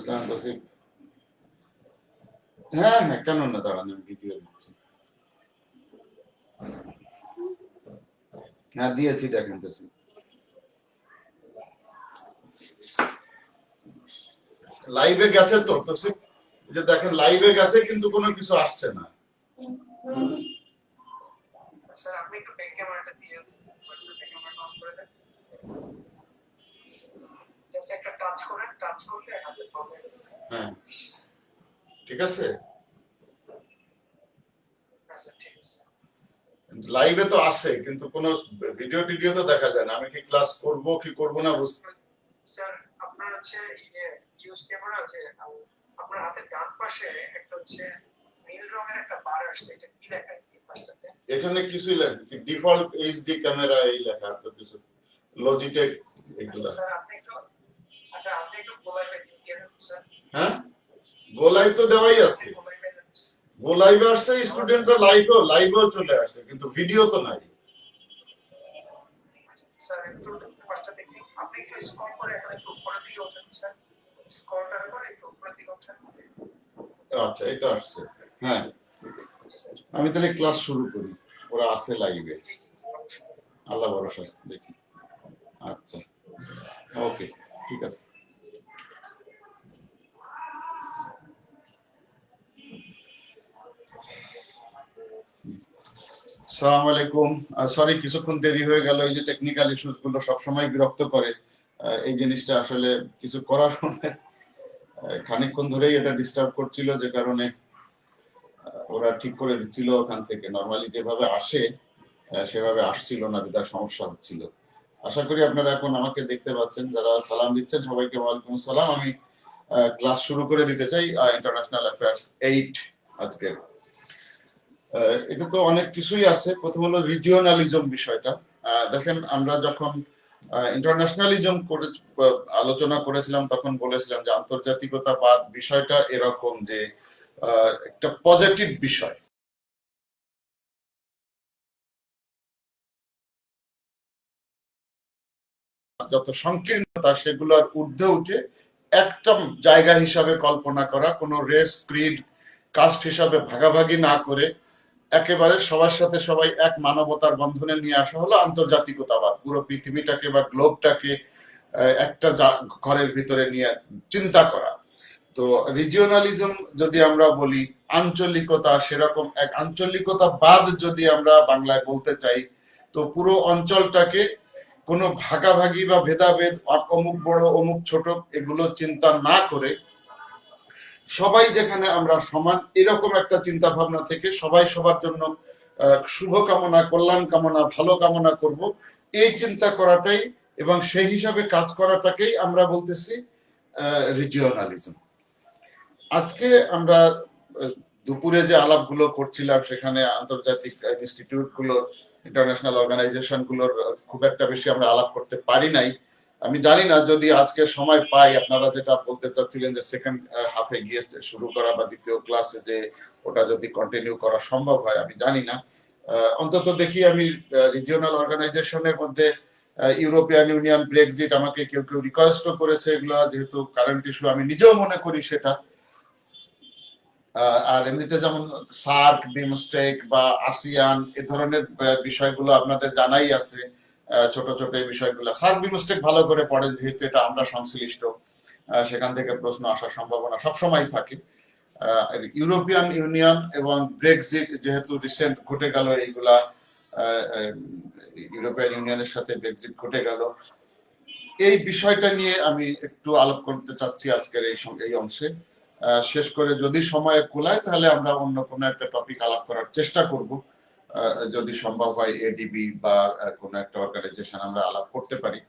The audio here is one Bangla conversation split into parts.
আসসালাম তৌসিফ। হ্যাঁ হ্যাঁ, কেন না, দাঁড়ান আমি ভিডিও দিচ্ছি। হ্যাঁ দিয়েছি, দেখেন তৌসিফ। লাইভে গেছে তো তৌসিফ, যে দেখেন লাইভে গেছে কিন্তু কোনো কিছু আসছে না। স্যার আপনি একটু ব্যাক ক্যামেরাটা দিয়ে ব্যাক ক্যামেরাটা অন করে দেন। জাস্ট একটা টাচ করেন, টাচ করলে হাতে পাবে। হ্যাঁ ঠিক আছে, আচ্ছা ঠিক আছে। লাইভে তো আছে কিন্তু কোনো ভিডিও টিডিও তো দেখা যায় না। আমি কি ক্লাস করব কি করব না বুঝতে। স্যার আপনার হচ্ছে ইউজ ক্যামেরা আছে, আপনার হাতের ডান পাশে একটা হচ্ছে নীল রঙের একটা বার আসছে, এটা কি লেখা আছে পাশটাতে? এখানে কিছুই লেখা কি ডিফল্ট এইচডি ক্যামেরা এই লেখা, আর তো কিছু লজিটেক এগুলা। স্যার আপনি একটু গোলাইভে দিন স্যার। হ্যাঁ গোলাইভ তো দেওয়াই আছে, গোলাইভে আসছে, স্টুডেন্টরা লাইভেও চলে আসছে, কিন্তু ভিডিও তো নাই। স্যার একটু পাশটা দেখি, আপনি একটু স্ক্রল করে এখন একটু উপরের দিকে ওঠেন স্যার, স্ক্রলটা করে একটু উপরের দিকে ওঠেন। আচ্ছা এই তো আসছে। হ্যাঁ আমি তাহলে ক্লাস শুরু করি, ওরা আছে লাইভে। আল্লাহ ভরসা, দেখি। আচ্ছা ওকে ঠিক আছে। আসসালামু আলাইকুম। সরি কিছুক্ষণ দেরি হয়ে গেল, এই যে টেকনিক্যাল ইস্যুস গুলো সবসময় বিরক্ত করে। এই জিনিসটা আসলে কিছু করার নেই, খানিকক্ষণ ধরেই এটা ডিস্টার্ব করছিল, যে কারণে ওরা ঠিক করে দিচ্ছিল ওখান থেকে। নরমালি যেভাবে আসে সেভাবে আসছিল না, বিধায় সমস্যা হচ্ছিল। আশা করি আপনারা এখন আমাকে দেখতে পাচ্ছেন। যারা সালাম দিচ্ছেন সবাইকে ওয়ালাইকুম আসসালাম। আমি ক্লাস শুরু করে দিতে চাই ইন্টারন্যাশনাল অ্যাফেয়ার্স 8 আজকে। এটা তো অনেক কিছুই আছে। প্রথম হলো রিজিওনালিজম বিষয়টা। দেখেন আমরা যখন ইন্টারন্যাশনালিজম করে আলোচনা করেছিলাম তখন বলেছিলাম যে আন্তর্জাতিকতাবাদ বিষয়টা এরকম যে একটা পজিটিভ বিষয়। যত সংকীর্ণতা সেগুলোর ঊর্ধ্বে উঠে একটা জায়গা হিসাবে কল্পনা করা, কোনো রেস ক্রিড কাস্ট হিসাবে ভাগাভাগি না করে একেবারে সবার সাথে সবাই এক মানবতার বন্ধনে নিয়ে আসা হলো আন্তর্জাতিকতাবাদ। পুরো পৃথিবীটাকে বা গ্লোবটাকে একটা ঘরের ভিতরে নিয়ে চিন্তা করা। তো রিজিওনালিজম যদি আমরা বলি, আঞ্চলিকতা, সেরকম এক আঞ্চলিকতাবাদ যদি আমরা বাংলায় বলতে চাই, তো পুরো অঞ্চলটাকে কোনো ভাগাভাগি বা ভেদাভেদ, অমুক বড় অমুক ছোট এগুলো চিন্তা না করে সবাই যেখানে আমরা সমান, এরকম একটা চিন্তা ভাবনা থেকে সবাই সবার জন্য শুভ কামনা, কল্যাণ কামনা, ভালো কামনা করব, এই চিন্তা করাটাই এবং সেই হিসাবে কাজ করাটাকেই আমরা বলতেছি রিজিওনালিজম। আজকে আমরা দুপুরে যে আলাপগুলো করছিলাম সেখানে আন্তর্জাতিক ইনস্টিটিউট গুলোর, ইন্টারন্যাশনাল অর্গানাইজেশন গুলোর খুব একটা বেশি আমরা আলাপ করতে পারি নাই। আমি জানি না যদি আজকে সময় পাই, আপনারা যেটা বলতে চাচ্ছিলেন যে সেকেন্ড হাফে গিয়ে শুরু করা বা দ্বিতীয় ক্লাসে যে ওটা যদি কন্টিনিউ করা সম্ভব হয়, আমি জানি না। অন্তত দেখি আমি রিজিওনাল অর্গানাইজেশনের মধ্যে ইউরোপিয়ান ইউনিয়ন, ব্রেক্সিট, আমাকে কেউ কেউ রিকোয়েস্টও করেছে, এগুলো যেহেতু কারেন্ট ইস্যু আমি নিজেও মনে করি সেটা। আর এমনিতে যেমন সার্ক, বিমস্টেক বা আসিয়ান এ ধরনের বিষয়গুলো আপনাদের জানাই আছে। ছোট ছোট এই বিষয়গুলো সার্ক বিমস্টেক ভালো করে পড়েন, যেহেতু এটা আমরা সংশ্লিষ্ট, সেখান থেকে প্রশ্ন আসার সম্ভাবনা সবসময় থাকে। ইউরোপিয়ান ইউনিয়ন এবং ব্রেক্সিট যেহেতু রিসেন্ট ঘটে গেল, এইগুলা ইউরোপিয়ান ইউনিয়নের সাথে ব্রেক্সিট ঘটে গেল, এই বিষয়টা নিয়ে আমি একটু আলাপ করতে চাচ্ছি আজকের এই অংশে। শেষ করে যদি সময় কুলায় তাহলে আমরা অন্য কোনো একটা টপিক আলাপ করার চেষ্টা করব, যদি সম্ভব হয় এডিবি বা কোনো একটা অর্গানাইজেশন আমরা আলাপ করতে পারি।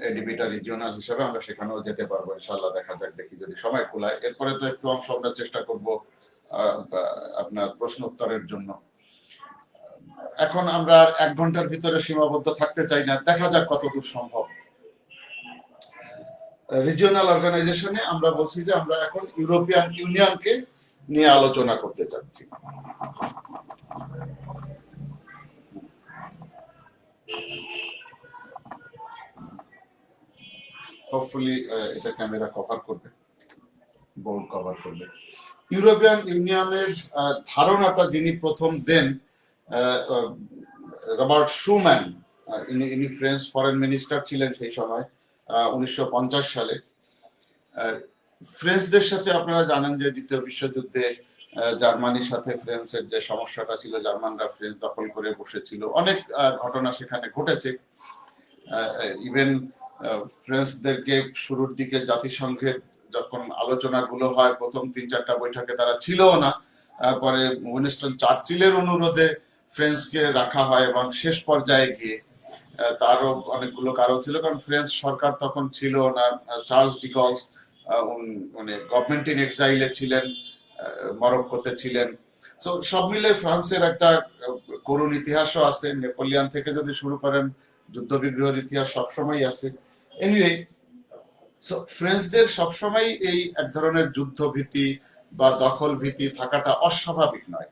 এডিবিটা রিজিওনাল হিসেবে আমরা সেখানেও যেতে পারবো ইনশাআল্লাহ, দেখা যাক, দেখি যদি সময় কুলায়। এরপরে তো একটু অংশ আমরা চেষ্টা করব আপনার প্রশ্ন উত্তরের জন্য। এখন আমরা 1 ঘন্টার ভিতরে সীমাবদ্ধ থাকতে চাই না, দেখা যাক কতদূর সম্ভব। রিজিওনাল অর্গানাইজেশনে আমরা বলছি যে আমরা এখন ইউরোপিয়ান ইউনিয়নকে নিয়ে আলোচনা করতে চাচ্ছি। হোপফুলি এটা ক্যামেরা কভার করবে, বোর্ড কভার করবে। ইউরোপিয়ান ইউনিয়নের ধারণাটা যিনি প্রথম দেন, রবার্ট শুম্যান, ইনি ফ্রেঞ্চ ফরেন মিনিস্টার ছিলেন সেই সময় 1950 সালে। ফ্রেঞ্চদের সাথে আপনারা জানেন যে দ্বিতীয় বিশ্বযুদ্ধে জার্মানির সাথে ফ্রান্সের যে সমস্যাটা ছিল, জার্মানরা ফ্রেঞ্চ দখল করে বসেছিল, অনেক ঘটনা সেখানে ঘটেছে। ইভেন ফ্রেঞ্চদেরকে শুরুর দিকে জাতিসংঘের যখন আলোচনাগুলো হয়, প্রথম 3-4টা বৈঠকে তারা ছিলও না, পরে উইনস্টন চার্চিলের অনুরোধে ফ্রেঞ্চকে রাখা হয় এবং শেষ পর্যায়ে গিয়ে তারও অনেকগুলো কারণ ছিল, কারণ ফ্রেঞ্চ সরকার তখন ছিল না। চার্লস ডিগলস মানে গভর্নমেন্ট ইন এক্সাইলে ছিলেন, মরক্কোতে ছিলেন। তো সব মিলে ফ্রান্সের একটা করুণ ইতিহাসও আছে, নেপোলিয়ান থেকে যদি শুরু করেন যুদ্ধ বিগ্রহের ইতিহাস সবসময় আছে। এনিওয়ে, ফ্রেঞ্চদের সবসময় এই এক ধরনের যুদ্ধ ভীতি বা দখল ভীতি থাকাটা অস্বাভাবিক নয়।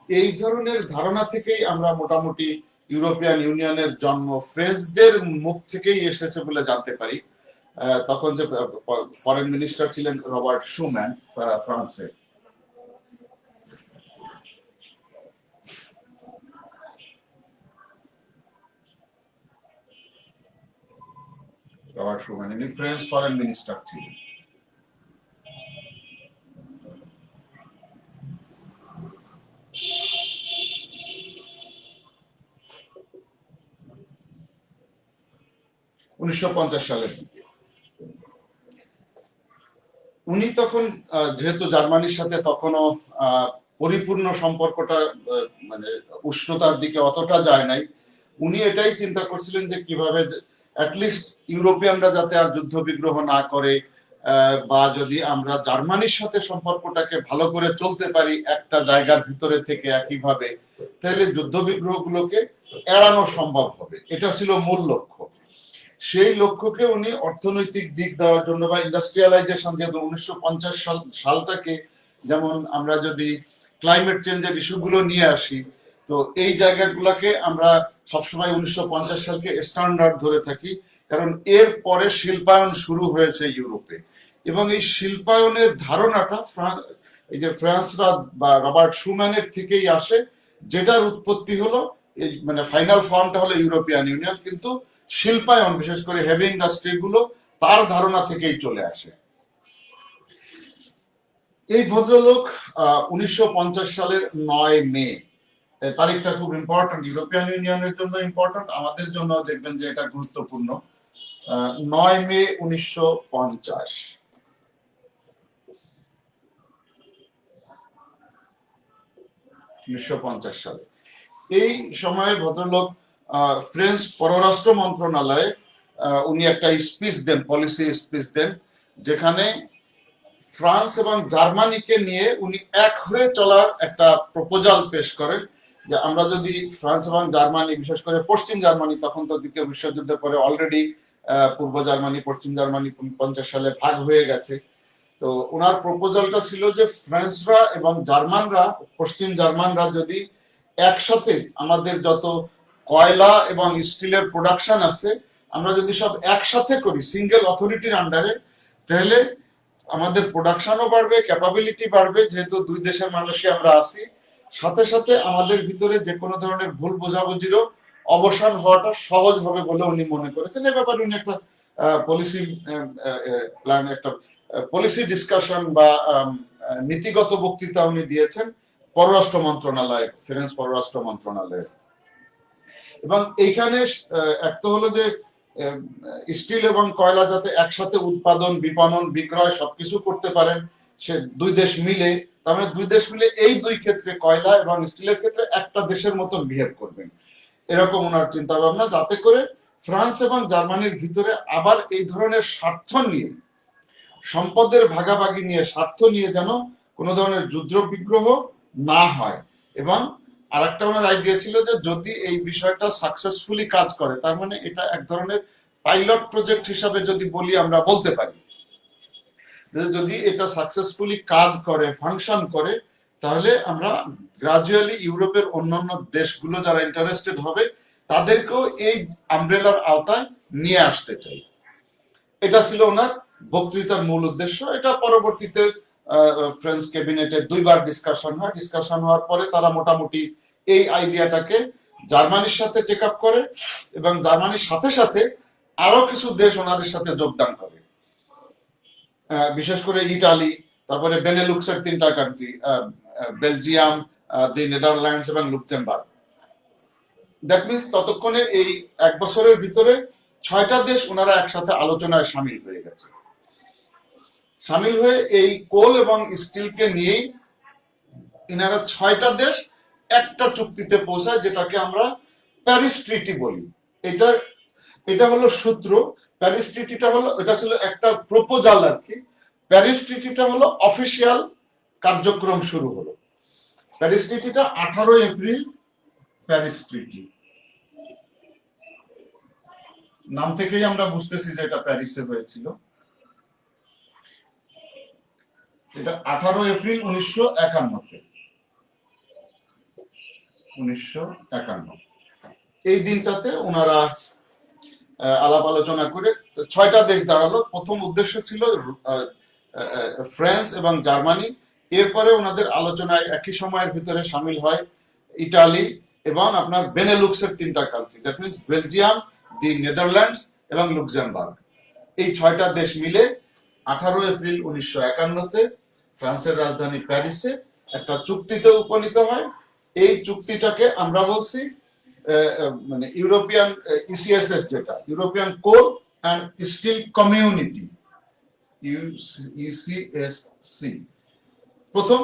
এই ধরনের ধারণা থেকেই আমরা মোটামুটি ইউরোপিয়ান ইউনিয়নের জন্ম ফ্রেঞ্চদের মুখ থেকেই এসেছে বলে জানতে পারি। তখন যে ফরেন মিনিস্টার ছিলেন রবার্ট শুম্যান ফ্রান্সে। রবার্ট শুম্যান ইনি ফ্রেঞ্চ ফরেন মিনিস্টার ছিলেন। সালের দিকে উনি তখন যেহেতু জার্মানির সাথে তখনও পরিপূর্ণ সম্পর্কটা মানে উষ্ণতার দিকে অতটা যায় নাই, উনি এটাই চিন্তা করছিলেন যে কিভাবে অ্যাটলিস্ট ইউরোপিয়ানরা যাতে আর যুদ্ধ বিগ্রহ না করে, বা যদি আমরা জার্মানির সাথে সম্পর্কটাকে ভালো করে চলতে পারি একটা জায়গার ভিতরে থেকে একইভাবে, তাহলে যুদ্ধ বিগ্রহগুলোকে এড়ানো সম্ভব হবে। এটা ছিল মূল লক্ষ্য। সেই লক্ষ্যকে উনি অর্থনৈতিক দিক দেওয়ার জন্য বা ইন্ডাস্ট্রিয়ালাইজেশন, যেহেতু 1950 সালটাকে, যেমন আমরা যদি ক্লাইমেট চেঞ্জের ইস্যুগুলো নিয়ে আসি, তো এই জায়গাগুলোকে আমরা সবসময় 1950 সালকে স্ট্যান্ডার্ড ধরে থাকি, কারণ এর পরে শিল্পায়ন শুরু হয়েছে ইউরোপে। এবং এই শিল্পায়নের ধারণাটা এই যে ফ্রান্সরা বা রবার্ট শুম্যানের থেকেই আসে, যেটার উৎপত্তি হলো এই মানে ফাইনাল ফর্মটা হলো ইউরোপিয়ান ইউনিয়ন, কিন্তু শিল্পায়ন বিশেষ করে হেভি ইন্ডাস্ট্রি গুলো তার ধারণা থেকেই চলে আসে। এই ভদ্রলোক 1950 সালের 9 মে, তারিখটা খুব ইম্পর্টেন্ট, ইউরোপিয়ান ইউনিয়নের জন্য ইম্পর্টেন্ট, আমাদের জন্য দেখবেন যে এটা গুরুত্বপূর্ণ। 9 মে 1950 সালে এই সময়ে ভদ্রলোক ফ্রেঞ্চ পররাষ্ট্র মন্ত্রণালয়ে উনি একটা স্পিচ দেন, পলিসি স্পিচ দেন, যেখানে ফ্রান্স এবং জার্মানিকে নিয়ে উনি এক হয়ে চলার একটা প্রপোজাল পেশ করেন, যে আমরা যদি ফ্রান্স এবং জার্মানি, বিশেষ করে পশ্চিম জার্মানি, তখন তো দ্বিতীয় বিশ্বযুদ্ধের পরে অলরেডি পূর্ব জার্মানি পশ্চিম জার্মানি 50 সালে ভাগ হয়ে গেছে। তো ওনার প্রপোজালটা ছিল যে ফ্রান্সরা এবং জার্মানরা, পশ্চিম জার্মানরা যদি একসাথে আমাদের যত কয়লা এবং স্টিলের প্রোডাকশন আছে, আমরা যদি সব একসাথে করি সিঙ্গেল অথরিটির আন্ডারে, তাহলে আমাদের প্রোডাকশনও বাড়বে, ক্যাপাবিলিটি বাড়বে, যেহেতু দুই দেশের মানুষই আমরা আছি, সাথে সাথে আমাদের ভিতরে যে কোনো ধরনের ভুল বোঝাবুঝিরও অবসান হওয়াটা সহজ হবে বলে উনি মনে করেছেন। এ ব্যাপারে উনি একটা পলিসি প্ল্যান, একটা পলিসি ডিসকাশন বা নীতিগত বক্তৃতা উনি দিয়েছেন পররাষ্ট্র মন্ত্রণালয়, ফ্রেঞ্চ পররাষ্ট্র মন্ত্রণালয়ে। এবং এইখানে একটা হলো যে স্টিল এবং কয়লা যাতে একসাথে উৎপাদন, বিপণন, বিক্রয় সবকিছু করতে পারেন সে দুই দেশ মিলে, তার মানে দুই দেশ মিলে এই দুই ক্ষেত্রে কয়লা এবং স্টিলের ক্ষেত্রে একটা দেশের মতন বিহেভ করবেন, এরকম ওনার চিন্তা ভাবনা, যাতে করে ফ্রান্স এবং জার্মানির ভিতরে আবার এই ধরনের স্বার্থ নিয়ে, সম্পদের ভাগাভাগি নিয়ে, স্বার্থ নিয়ে যেন কোনো ধরনের যুদ্ধ বিগ্রহ না হয়। এবং আরেকটা ওনার আইডিয়া ছিল যে যদি এই বিষয়টা সাকসেসফুলি কাজ করে, তার মানে এটা এক ধরনের পাইলট প্রজেক্ট হিসাবে যদি বলি, আমরা বলতে পারি যদি এটা সাকসেসফুলি কাজ করে, ফাংশন করে, তাহলে আমরা গ্রাজুয়ালি ইউরোপের অন্যান্য দেশগুলো যারা ইন্টারেস্টেড হবে তাদেরকেও এই আমব্রেলার আওতায় নিয়ে আসতে চাই। এটা ছিল ওনার বক্তৃতার মূল উদ্দেশ্য। এটা পরবর্তীতে ফ্রেঞ্চ ক্যাবিনেটে 2বার ডিসকাশন হওয়ার পরে তারা মোটামুটি এই আইডিয়াটাকে জার্মানির সাথে টেক আপ করে এবং জার্মানির সাথে সাথে আরো কিছু দেশ ওনাদের সাথে যোগদান করে, বিশেষ করে ইটালি, তারপরে বেনেলুক্সের 3টা কান্ট্রি, বেলজিয়াম, দি নেদারল্যান্ডস এবং লুক্সেমবার্গ। দ্যাট মিনস ততক্ষণে এই 1 বছরের ভিতরে 6টা দেশ ওনারা একসাথে আলোচনায় সামিল হয়ে গেছে। সামিল হয়ে এই কোল এবং স্টিলকে নিয়েই ইনারা 6টা দেশ একটা চুক্তিতে পৌঁছায়, যেটাকে আমরা প্যারিস ট্রিটি বলি। এটা হলো সূত্র। প্যারিস ট্রিটিটা হলো, এটা ছিল একটা প্রপোজাল আর কি। প্যারিস ট্রিটিটা হলো অফিসিয়াল কার্যক্রম শুরু হলো। প্যারিস ট্রিটিটা 18 এপ্রিল, প্যারিস ট্রিটি নাম থেকেই আমরা বুঝতেছি যে এটা প্যারিসে হয়েছিল। এটা 18 এপ্রিল 1951 এই দিনটাতে ওনারা আলাপ আলোচনা করে 6টা দেশ দাঁড়ালো। প্রথম উদ্দেশ্য ছিল ফ্রান্স এবং জার্মানি। এরপরে ওনাদের আলোচনায় একই সময়ের ভিতরে সামিল হয় ইটালি এবং আপনার বেনেলুক্সের 3টা country, that means Belgium, the Netherlands এবং লুক্সেমবার্গ। এই 6টা দেশ মিলে 18 এপ্রিল 1951-তে ফ্রান্সের রাজধানী প্যারিসে একটা চুক্তিতে উপনীত হয়। এই চুক্তিটাকে আমরা বলছি মানে ইউরোপিয়ান ইসিএসএস, যেটা European Coal and Steel Community, ECSC. প্রথম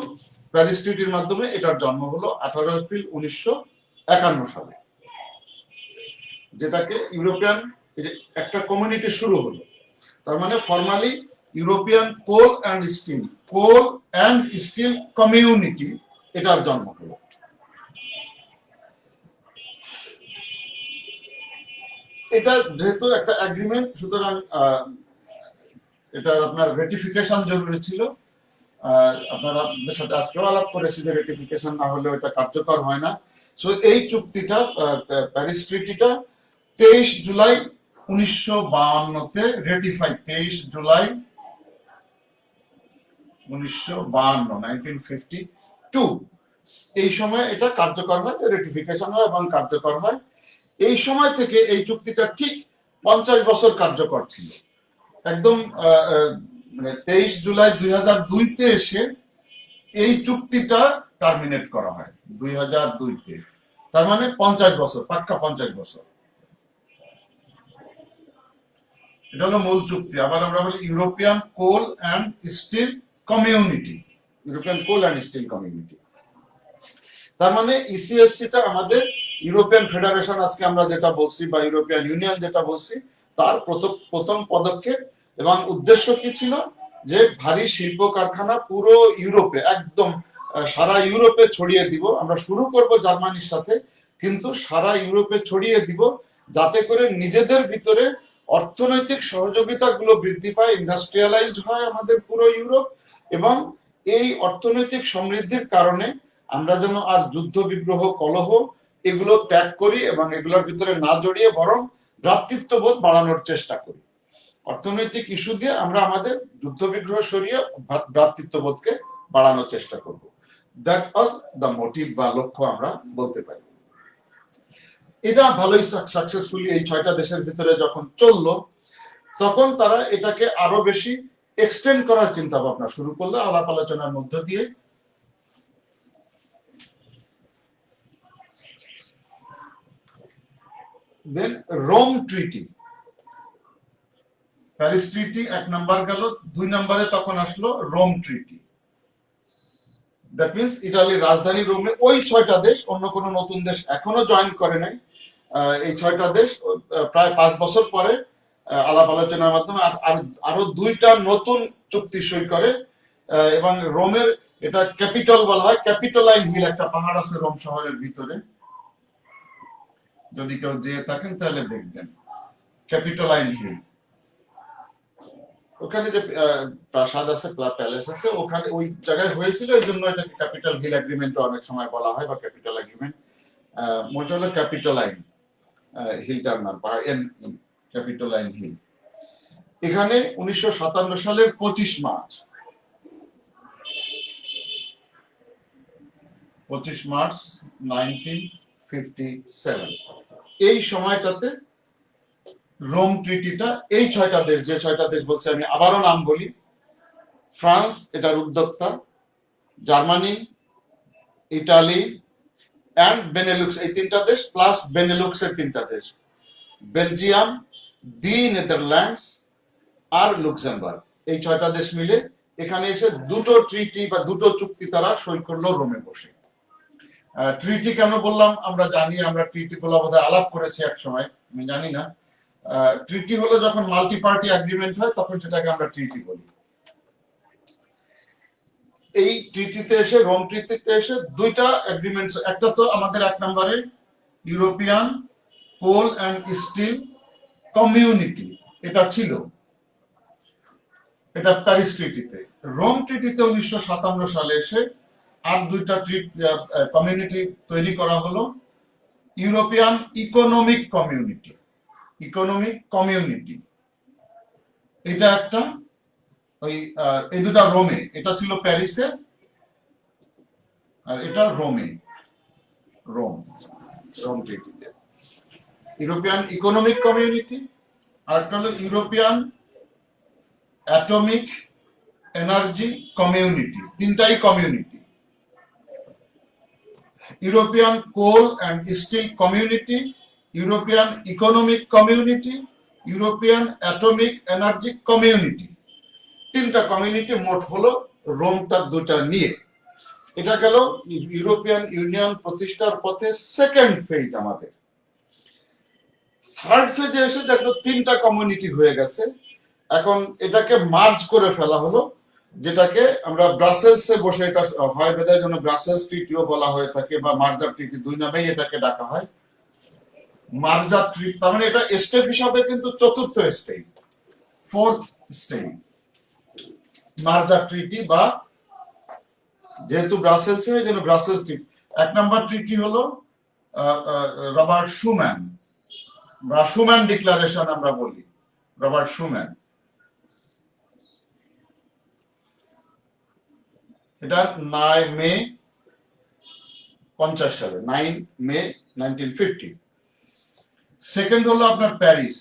প্যারিস ট্রিটির মাধ্যমে এটার জন্ম হলো 18 এপ্রিল 1951 সালে, যেটাকে ইউরোপিয়ান একটা কমিউনিটি শুরু হলো। তার মানে formally European Coal and Steel Community এটার জন্ম হলো। এটা যেহেতু একটা এগ্রিমেন্ট, সুতরাং এটা আপনার রেটিফিকেশন জরুরি ছিল। আপনারা আপনাদের সাথে আজকেও আলাপ করেছি যে রেটিফিকেশন না হলে এটা কার্যকর হয় না। সো এই চুক্তিটা, প্যারিস ট্রিটিটা 23 জুলাই 1952-তে রেটিফাই, 23 জুলাই 1952 এই সময় এটা কার্যকর হয়, রেটিফিকেশন হয় এবং কার্যকর হয়। এই সময় থেকে এই চুক্তিটা ঠিক 50 বছর কার্যকর ছিল। একদম 23 জুলাই 2002-তে এসে এই চুক্তিটা টার্মিনেট করা হয় 2002-তে। তার মানে 50 বছর, পাক্কা 50 বছর। এটা হলো মূল চুক্তি। আবার আমরা বলি European Coal and Steel Community, European Coal and Steel Community. তার মানে ইসিএসসিটা আমাদের ইউরোপিয়ান ফেডারেশন আজকে আমরা যেটা বলছি, বা ইউরোপিয়ান ইউনিয়ন যেটা বলছি, তার প্রথম পদক্ষেপ। এবং উদ্দেশ্য কি ছিল? যে ভারী শিল্প কারখানা পুরো ইউরোপে, একদম সারা ইউরোপে ছড়িয়ে দিব। আমরা শুরু করব জার্মানির সাথে, কিন্তু সারা ইউরোপে ছড়িয়ে দিব, যাতে করে নিজেদের ভিতরে অর্থনৈতিক সহযোগিতাগুলো বৃদ্ধি পায়, ইন্ডাস্ট্রিয়ালাইজড হয় আমাদের পুরো ইউরোপ। এবং এই অর্থনৈতিক সমৃদ্ধির কারণে আমরা যেন আর যুদ্ধ বিগ্রহ কলহ এগুলো ত্যাগ করি এবং এগুলোর ভিতরে না জড়িয়ে বরং ভ্রাতৃত্ববোধ বাড়ানোর চেষ্টা করি। অর্থনৈতিক ইস্যু দিয়ে আমরা আমাদের যুদ্ধ বিগ্রহ সরিয়ে ভ্রাতৃত্ববোধকে বাড়ানোর চেষ্টা করব। দ্যাট ওয়াজ দ্য মোটিভ বা লক্ষ্য আমরা বলতে পারি। এটা ভালোই সাকসেসফুলি এই 6টা দেশের ভিতরে যখন চললো, তখন তারা এটাকে আরো বেশি এক্সটেন্ড করার চিন্তা ভাবনা শুরু করলো আলাপ আলোচনার মধ্য দিয়ে। দেন রোম ট্রিটি, প্যারিস ট্রিটি 1 নাম্বার গেল, 2 নম্বরে তখন আসলো রোম ট্রিটি। দ্যাট মিনস ইটালির রাজধানী রোমে ওই 6টা দেশ, অন্য কোনো নতুন দেশ এখনো জয়েন করে নাই। এই 6টা দেশ প্রায় 5 বছর পরে আলাপ আলোচনার মাধ্যমে আরো 2টা নতুন চুক্তি সই করে। এবং রোমের এটা ক্যাপিটাল বলা হয়, ক্যাপিটোলাইন হিল, একটা পাহাড় আছে রোম শহরের ভিতরে, যদি কেউ যেয়ে থাকেন তাহলে দেখবেন ক্যাপিটোলাইন হিল। ওখানে যে প্রাসাদ আছে, প্যালেস আছে, ওখানে ওই জায়গায় হয়েছিল, এই জন্য এটাকে ক্যাপিটাল হিল এগ্রিমেন্ট অনেক সময় বলা হয়, বা ক্যাপিটাল এগ্রিমেন্ট। মোট হলো ক্যাপিটোলাইন হিলটার নাম, ক্যাপিটোলাইন হিল। এখানে 1957 সালের 25 মার্চ 1957 এই সময়টাতে রোম ট্রিটিটা এই 6টা দেশ, যে 6টা দেশ বলছে আমি আবারও নাম বলি, ফ্রান্স এটার উদ্যোক্তা, জার্মানি, ইটালি এন্ড বেনেলুক্স, এই 3টা দেশ প্লাস বেনেলুক্স এর 3টা দেশ, বেলজিয়াম, দি নেদারল্যান্ডস আর লুক্সেমবার্গ, এই 6টা দেশ মিলে এখানে এসে দুটো ট্রিটি বা দুটো চুক্তি তারা সই করলো রোমে বসে। ট্রিটি কেন বললাম আমরা জানি, আমরা ট্রিটি গুলো বোধহয় আলাপ করেছি এক সময়, আমি জানি না। ট্রিটি হলো যখন মাল্টি পার্টি এগ্রিমেন্ট হয় তখন সেটাকে আমরা ট্রিটি বলি। এই ট্রিটিতে এসে, রোম ট্রিটিতে এসে দুইটা এগ্রিমেন্ট, একটা তো আমাদের 1 নম্বরে European Coal and Steel Community, এটা ছিল, এটা প্যারিস ট্রিটিতে। রোম ট্রিটিতে 1957 সালে এসে আর দুইটা কমিউনিটি তৈরি করা হলো, ইউরোপিয়ান ইকোনমিক কমিউনিটি, এটা একটা, ওই এই দুটা রোমে, এটা ছিল প্যারিসে আর এটা রোমে, রোম ট্রিটিতে। ইউরোপিয়ান ইকোনমিক কমিউনিটি আর একটা হলো ইউরোপিয়ান অ্যাটমিক এনার্জি কমিউনিটি, তিনটাই community. European Coal and Steel Community, European Economic Community, European Atomic Energy Community, 3টা কমিউনিটি মোট হলো রোমটা দুটা নিয়ে। এটা গেল ইউরোপিয়ান ইউনিয়ন প্রতিষ্ঠার পথে সেকেন্ড ফেজ। আমাদের থার্ড ফেজে এসে দেখলো 3টা কমিউনিটি হয়ে গেছে, এখন এটাকে মার্জ করে ফেলা হলো, যেটাকে আমরা ব্রাসেলসে বসে, এটা হয় বেদায় জন্য ব্রাসেলস ট্রিটিও বলা হয়ে থাকে বা মার্জার ট্রিটি, দুই নামেই এটাকে ডাকা হয়। মার্জার ট্রিটি তার মানে এটা স্টেপ হিসাবে কিন্তু চতুর্থ স্টেপ, ফোর্থ স্টেপ মার্জার ট্রিটি, বা যেহেতু ব্রাসেলসে এই জন্য ব্রাসেলস ট্রিটি। 1 নম্বর ট্রিটি হলো রবার্ট শুম্যান বা শুম্যান ডিক্লারেশন আমরা বলি, রবার্ট শুম্যান। এটা 9 মে 50 সালে, 9 মে 1950। সেকেন্ড হলো আপনার প্যারিস,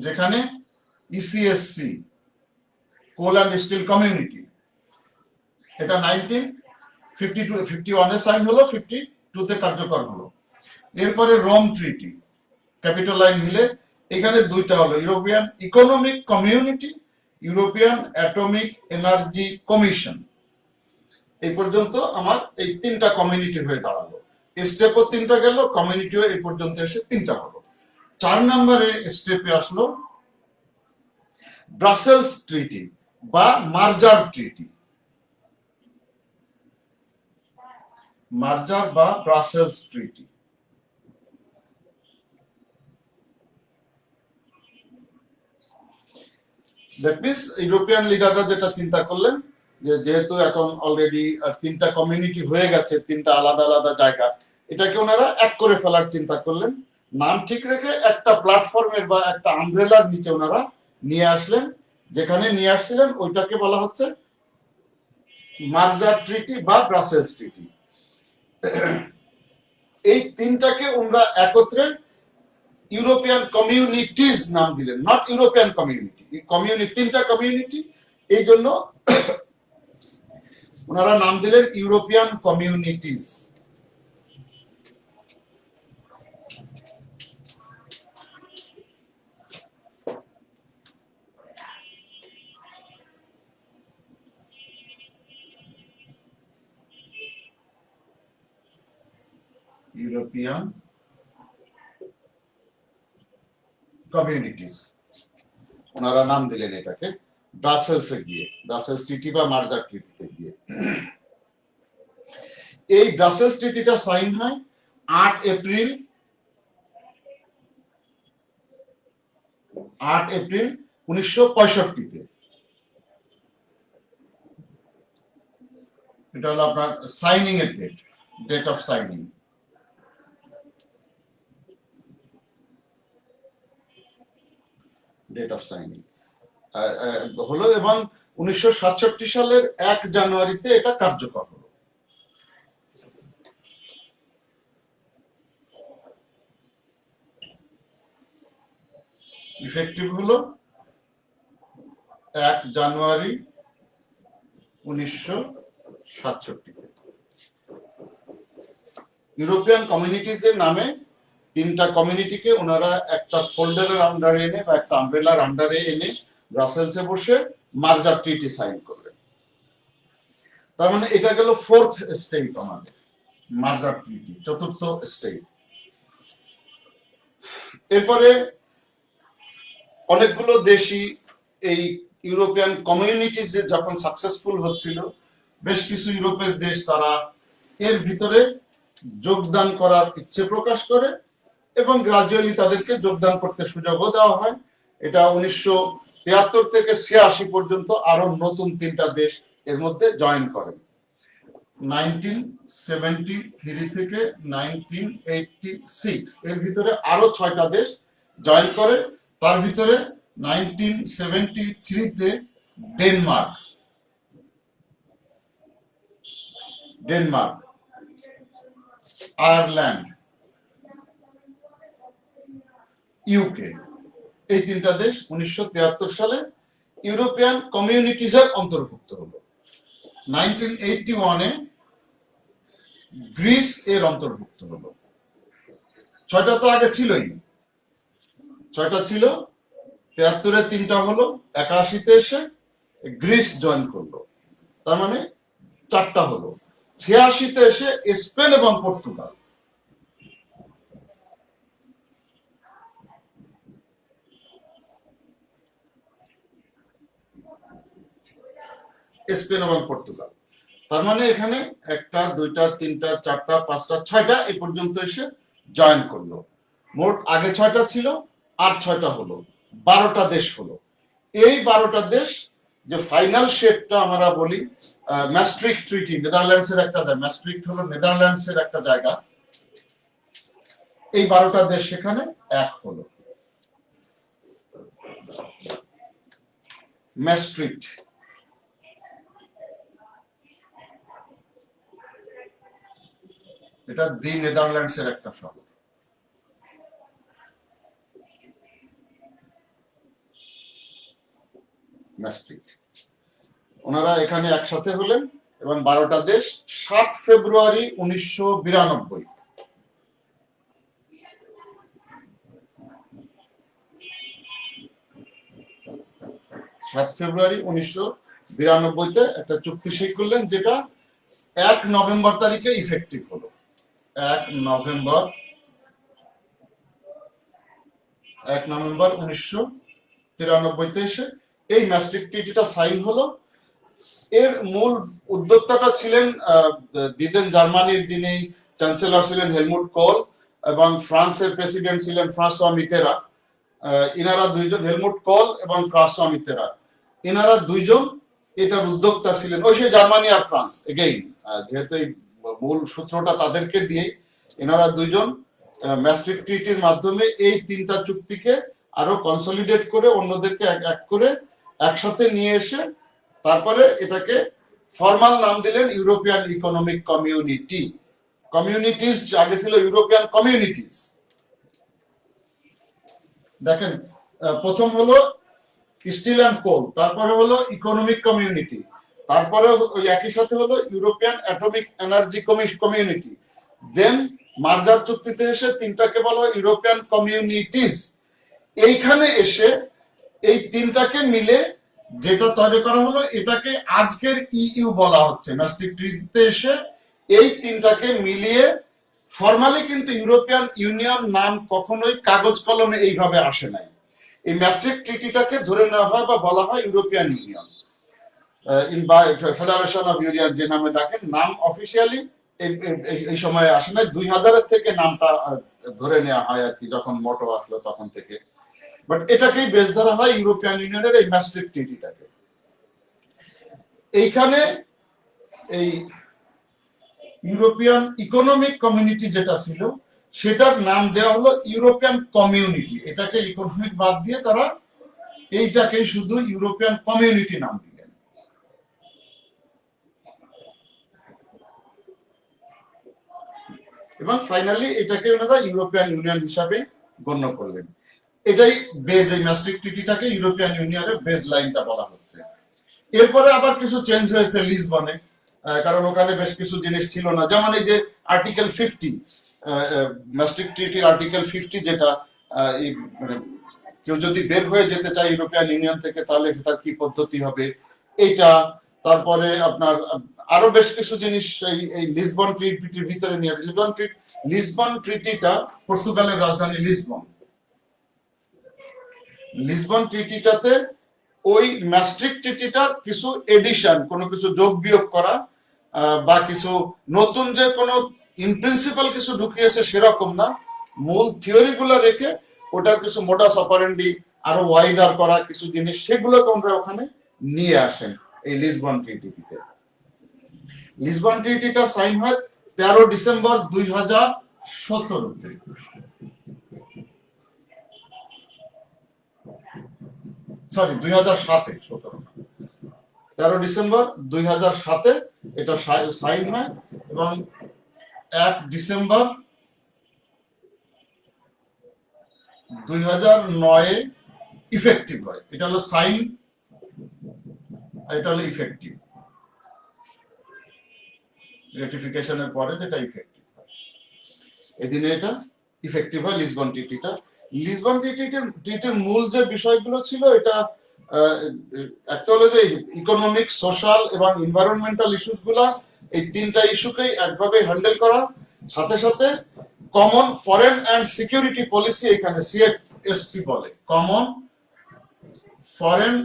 যেখানে ECSC Coal and Steel Community, এটা 1951 এ সাইন হলো, 52 তে কার্যকর হলো। এরপরে রোম ট্রিটি, ক্যাপিটালাইন হিলে, এখানে দুইটা হলো European Economic Community, European Atomic energy commission. এই পর্যন্ত আমার এই 3টা কমিউনিটি হয়ে দাঁড়ালো, স্টেপও 3টা গেল, কমিউনিটিও এই পর্যন্ত এসে 3টা হলো। 4 নম্বরে স্টেপে আসলো ব্রাসেলস ট্রিটি বা মার্জার ট্রিটি, মার্জার বা Brussels treaty. That means European লিডাররা যেটা চিন্তা করলেন, যে যেহেতু এখন অলরেডি 3টা কমিউনিটি হয়ে গেছে, 3টা আলাদা আলাদা জায়গা, এটাকে ওনারা এক করে ফেলার চিন্তা করলেন। নাম ঠিক রেখে একটা প্ল্যাটফর্মের বা একটা আমব্রেলার নিচে ওনারা নিয়ে আসলেন, যেখানে নিয়ে আসছিলেন ওইটাকে বলা হচ্ছে মার্জার ট্রিটি বা ব্রাসেলস ট্রিটি। এই 3টাকে ওনারা একত্রে ইউরোপিয়ান কমিউনিটিজ নাম দিলেন, নট ইউরোপিয়ান কমিউনিটি। কমিউনিটি 3টা কমিউনিটি, এই জন্য ওনারা নাম দিলেন ইউরোপিয়ান কমিউনিটিজ। ইউরোপিয়ান কমিউনিটিজ ওনারা নাম দিলেন এটাকে, ব্রাসেলসে গিয়ে, ব্রাসেলস ট্রিটি বা মার্জার ট্রিটিতে গিয়ে। এই ব্রাসেলস ট্রিটিটা সাইন হয় 8 এপ্রিল 1965-তে। এটা হলো আপনার সাইনিং এর ডেট অফ সাইনিং। হলো এবং 1967 সালের 1 জানুয়ারিতে এটা কার্যকর হলো। ইফেক্টিভ হলো 1 জানুয়ারি 1967। ইউরোপিয়ান কমিউনিটিজ এর নামে 3টা কমিউনিটিকে ওনারা একটা ফোল্ডারের আন্ডারে এনে বা একটা আমব্রেলার আন্ডারে এনে ব্রাসেলসে বসে মার্জার ট্রিটি সাইন করলেন। তার মানে এটা গেল 4th স্টেট, আমাদের মার্জার ট্রিটি 4র্থ স্টেট। এরপরে অনেকগুলো দেশই এই ইউরোপিয়ান কমিউনিটিজ যখন সাকসেসফুল হচ্ছিল, বেশ কিছু ইউরোপের দেশ তারা এর ভিতরে যোগদান করার ইচ্ছে প্রকাশ করে এবং গ্রাজুয়ালি তাদেরকে যোগদান করতে সুযোগও দেওয়া হয়। এটা 1973 থেকে 86 পর্যন্ত আরো নতুন 3টা দেশ এর মধ্যে জয়েন করেন। 1973 থেকে 1986 এর ভিতরে আরো 6টা দেশ জয়েন করে। তার ভিতরে 1973 তে ডেনমার্ক, আয়ারল্যান্ড, ইউকে, এই 3টা দেশ 1973 সালে ইউরোপিয়ান কমিউনিটিজের অন্তর্ভুক্ত হলো। 1981 এ গ্রিস এর অন্তর্ভুক্ত হলো। 6টা তো আগে ছিলই, 6টা ছিল, 73-এ 3টা হলো, 81-তে এসে গ্রিস জয়েন করলো, তার মানে 4টা হলো। 86-তে এসে স্পেন এবং পর্তুগাল। স্পেন এবং পর্তুগাল, তার মানে এখানে 1টা 2টা 3টা 4টা 5টা 6টা এই পর্যন্ত এসে জয়েন করলো। মোট আগে 6টা ছিল, আর 6টা হলো, 12টা দেশ হলো। এই 12টা দেশ যে ফাইনাল শেপটা আমরা বলি ম্যাস্ট্রিক্ট ট্রিটি, নেদারল্যান্ডসের একটা জায়গা, ম্যাস্ট্রিক্ট হলো নেদারল্যান্ডসের একটা জায়গা, এই 12টা দেশ সেখানে এক হলো। ম্যাস্ট্রিক্ট এটা দি নেদারল্যান্ডসের একটা শহর। ম্যাস্ট্রিক্ট, ওনারা এখানে একসাথে হলেন এবং 12টা দেশ 7 ফেব্রুয়ারি 1992, 7 ফেব্রুয়ারি 1992-তে একটা চুক্তি সই করলেন, যেটা 1 নভেম্বর তারিখে ইফেক্টিভ হলো। 1 নভেম্বর 1993-তে এসে এই ম্যাস্ট্রিক্ট ট্রিটিটা সাইন হলো। এর মূল উদ্যোক্তাটা ছিলেন দিদেন জার্মানির, যিনি চ্যান্সেলর ছিলেন হেলমুট কোল, এবং ফ্রান্সের প্রেসিডেন্ট ছিলেন ফ্রাঁসোয়া মিতেরা। ইনারা দুইজন, হেলমুট কোল এবং ফ্রাঁসোয়া মিতেরা, ইনারা দুইজন এটার উদ্যোক্তা ছিলেন। ওই সেই জার্মানি আর ফ্রান্স, এগেইন যেহেতু এই মূল সূত্রটা তাদেরকে দিয়ে, এনারা দুইজন ম্যাস্ট্রিক্ট ট্রিটির মাধ্যমে এই 3টা চুক্তিকে আরো কনসলিডেট করে অন্যদেরকে এক করে একসাথে নিয়ে এসে তারপরে এটাকে ফর্মাল নাম দিলেন ইউরোপিয়ান ইকোনমিক কমিউনিটি। কমিউনিটিজ আগে ছিল ইউরোপিয়ান কমিউনিটিজ। দেখেন, প্রথম হলো স্টিল অ্যান্ড কোল, তারপরে হলো ইকোনমিক কমিউনিটি, তারপরে ওই একই সাথে হলো ইউরোপিয়ান অ্যাটমিক এনার্জি কমিউনিটি। দেন মার্জার চুক্তিতে এসে 3টাকে বলা হয় ইউরোপিয়ান কমিউনিটিজ। এইখানে এসে এই 3টাকে মিলে যেটা তৈরি করা হলো, এটাকে আজকের ইইউ বলা হচ্ছে। ম্যাস্ট্রিক্ট ট্রিটিতে এসে এই 3টাকে মিলিয়ে, ফর্মালি কিন্তু ইউরোপিয়ান ইউনিয়ন নাম কখনোই কাগজ কলমে এইভাবে আসে নাই। এই ম্যাস্ট্রিক্ট ট্রিটিটাকে ধরে নেওয়া হয় বা বলা হয় European union, federation of Europe যে নামে ডাকেন। নাম অফিসিয়ালি এই সময়ে আসে নাই, 2000-এর থেকে নামটা ধরে নেওয়া হয় আর কি, যখন মোটো আসলো তখন থেকে। বাট এটাকেই বেশ ধরা হয় ইউরোপিয়ান ইউনিয়নের এই ম্যাস্ট্রিক্ট ট্রিটিটাকে। এইখানে এই ইউরোপিয়ান ইকোনমিক কমিউনিটি যেটা ছিল, সেটার নাম দেওয়া হলো ইউরোপিয়ান কমিউনিটি। এটাকে ইকোনমিক বাদ দিয়ে তারা এইটাকে শুধু ইউরোপিয়ান কমিউনিটি নাম দিলেন। এবং ফাইনালি এটাকে ওনারা ইউরোপিয়ান ইউনিয়ন হিসাবে গণ্য করলেন। এটাই বেজ, এই ম্যাস্ট্রিক্ট ট্রিটিটাকে ইউরোপিয়ান ইউনিয়নের বেজ লাইনটা বলা হচ্ছে। এরপরে আবার কিছু চেঞ্জ হয়েছে লিসবনে, কারণ ওখানে বেশ কিছু জিনিস ছিল না, যেমন এই যে আর্টিকেল 50, ম্যাস্ট্রিক্ট ট্রিটির আর্টিকেল 50, যেটা মানে কেউ যদি বের হয়ে যেতে চায় ইউরোপিয়ান ইউনিয়ন থেকে তাহলে সেটার কি পদ্ধতি হবে এইটা। তারপরে আপনার আরো বেশ কিছু জিনিস এই লিসবন ট্রিটির ভিতরে নিয়ে, লিসবন ট্রিটিটা পর্তুগালের রাজধানী লিসবন। লিসবন ট্রিটিটাতে ওই ম্যাস্ট্রিক্ট ট্রিটিটার কিছু এডিশন, কোনো কিছু যোগ বিয়োগ করা বা কিছু নতুন যে কোনো ইন প্রিন্সিপাল কিছু ঢুকিয়েছে সেরকম না, মূল থিওরি গুলো রেখে ওটার কিছু মোডাস অপারেন্ডি আরো ওয়াইডার করা কিছু জিনিস, সেগুলোকে আমরা ওখানে নিয়ে আসেন এই লিসবন ট্রিটিতে। লিসবন ট্রিটিটা সাইন হয় 13 ডিসেম্বর 2017-তে। সরি 2007-এ, 13 ডিসেম্বর 2007-এ এটা সাইন হয় এবং 1 ডিসেম্বর 2009-এ ইফেক্টিভ হয়। এটা হলো সাইন আর এটা হলো ইফেক্টিভ, রেটিফিকেশনের পরে যেটা ইফেক্টিভ হয়, এদিনে এটা ইফেক্টিভ হয় লিসবন ট্রিটিটা। লিসবন ট্রিটির মূল যে বিষয়গুলো ছিল, এটা একটা হলো যে ইকোনমিক, সোশ্যাল এবং এনভায়রনমেন্টাল ইস্যুস গুলা, এই তিনটা ইস্যুকেই একভাবে হ্যান্ডেল করা, সাথে সাথে common foreign and security policy, এখানে সিএফএসপি বলে, common foreign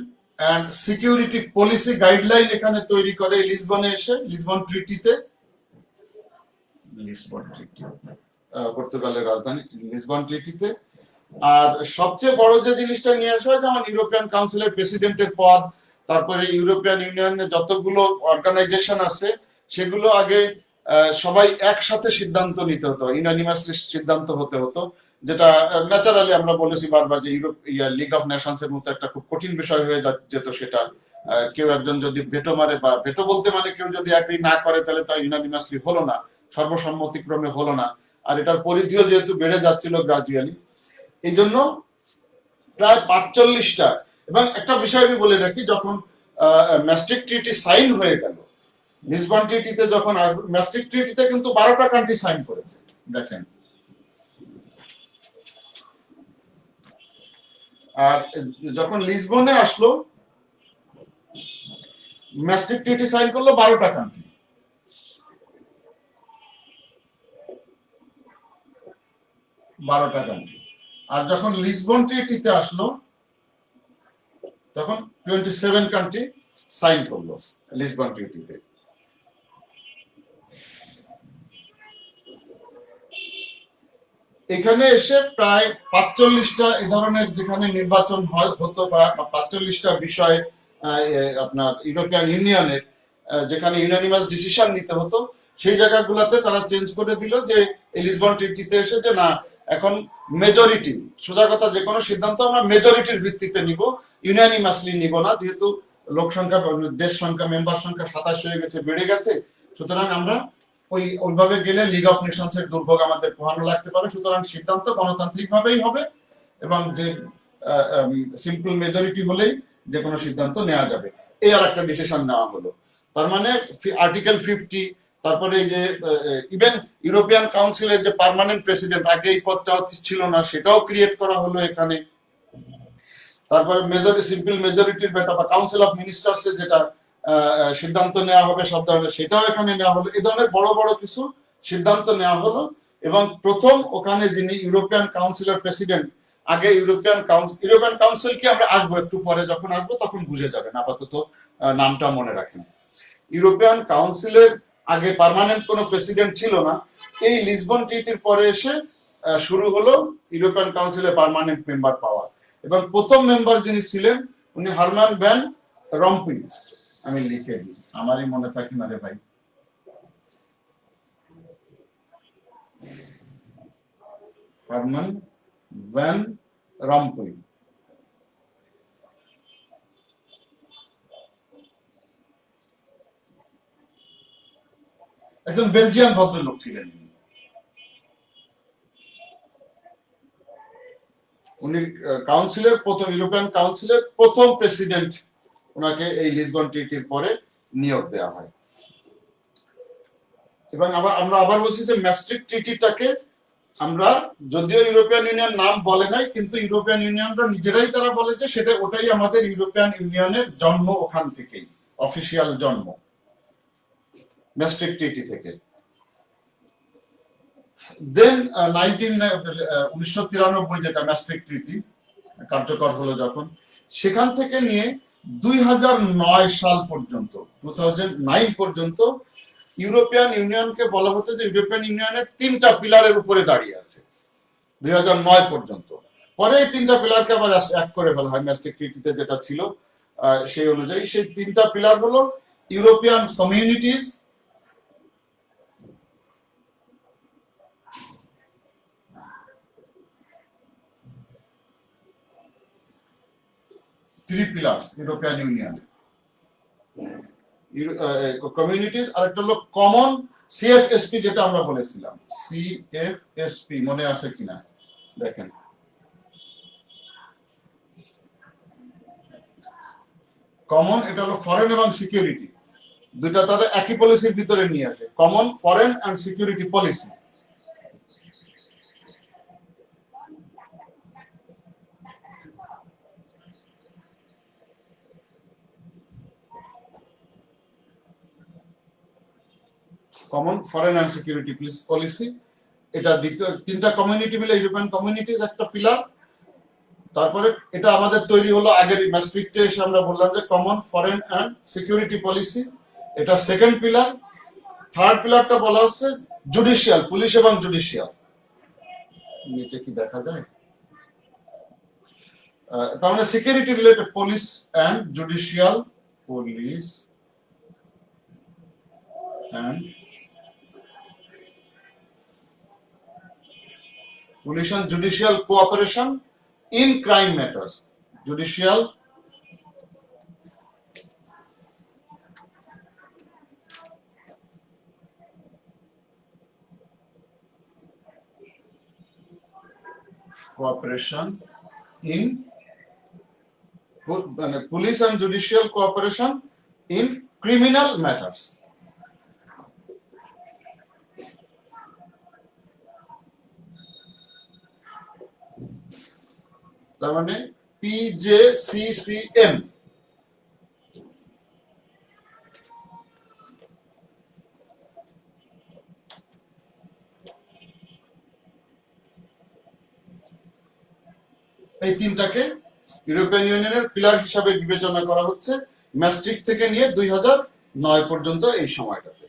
and security policy guideline এখানে তৈরি করে লিসবনে এসে, লিসবন ট্রিটিতে, লিসবন ট্রিটি পর্তুগালের রাজধানী লিসবন ট্রিটিতে। আর সবচেয়ে বড় যে জিনিসটা নিয়ে আসা হয়, যেমন ইউরোপিয়ান কাউন্সিলের প্রেসিডেন্টের পদ, তারপরে ইউরোপিয়ান ইউনিয়নের যতগুলো অর্গানাইজেশন আছে সেগুলো আগে সবাই একসাথে সিদ্ধান্ত নিতে হতো, ইউনানিমাসলি সিদ্ধান্ত হতে হতো, যেটা ন্যাচারালি আমরা বলেছি বারবার যে ইউরোপ লিগ অফ নেশনস এর মতো একটা খুব কঠিন বিষয় হয়ে যেত সেটা। কেউ একজন যদি ভেটো মারে, বা ভেটো বলতে মানে কেউ যদি এগ্রি না করে তাহলে তা ইউনানিমাসলি হলো না, সর্বসম্মতিক্রমে হলো না। আর এটার পরিধিও যেহেতু বেড়ে যাচ্ছিল গ্রাজুয়ালি, এই জন্য প্রায় 45টা। এবং একটা বিষয় আমি বলে রাখি, যখন ম্যাস্ট্রিক্ট ট্রিটি সাইন হয়ে গেল, লিসবন ট্রিটিতে যখন আসবে, ম্যাস্ট্রিক্ট ট্রিটিতে কিন্তু 12টা কান্ট্রি সাইন করেছে, দেখেন। আর যখন লিসবনে আসলো, ম্যাস্ট্রিক্ট ট্রিটি সাইন করলো 12টা কান্ট্রি, 12টা কান্ট্রি। আর যখন লিসবন ট্রিটিতে আসলো তখন 27 কান্ট্রি সাইন করলো লিসবন ট্রিটিতে। এখানে এসে প্রায় 45টা এ ধরনের যেখানে নির্বাচন হতো, বা 45টা বিষয় আপনার ইউরোপিয়ান ইউনিয়নের যেখানে ইউনানিমাস ডিসিশন নিতে হতো, সেই জায়গাগুলোতে তারা চেঞ্জ করে দিল যে লিসবন ট্রিটিতে এসে, যে না, এখন মেজরিটি, সোজা কথা, যে কোনো সিদ্ধান্ত আমরা মেজরিটির ভিত্তিতে নিব, ইউনানিমাসলি নিব না, যেহেতু লোক সংখ্যা, দেশ সংখ্যা, মেম্বার সংখ্যা 27 হয়ে গেছে, বেড়ে গেছে, সুতরাং আমরা ওইভাবে গেলে লিগ অফ নেশনস এর দুর্ভোগ আমাদের পোহানো লাগতে পারে, সুতরাং সিদ্ধান্ত গণতান্ত্রিক ভাবেই হবে, এবং যে সিম্পল মেজরিটি হলেই যে কোনো সিদ্ধান্ত নেওয়া যাবে, এই আর একটা ডিসিশন নেওয়া হলো। তার মানে আর্টিকেল 50, তারপরে এই যে ইভেন ইউরোপিয়ান কাউন্সিলের যে পার্মানেন্ট প্রেসিডেন্ট, আগে এই পদটাও ছিল না, সেটাও ক্রিয়েট করা হলো এখানে। তারপরে সিম্পল মেজরিটির ব্যাপার, বা কাউন্সিল অফ মিনিস্টার্স এর যেটা সিদ্ধান্ত নেওয়া হবে সব ধরনের, সেটাও এখানে নেওয়া হলো। এই ধরনের বড় বড় কিছু সিদ্ধান্ত নেওয়া হলো। এবং প্রথম ওখানে যিনি ইউরোপিয়ান কাউন্সিলের প্রেসিডেন্ট, আগে ইউরোপিয়ান কাউন্সিলকে আমরা আসবো একটু পরে, যখন আসবো তখন বুঝে যাবেন, আপাতত নামটা মনে রাখেন। ইউরোপিয়ান কাউন্সিলের আগে পার্মানেন্ট কোনো প্রেসিডেন্ট ছিল না, এই লিসবন ট্রিটির পরে এসে শুরু হলো ইউরোপিয়ান কাউন্সিলের পার্মানেন্ট মেম্বার পাওয়া। এবং প্রথম মেম্বার যিনি ছিলেন উনি হারমান ভ্যান রম্পুই। আমি লিখে দিই, আমারই মনে থাকে না রে ভাই। Herman Van Rompuy. একজন বেলজিয়ান ভদ্রলোক ছিলেন। উনি কাউন্সিলের প্রথম, ইউরোপিয়ান কাউন্সিলের প্রথম প্রেসিডেন্ট, ওনাকে এই লিসবন ট্রিটির পরে নিয়োগ দেওয়া হয়। এবং আমরা আবার বলছি যে ম্যাস্ট্রিক্ট ট্রিটিটাকে আমরা, যদিও ইউরোপিয়ান ইউনিয়ন নাম বলে নাই, কিন্তু ইউরোপিয়ান ইউনিয়নরা নিজেরাই তারা বলে যে সেটা, ওটাই আমাদের ইউরোপিয়ান ইউনিয়নের জন্ম, ওখান থেকেই অফিসিয়াল জন্ম ম্যাস্ট্রিক্ট ট্রিটি থেকে। দেন 1993 যেটা ম্যাস্ট্রিক্ট ট্রিটি কার্যকর হলো যখন, সেখান থেকে নিয়ে 2009 সাল পর্যন্ত, 2009 পর্যন্ত ইউরোপিয়ান ইউনিয়নকে বলা হতো যে ইউরোপিয়ান ইউনিয়নের 3টা পিলারের উপরে দাঁড়িয়ে আছে 2009 পর্যন্ত। পরে এই 3টা পিলারকে আবার এক করে ফেলা হয় ম্যাস্ট্রিক্ট ট্রিটিতে যেটা ছিল সেই অনুযায়ী। সেই 3টা পিলার হলো European Communities, three pillars European Union, Communities, আর একটা হলো কমন সিএফএসপি, যেটা আমরা বলেছিলাম সিএফএসপি, মনে আছে কিনা দেখেন। কমন, এটা হলো ফরেন এবং সিকিউরিটি, দুইটা তাদের একই পলিসির ভিতরে নিয়ে আসে, Common Foreign and Security Policy. Common Foreign and Security Policy, এটা দ্বিতীয়, 3টা কমিউনিটি মিলে ইউরোপিয়ান কমিউনিটিজ একটা পিলার। তারপরে এটা আমাদের তৈরি হলো আগের ম্যাস্ট্রিক্টে এসে আমরা বললাম যে Common Foreign and Security Policy, এটা সেকেন্ড পিলার। থার্ড পিলারটা বলা হচ্ছে জুডিশিয়াল, পুলিশ এবং জুডিশিয়াল। নিচে কি দেখা যায়? তার মানে security related, police and judicial, police and judicial cooperation in crime matters, judicial cooperation in, মানে police and judicial cooperation in criminal matters. তার মানে পিজেসিসিএম। এই 3টাকে ইউরোপিয়ান ইউনিয়নের পিলার হিসাবে বিবেচনা করা হচ্ছে ম্যাস্ট্রিক্ট থেকে নিয়ে 2009 পর্যন্ত এই সময়টাতে।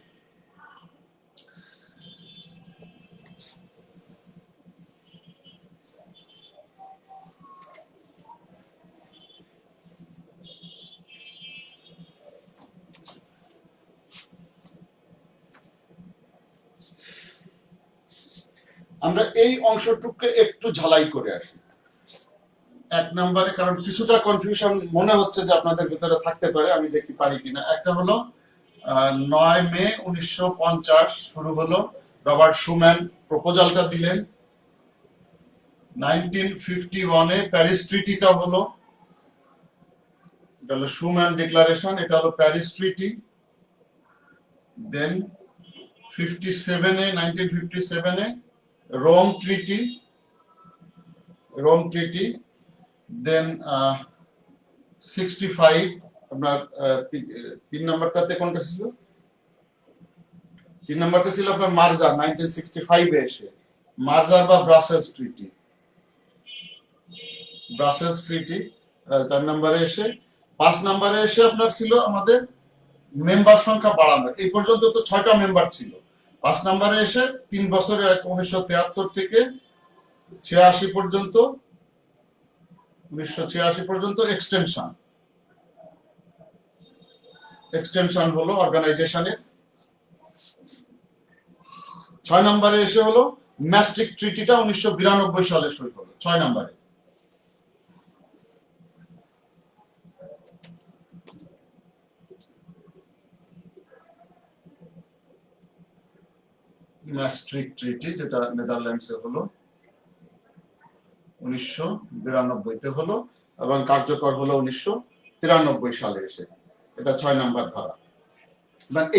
আমরা এই অংশটুকু একটু ঝালাই করে আসি 1 নম্বরে, কারণ কিছুটা কনফিউশন মনে হচ্ছে যে আপনাদের ভিতরে থাকতে পারে, আমি দেখি পারি কিনা। একটা হলো 9 মে 1950 শুরু হলো, রবার্ট শুম্যান প্রপোজালটা দিলেন। 1951-এ প্যারিস ট্রিটিটা হলো, এটা হলো শুম্যান ডিক্লারেশন, এটা হলো প্যারিস ট্রিটি। দেন 1957-এ রোম ট্রিটি, দেন 65 আপনার 3 নাম্বারটাতে কোনটা ছিল? 3 নাম্বারটা ছিল আপনার মার্জার, 1965-এ এসে মার্জার বা ব্রাসেলস ট্রিটি, 4 নম্বরে এসে। 5 নম্বরে এসে আপনার ছিল আমাদের মেম্বার সংখ্যা বাড়ানো, এই পর্যন্ত তো 6টা মেম্বার ছিল। 5 নম্বরে এসে 3 বছরে 1973 থেকে 86 পর্যন্ত, 1986 পর্যন্ত এক্সটেনশন হলো অর্গানাইজেশনের। 6 নম্বরে এসে হলো ম্যাস্ট্রিক্ট ট্রিটিটা 1992 সালে সই হলো 6 নম্বরে। ম্যাস্ট্রিক্ট ট্রিটি, যেটা নেদারল্যান্ডসে হলো 1992-তে হলো এবং কার্যকর হলো 1993 সালে এসে। এটা 6 নম্বর ধারা।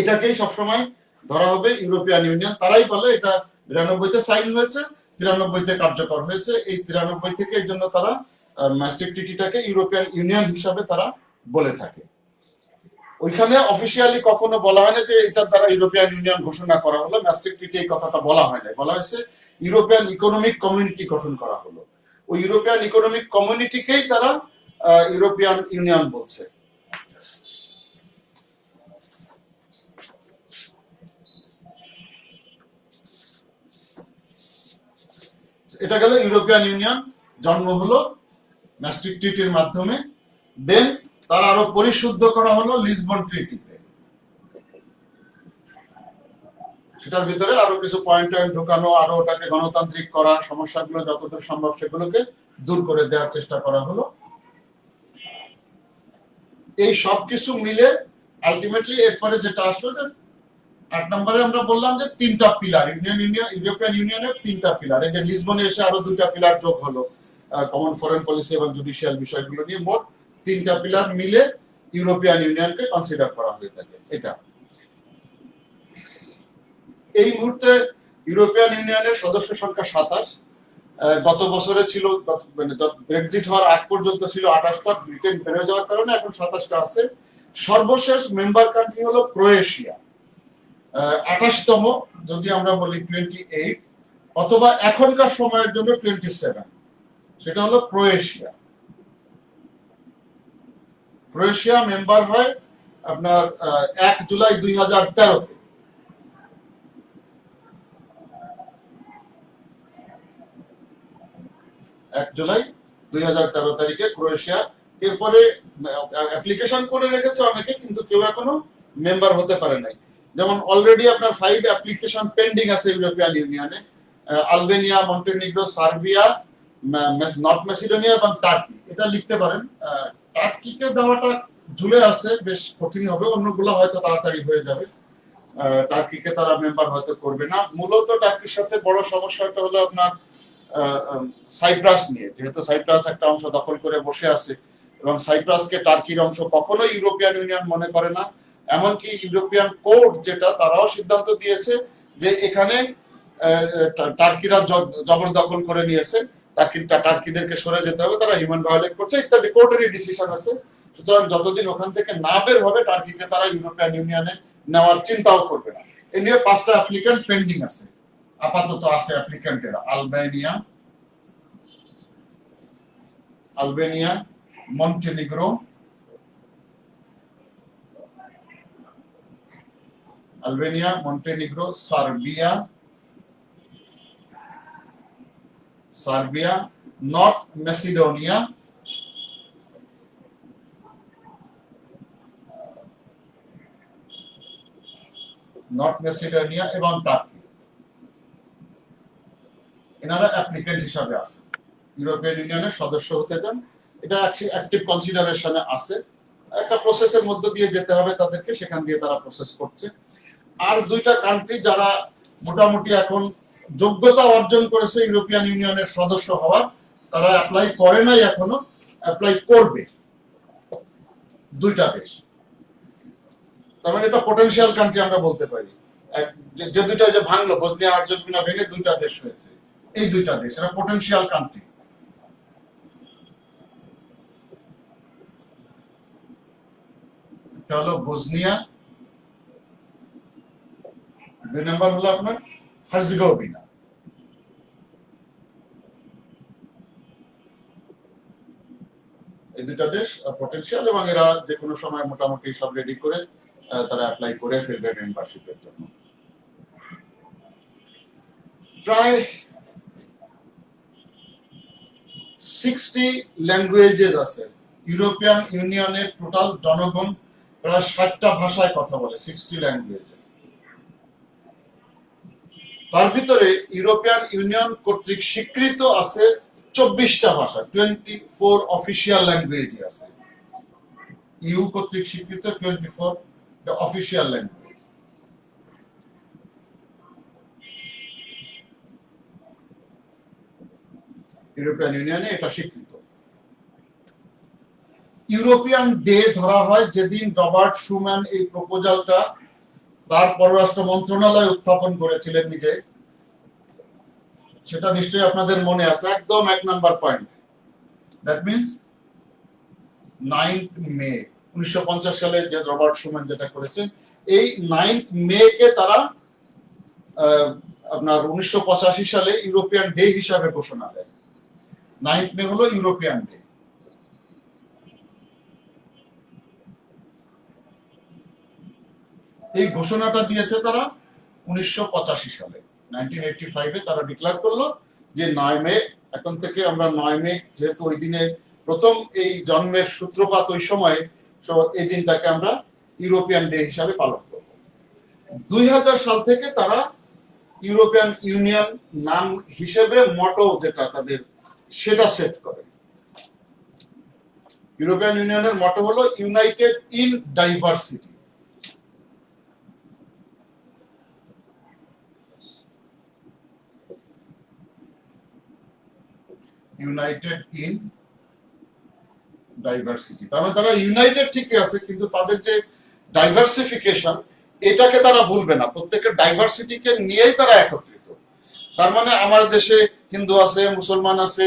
এটাকেই সবসময় ধরা হবে ইউরোপিয়ান ইউনিয়ন, তারাই বলে এটা 92-তে সাইন হয়েছে, 93-তে কার্যকর হয়েছে। এই 93 থেকে এই জন্য তারা ম্যাস্ট্রিক্ট ট্রিটিটাকে ইউরোপিয়ান ইউনিয়ন হিসাবে তারা বলে থাকে। ওইখানে অফিসিয়ালি কখনো বলা হয় না যে এটার দ্বারা ইউরোপিয়ান ইউনিয়ন ঘোষণা করা হলো। ম্যাস্ট্রিক্ট ট্রিটি এই কথাটা বলা হয় না, বলা হয়েছে ইউরোপিয়ান ইকোনমিক কমিউনিটি গঠন করা হলো। ওই ইউরোপিয়ান ইকোনমিক কমিউনিটিকেই তারা ইউরোপিয়ান ইউনিয়ন বলছে। এটা গেল ইউরোপিয়ান ইউনিয়ন, জন্ম হলো ম্যাস্ট্রিক্ট ট্রিটির মাধ্যমে। দেন তার আরো পরিশুদ্ধ করা হলো লিসবন ট্রিটিতে। সেটার ভিতরে আরো কিছু পয়েন্ট ঢোকানো, আরো ওটাকে গণতান্ত্রিক করা, সমস্যাগুলো যতদূর সম্ভব সেগুলোকে দূর করে দেওয়ার চেষ্টা করা হলো। এই সবকিছু মিলে আলটিমেটলি এরপরে যেটা আসলো, 8 নম্বরে আমরা বললাম যে 3টা পিলার, ইউরোপিয়ান ইউনিয়নের 3টা পিলার। এই যে লিসবনে এসে আরো 2টা পিলার যোগ হলো, কমন ফরেন পলিসি এবং জুডিশিয়াল বিষয়গুলো নিয়ে। মোট 3টা পিলার মিলে ইউরোপিয়ান ইউনিয়নকে কনসিডার করা হয়ে থাকে। এটা এই মুহূর্তে ইউরোপিয়ান ইউনিয়নের সদস্য সংখ্যা 27। গত বছরে ছিল, মানে ব্রেক্সিট হওয়ার আগ পর্যন্ত ছিল 28টা, ব্রিটেন বেড়ে যাওয়ার কারণে এখন 27টা আছে। সর্বশেষ মেম্বার কান্ট্রি হলো ক্রোয়েশিয়া, 28তম, যদি আমরা বলি 28, অথবা এখনকার সময়ের জন্য 27, সেটা হলো ক্রোয়েশিয়া। ক্রোয়েশিয়া মেম্বার হয় আপনার 1 জুলাই 2013-তে। 1 জুলাই 2013 তারিখে ক্রোয়েশিয়া। এরপরে অ্যাপ্লিকেশন করে রেখেছে অনেকে, কিন্তু কেউ এখনো মেম্বার হতে পারে নাই। যেমন অলরেডি আপনার 5 অ্যাপ্লিকেশন পেন্ডিং আছে ইউরোপিয়ান ইউনিয়নে, Albania, Montenegro, Serbia, North Macedonia এবং টার্কি। এটা লিখতে পারেন। টার্কিকে দেওয়াটা ঝুলে আছে, বেশ কঠিন হবে, অন্যগুলো হয়তো তাড়াতাড়ি হয়ে যাবে। টার্কিকে তারা মেম্বার হয়তো করবে না। মূলত টার্কির সাথে বড় সমস্যাটা হলো আপনার সাইপ্রাস নিয়ে, যেহেতু সাইপ্রাস একটা অংশ দখল করে বসে আছে এবং সাইপ্রাসকে টার্কির অংশ কখনো ইউরোপিয়ান ইউনিয়ন মনে করে না। এমনকি ইউরোপিয়ান কোর্ট যেটা, তারাও সিদ্ধান্ত দিয়েছে যে এখানে টার্কিরা জবরদখল করে নিয়েছে, টার্কিদেরকে সরে যেতে হবে, তারা হিউম্যান ভায়োলেট করছে ইত্যাদি, কোর্টেরই ডিসিশন আছে। সুতরাং যতদিন ওখান থেকে না বের হবে, টার্কিকে তারা ইউরোপিয়ান ইউনিয়নে নেওয়ার চিন্তাও করবে না। এ নিয়ে 5টা অ্যাপ্লিকেন্ট পেন্ডিং আছে, আপাতত আছে অ্যাপ্লিকেন্টেরা। Albania, Montenegro, Serbia, North Macedonia, এবং টার্কি। এনারা অ্যাপ্লিকেন্ট হিসাবে আছে, ইউরোপিয়ান ইউনিয়নের সদস্য হতে চান। এটা অ্যাক্টিভ কনসিডারেশনে আছে, একটা প্রসেসের মধ্য দিয়ে যেতে হবে তাদেরকে, সেখান দিয়ে তারা প্রসেস করছে। আর 2টা কান্ট্রি যারা মোটামুটি এখন যোগ্যতা অর্জন করেছে ইউরোপিয়ান ইউনিয়নের সদস্য হওয়ার, তারা অ্যাপ্লাই করে নাই এখনো, অ্যাপ্লাই করবে। 2টা দেশ, তার মানে এটা পটেনশিয়াল কান্ট্রি আমরা বলতে পারি। যে 2টা যে ভাঙলো, বসনিয়া হার্জেগোভিনা ভেঙে 2টা দেশ হয়েছে, এই 2টা দেশ এরা পটেনশিয়াল কান্ট্রি। এটা হলো বসনিয়া, 2 নম্বর হলো আপনার হার্জেগোভিনা। এই 2টা দেশ পটেনশিয়াল, এবং এরা যে কোনো সময় মোটামুটি সব রেডি করে তারা অ্যাপ্লাই করে ফেলবে মেম্বারশিপের জন্য। প্রায় 60 ল্যাঙ্গুয়েজেস আছে ইউরোপিয়ান ইউনিয়নের। টোটাল জনগণ প্রায় 60টা ভাষায় কথা বলে, 60 ল্যাঙ্গুয়েজেস। তার ভিতরে ইউরোপিয়ান ইউনিয়ন কর্তৃক স্বীকৃত আছে 24টা ভাষা, 24 অফিসিয়াল ল্যাঙ্গুয়েজ আছে। ইউ কর্তৃক স্বীকৃত 24 অফিসিয়াল ল্যাঙ্গুয়েজ। ইউরোপিয়ান ইউনিয়নে এটা স্বীকৃত। ইউরোপিয়ান ডে ধরা হয় যেদিন রবার্ট শুম্যান এই প্রপোজালটা তার পররাষ্ট্র মন্ত্রণালয় উত্থাপন করেছিলেন নিজে। সেটা নিশ্চয়ই আপনাদের মনে আছে, একদম 1 number point. That means 9th মে 1950 সালে যে রবার্ট শুম্যান যেটা করেছেন, এই 9th মে কে তারা আপনার 1985 সালে ইউরোপিয়ান ডে হিসাবে ঘোষণা দেয়। 9th মে হলো ইউরোপিয়ান ডে। এই ঘোষণাটা দিয়েছে তারা 1985 সালে। 1985 তারা ডিক্লেয়ার করলো যে 9 মে, এখন থেকে আমরা 9 মে, যেহেতু ওই দিনে প্রথম এই জন্মের সূত্রপাত ওই সময়, এই দিনটাকে আমরা ইউরোপিয়ান ডে হিসাবে পালন করব। 2000 সাল থেকে তারা ইউরোপিয়ান ইউনিয়ন নাম হিসেবে মটো যেটা তাদের, সেটা সেট করে। ইউরোপিয়ান ইউনিয়নের মটো হলো United in diversity. United in diversity, তার মানে তারা ইউনাইটেড ঠিকই আছে, কিন্তু তাদের যে ডাইভার্সিফিকেশন, এটাকে তারা ভুলবে না। প্রত্যেকের ডাইভার্সিটিকে নিয়েই তারা একত্রিত। তার মানে আমার দেশে হিন্দু আছে, মুসলমান আছে,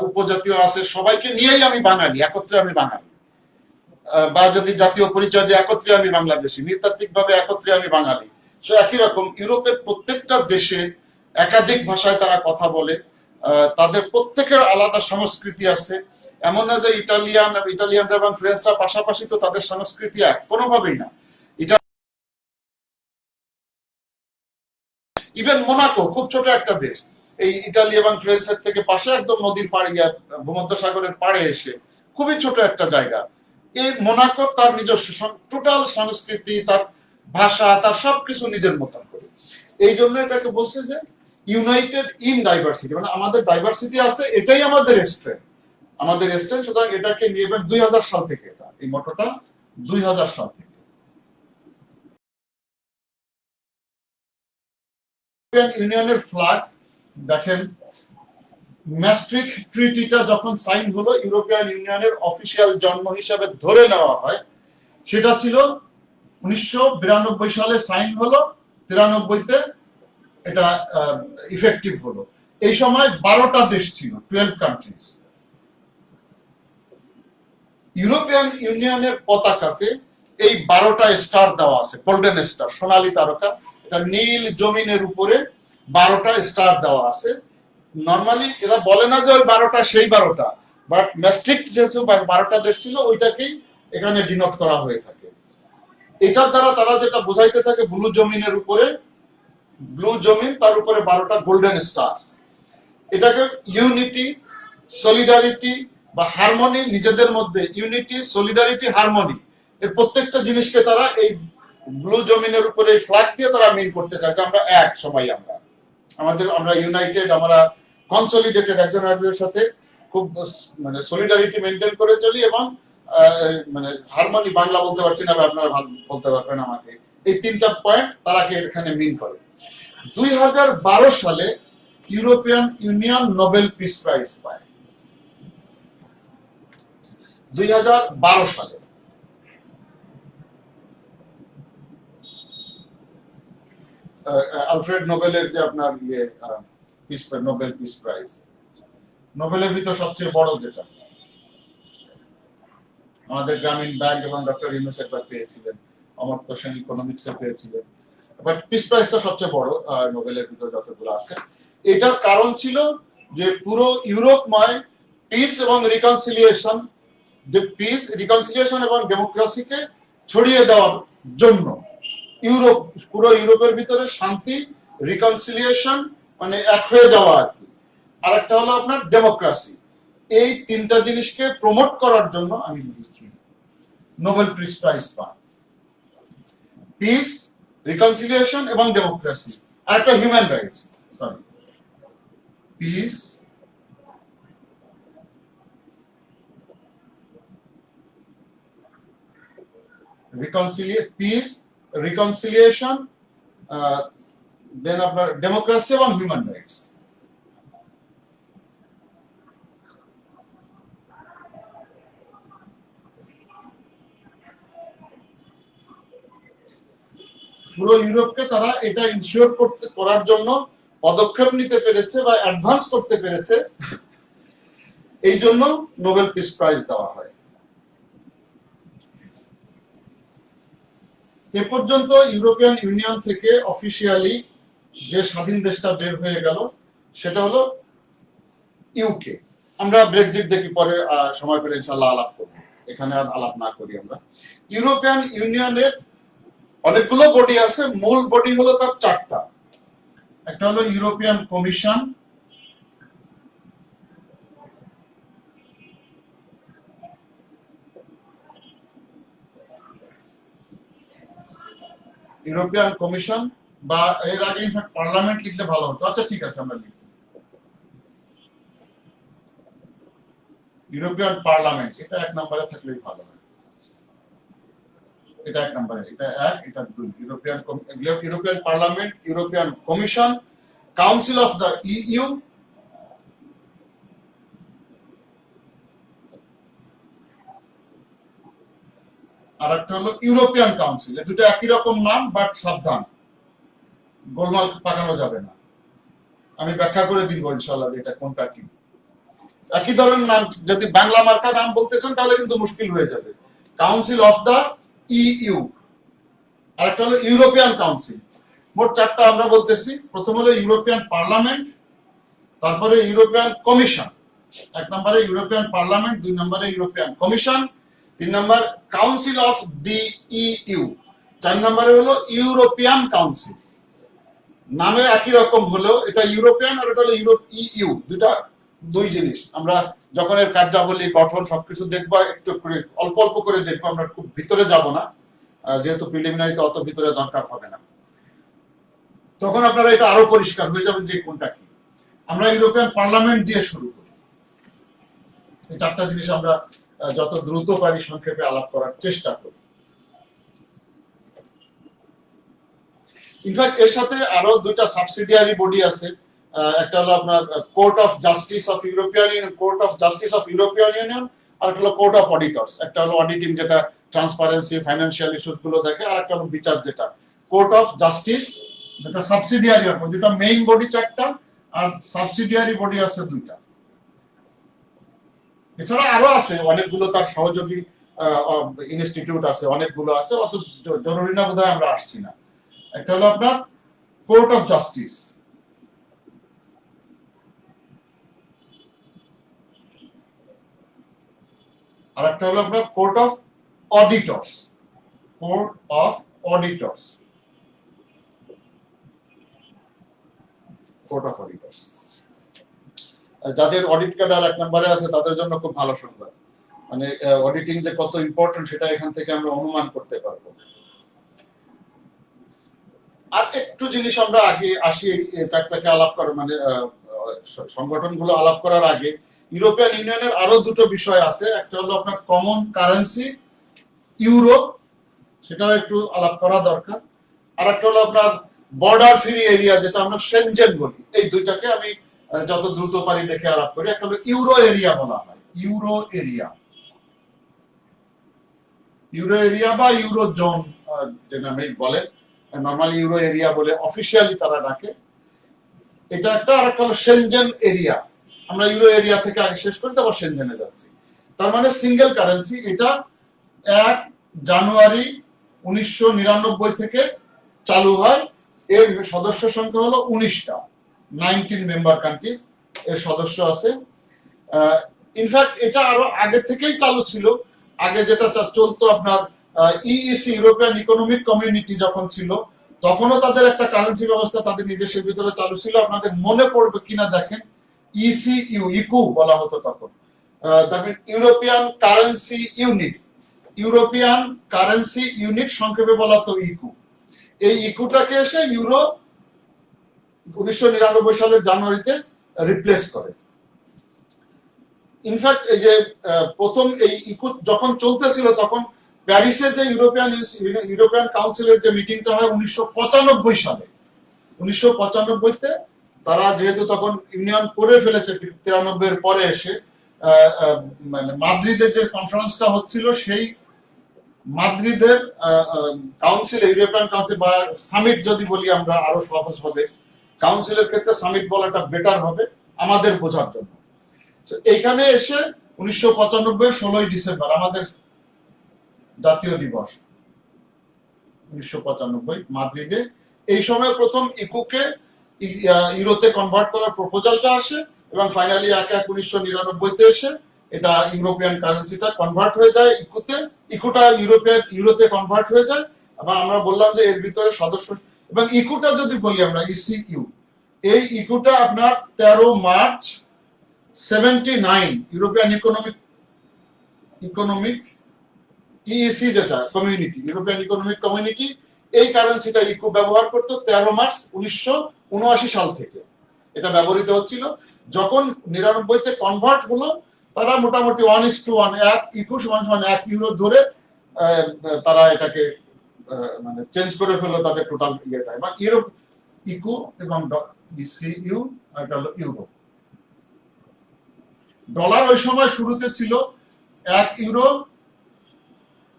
উপজাতীয় আছে, সবাইকে নিয়েই আমি বাঙালি, একত্রে আমি বাঙালি। বা যদি জাতীয় পরিচয় দিয়ে একত্রে আমি বাংলাদেশি, নৃতাত্ত্বিক ভাবে একত্রে আমি বাঙালি। সো একই রকম ইউরোপের প্রত্যেকটা দেশে একাধিক ভাষায় তারা কথা বলে, তাদের প্রত্যেকের আলাদা সংস্কৃতি আছে। এমন না যে ইটালিয়ানরা এবং ফ্রেঞ্চরা পাশাপাশি, তো তাদের সংস্কৃতি এক, কোনোভাবেই না। ইভেন মোনাকো খুব ছোট একটা দেশ, এই ইটালি এবং ফ্রান্সের থেকে পাশে, একদম নদীর পাড়ে, ভূমধ্যসাগরের পাড়ে এসে, খুবই ছোট একটা জায়গা। এই মোনাকো তার নিজস্ব টোটাল সংস্কৃতি, তার ভাষা, তার সবকিছু নিজের মতন করে। এই জন্য এটাকে বলছে যে ইউনাইটেড ইন ডাইভার্সিটি, মানে আমাদের ডাইভার্সিটি আছে, এটাই আমাদের স্ট্রেংথ, আমাদের স্ট্রেংথ। সুতরাং এটাকে নিয়ে 2000 সাল থেকে, এটা এই মটোটা 2000 সাল থেকে। ইউরোপিয়ান ইউনিয়নের ফ্ল্যাগ দেখেন, ম্যাস্ট্রিক্ট ট্রিটিটা যখন সাইন হলো, ইউরোপিয়ান ইউনিয়নের অফিসিয়াল জন্ম হিসাবে ধরে নেওয়া হয়। সেটা ছিল 1992 সালে সাইন হলো, 93-তে এটা ইফেক্টিভ হলো। এই সময় 12টা দেশ ছিল, 12 কান্ট্রিজ। ইউরোপিয়ান ইউনিয়নের পতাকাতে এই 12টা স্টার দেওয়া আছে, গোল্ডেন স্টার, সোনালী তারকা। এটা নীল জমিনের উপরে 12টা স্টার দেওয়া আছে। নর্মালি এরা বলে না যে ওই 12টা সেই 12টা, বাট ম্যাস্ট্রিক্ট যেহেতু 12টা দেশ ছিল, ওইটাকেই এখানে ডিনোট করা হয়ে থাকে। এটার দ্বারা তারা যেটা বোঝাইতে থাকে, ব্লু জমিনের উপরে, ব্লু জমিন, তার উপরে 12টা গোল্ডেন স্টারস। এটাকে ইউনিটি, সলিডারিটি বা হারমোনি, নিজেদের মধ্যে ইউনিটি, সলিডারিটি, হারমোনি, এর প্রত্যেকটা জিনিসকে তারা এই ব্লু জমিনের উপরে এই ফ্ল্যাগ দিয়ে তারা মিন করতে চাইছে, আমরা এক, সবাই আমরা ইউনাইটেড, আমরা কনসলিডেটেড, একজন আরেকজনের সাথে খুব মানে সলিডারিটি মেনটেন করে চলি, এবং মানে হারমোনি, বাংলা বলতে পারছি না, আপনারা বলতে পারবেন আমাকে। এই 3টা পয়েন্ট তারা এখানে মিন করে। 2012 সালে European union Nobel peace prize পায়। 2012 সালে আলফ্রেড নোবেলের যে আপনার নোবেল পিস প্রাইজ, নোবেলের ভিতর সবচেয়ে বড় যেটা, আমাদের গ্রামীণ ব্যাংক এবং ডক্টর ইউনূস একবার পেয়েছিলেন, অমর্ত্য সেন ইকোনমিক্সে পেয়েছিলেন, বাট পিস প্রাইজটা সবচেয়ে বড় নোবেলের ভিতর যতগুলো আছে। এটার কারণ ছিল যে পুরো ইউরোপময় পিস এবং রিকনসিলিয়েশন, যে পিস, রিকনসিলিয়েশন এবং ডেমোক্রেসিকে ছড়িয়ে দেওয়ার জন্য পুরো ইউরোপের ভিতরে শান্তি, রিকনসিলিয়েশন মানে এক হয়ে যাওয়া আর কি, আর একটা হলো আপনার ডেমোক্রেসি, এই 3টা জিনিসকে প্রমোট করার জন্য আমি লিখি নোবেল পিস প্রাইজ পান। পিস, রিকনসিলিয়েশন এবং ডেমোক্রেসি, আর একটা human rights, sorry, peace, reconciliation, then আপনার ডেমোক্রেসি এবং হিউম্যান রাইটস। পুরো ইউরোপকে তারা এটা ইনশিওর করার জন্য পদক্ষেপ নিতে পেরেছে বা অ্যাডভান্স করতে পেরেছে, এই জন্য নোবেল পিস প্রাইজ দেওয়া হয়। এ পর্যন্ত ইউরোপিয়ান ইউনিয়ন থেকে অফিসিয়ালি যে স্বাধীন দেশটা বের হয়ে গেল সেটা হলো ইউকে। আমরা ব্রেক্সিট দেখি পরে সময় পেলে ইনশাআল্লাহ আলাপ করব, এখানে আর আলাপ না করি আমরা। ইউরোপিয়ান ইউনিয়নের অনেকগুলো বডি আছে, মূল বডি হলো তার চারটা। একটা হলো ইউরোপিয়ান কমিশন, ইউরোপিয়ান কমিশন, বা এর আগে ইনফ্যাক্ট পার্লামেন্ট লিখলে ভালো হতো। আচ্ছা ঠিক আছে, আমরা লিখি ইউরোপিয়ান পার্লামেন্ট, এটা এক নম্বরে থাকলেই ভালো হয়। এটা এক নম্বরে, এটা এক, এটা দুই। European Parliament, European Commission, Council of the EU, আর একটা হলো ইউরোপিয়ান কাউন্সিল। এই দুটো একই রকম নাম, বাট সাবধান, গোলমাল পাকানো যাবে না। আমি ব্যাখ্যা করে দিব ইনশাআল্লাহ এটা কোনটা কি। একই ধরনের নাম, যদি বাংলা মার্কা নাম বলতে চান তাহলে কিন্তু মুশকিল হয়ে যাবে। কাউন্সিল অফ দ্য ইইউ, আর একটা হলো ইউরোপিয়ান কাউন্সিল। মোট চারটা আমরা বলতেছি। প্রথম হলো ইউরোপিয়ান পার্লামেন্ট, তারপরে ইউরোপিয়ান কমিশন, এক নম্বরে ইউরোপিয়ান পার্লামেন্ট, দুই নম্বরে ইউরোপিয়ান কমিশন, তিন নম্বর কাউন্সিল অফ দি ইইউ, চার নম্বরে হলো ইউরোপিয়ান কাউন্সিল। নামে একই রকম হলো, এটা ইউরোপিয়ান আর এটা হলো ইইউ, দুই জিনিস। আমরা যখন এর কার্যাবলী, গঠন সবকিছু দেখবো, একটু করে অল্প অল্প করে দেখবো, আমরা খুব ভিতরে যাব না, যেহেতু প্রিলিমিনারিতে অত ভিতরে দরকার হবে না। তখন আপনারা এটা আরো পরিষ্কার হয়ে যাবেন যে কোনটা কি। আমরা ইউরোপিয়ান পার্লামেন্ট দিয়ে শুরু করি। এই চারটা জিনিস আমরা যত দ্রুত পারি সংক্ষেপে আলাপ করার চেষ্টা করি। ইনফ্যাক্ট এর সাথে আরো দুইটা সাবসিডিয়ারি বডি আছে। একটা হলো আপনার Court of Justice of European Union, Court of Justice of European Union, আর একটা হলো কোর্ট অফ অডিটরস। একটা হলো অডিটিং, যেটা ট্রান্সপারেন্সি, ফাইন্যান্সিয়াল ইস্যুস গুলো দেখে, আর একটা হলো বিচার, যেটা কোর্ট অফ জাস্টিস, যেটা সাবসিডিয়ারি হবে। যেটা মেইন বডি চারটা, আর সাবসিডিয়ারি বডি আছে দুইটা। এছাড়া আরো আছে অনেকগুলো, তার সহযোগী ইনস্টিটিউট আছে, অনেকগুলো আছে, অত জরুরি না বোধহয় আমরা আসছি না। একটা হলো আপনার কোর্ট অফ জাস্টিস, আর একটা হলো আপনার Court of Auditors, Court of Auditors, Court of Auditors. যাদের অডিট কার্ড আর এক নম্বরে আছে তাদের জন্য খুব ভালো সংবাদ, মানে অডিটিং যে কত ইম্পর্টেন্ট সেটা এখান থেকে আমরা অনুমান করতে পারবো। আর একটু জিনিস আমরা আগে আসি, চারটাকে আলাপ করার, মানে সংগঠনগুলো আলাপ করার আগে ইউরোপিয়ান ইউনিয়নের আরো দুটো বিষয় আছে। একটা হলো আপনার কমন কারেন্সি ইউরো, সেটাও একটু আলাপ করা দরকার। আর একটা হলো আপনার বর্ডার ফ্রি এরিয়া, যেটা আমরা সেনজেন বলি। এই দুইটাকে আমি যত দ্রুত পারি দেখে আলাপ করি। একটা হলো ইউরো এরিয়া বলা হয়, ইউরো এরিয়া, ইউরো এরিয়া বা ইউরো জোন যেটা বলে, নরমালি ইউরো এরিয়া বলে অফিসিয়ালি তারা ডাকে। এটা একটা। আর একটা হলো সেনজেন এরিয়া। আমরা ইউরো এরিয়া থেকে আগে শেষ করি, তারপর সেনজেনে যাচ্ছি। তার মানে সিঙ্গেল কারেন্সি। এটা 1 জানুয়ারি 1999 থেকে চালু হয়। এর সদস্য সংখ্যা হলো 19টা, 19 মেম্বার কান্ট্রিজ এর সদস্য আছে। ইনফ্যাক্ট এটা আরো আগে থেকেই চালু ছিল। আগে যেটা চলতো আপনার ইইসি, ইউরোপিয়ান ইকোনমিক কমিউনিটি যখন ছিল, তখনও তাদের একটা কারেন্সি ব্যবস্থা তাদের নিজস্বের ভিতরে চালু ছিল। আপনাদের মনে পড়বে কিনা দেখেন, ইসিইউ, ইকু বলা হতো তখন। তারপরে European currency unit, European currency unit সংক্ষেপে বলা হতো ইকু। এই ইকুটাকে এসে ইউরো 1999 সালের জানুয়ারিতে রিপ্লেস করে। ইনফ্যাক্ট এই যে প্রথম এই ইকু যখন চলতেছিল, তখন প্যারিসে যে ইউরোপিয়ান কাউন্সিলের যে মিটিংটা হয় 1995 সালে, 1995তে তারা যেহেতু তখন ইউনিয়ন করে ফেলেছে 93 এর পরে এসে, মানে মাদ্রিদে যে কনফারেন্সটা হচ্ছিল সেই মাদ্রিদের কাউন্সিল, ইউরোপিয়ান কাউন্সিল বা সামিট যদি বলি আমরা আরো সহজ হবে, কাউন্সিলের ক্ষেত্রে সামিট বলাটা বেটার হবে আমাদের বোঝার জন্য। এইখানে এসে 1995 16ই ডিসেম্বর আমাদের জাতীয় দিবস, 1995 মাদ্রিদে। এই সময় প্রথম ইকুকে ইউরোতে কনভার্ট করার প্রপোজালটা আসে এবং ফাইনালি 1/1/1999 এসে এটা ইউরোপিয়ান কারেন্সিটা কনভার্ট হয়ে যায় ইকুতে, ইকুটা ইউরোতে কনভার্ট হয়ে যায়। এবং আমরা বললাম যে এর ভিতরে সদস্য, এবং ইকুটা যদি বলি আমরা ইসিইউ, এই ইকুটা আপনার 13 মার্চ 79 ইউরোপিয়ান ইকোনমিক ইইসি যেটা কমিউনিটি, ইউরোপিয়ান ইকোনমিক কমিউনিটি, এই কারেন্সিটা ইকু ব্যবহার করতো 13 মার্চ 1979 সাল থেকে এটা ব্যবহৃত হচ্ছিল। যখন 99-তে কনভার্ট হলো, তারা মোটামুটি 1:1 এক ইকু সমান 1 ইউরো ধরে তারা এটাকে মানে চেঞ্জ করে ফেললো তাদের টোটাল ইয়েটা। এবং ইউরো ইকু এবং ইসিইউ আর এটা হলো ইউরো। ডলার ওই সময় শুরুতে ছিল 1 ইউরো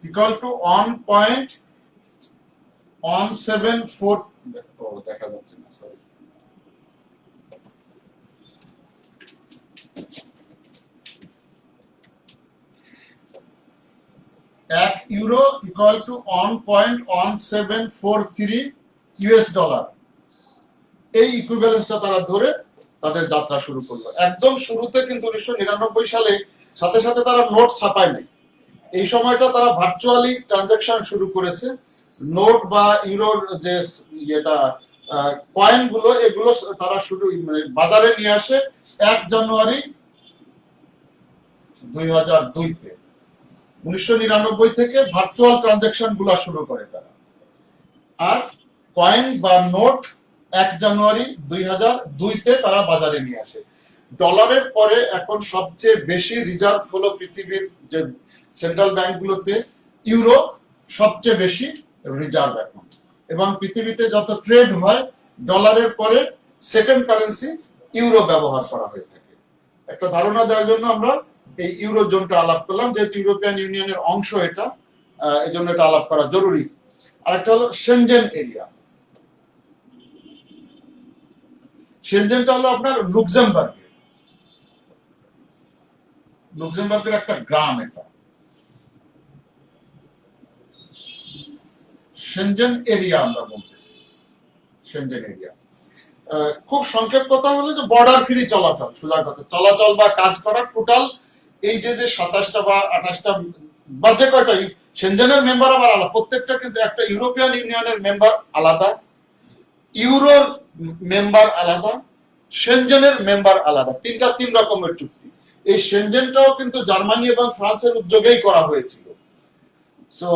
ইকুয়াল টু 1.174 দেখা যাচ্ছে না, sorry, 1 euro equal to 1.1743 US dollar. এই ইকুইভ্যালেন্সটা তারা ধরে তাদের যাত্রা শুরু করলো। একদম শুরুতে কিন্তু 1999 সালে সাথে সাথে তারা নোট ছাপায় নাই। এই সময়টা তারা ভার্চুয়ালি ট্রানজাকশন শুরু করেছে। নোট বা ইউরোর যে এটা কয়েন গুলো, এগুলো তারা শুরু বাজারে নিয়ে আসে 1 জানুয়ারি 2002-তে। 1999 থেকে ভার্চুয়াল ট্রানজাকশন গুলো শুরু করে তারা। আর কয়েন বা নোট 1 জানুয়ারি 2002-তে তারা বাজারে নিয়ে আসে। ডলারের পরে এখন সবচেয়ে বেশি রিজার্ভ হলো পৃথিবীর যে সেন্ট্রাল ব্যাংকগুলোতে, ইউরো সবচেয়ে বেশি রিজার্ভ এখন। এবং পৃথিবীতে যত ট্রেড হয় ডলারের পরে সেকেন্ড কারেন্সি ইউরো ব্যবহার করা হয়ে থাকে। একটা ধারণা দেওয়ার জন্য আমরা এই ইউরো জোনটা আলাপ করলাম, যেহেতু ইউরোপিয়ান ইউনিয়নের অংশ এটা, এই জন্য এটা আলাপ করা জরুরি। আরেকটা হলো সেনজেন এরিয়া। সেনজেনটা হলো আপনার লুক্সেমবার্গের একটা গ্রাম। এটা সেনজেন এরিয়া আমরা বলতেছি, সেনজেন এরিয়া। খুব সংক্ষেপ কথা হলো যে বর্ডার ফ্রি চলাচল, সোজা কথা চলাচল বা কাজ করার টোটাল এই যে 27টা বা 28টা বা যে কয়টাই সেনজেনের মেম্বার আবার আলাদা, প্রত্যেকটা কিন্তু একটা ইউরোপিয়ান ইউনিয়নের মেম্বার আলাদা, ইউরোর মেম্বার আলাদা, সেনজেনের মেম্বার আলাদা। তিনটা 3 রকমের চুক্তি। এই সেনজেনটাও কিন্তু জার্মানি এবং ফ্রান্সের উদ্যোগেই করা হয়েছিল। সো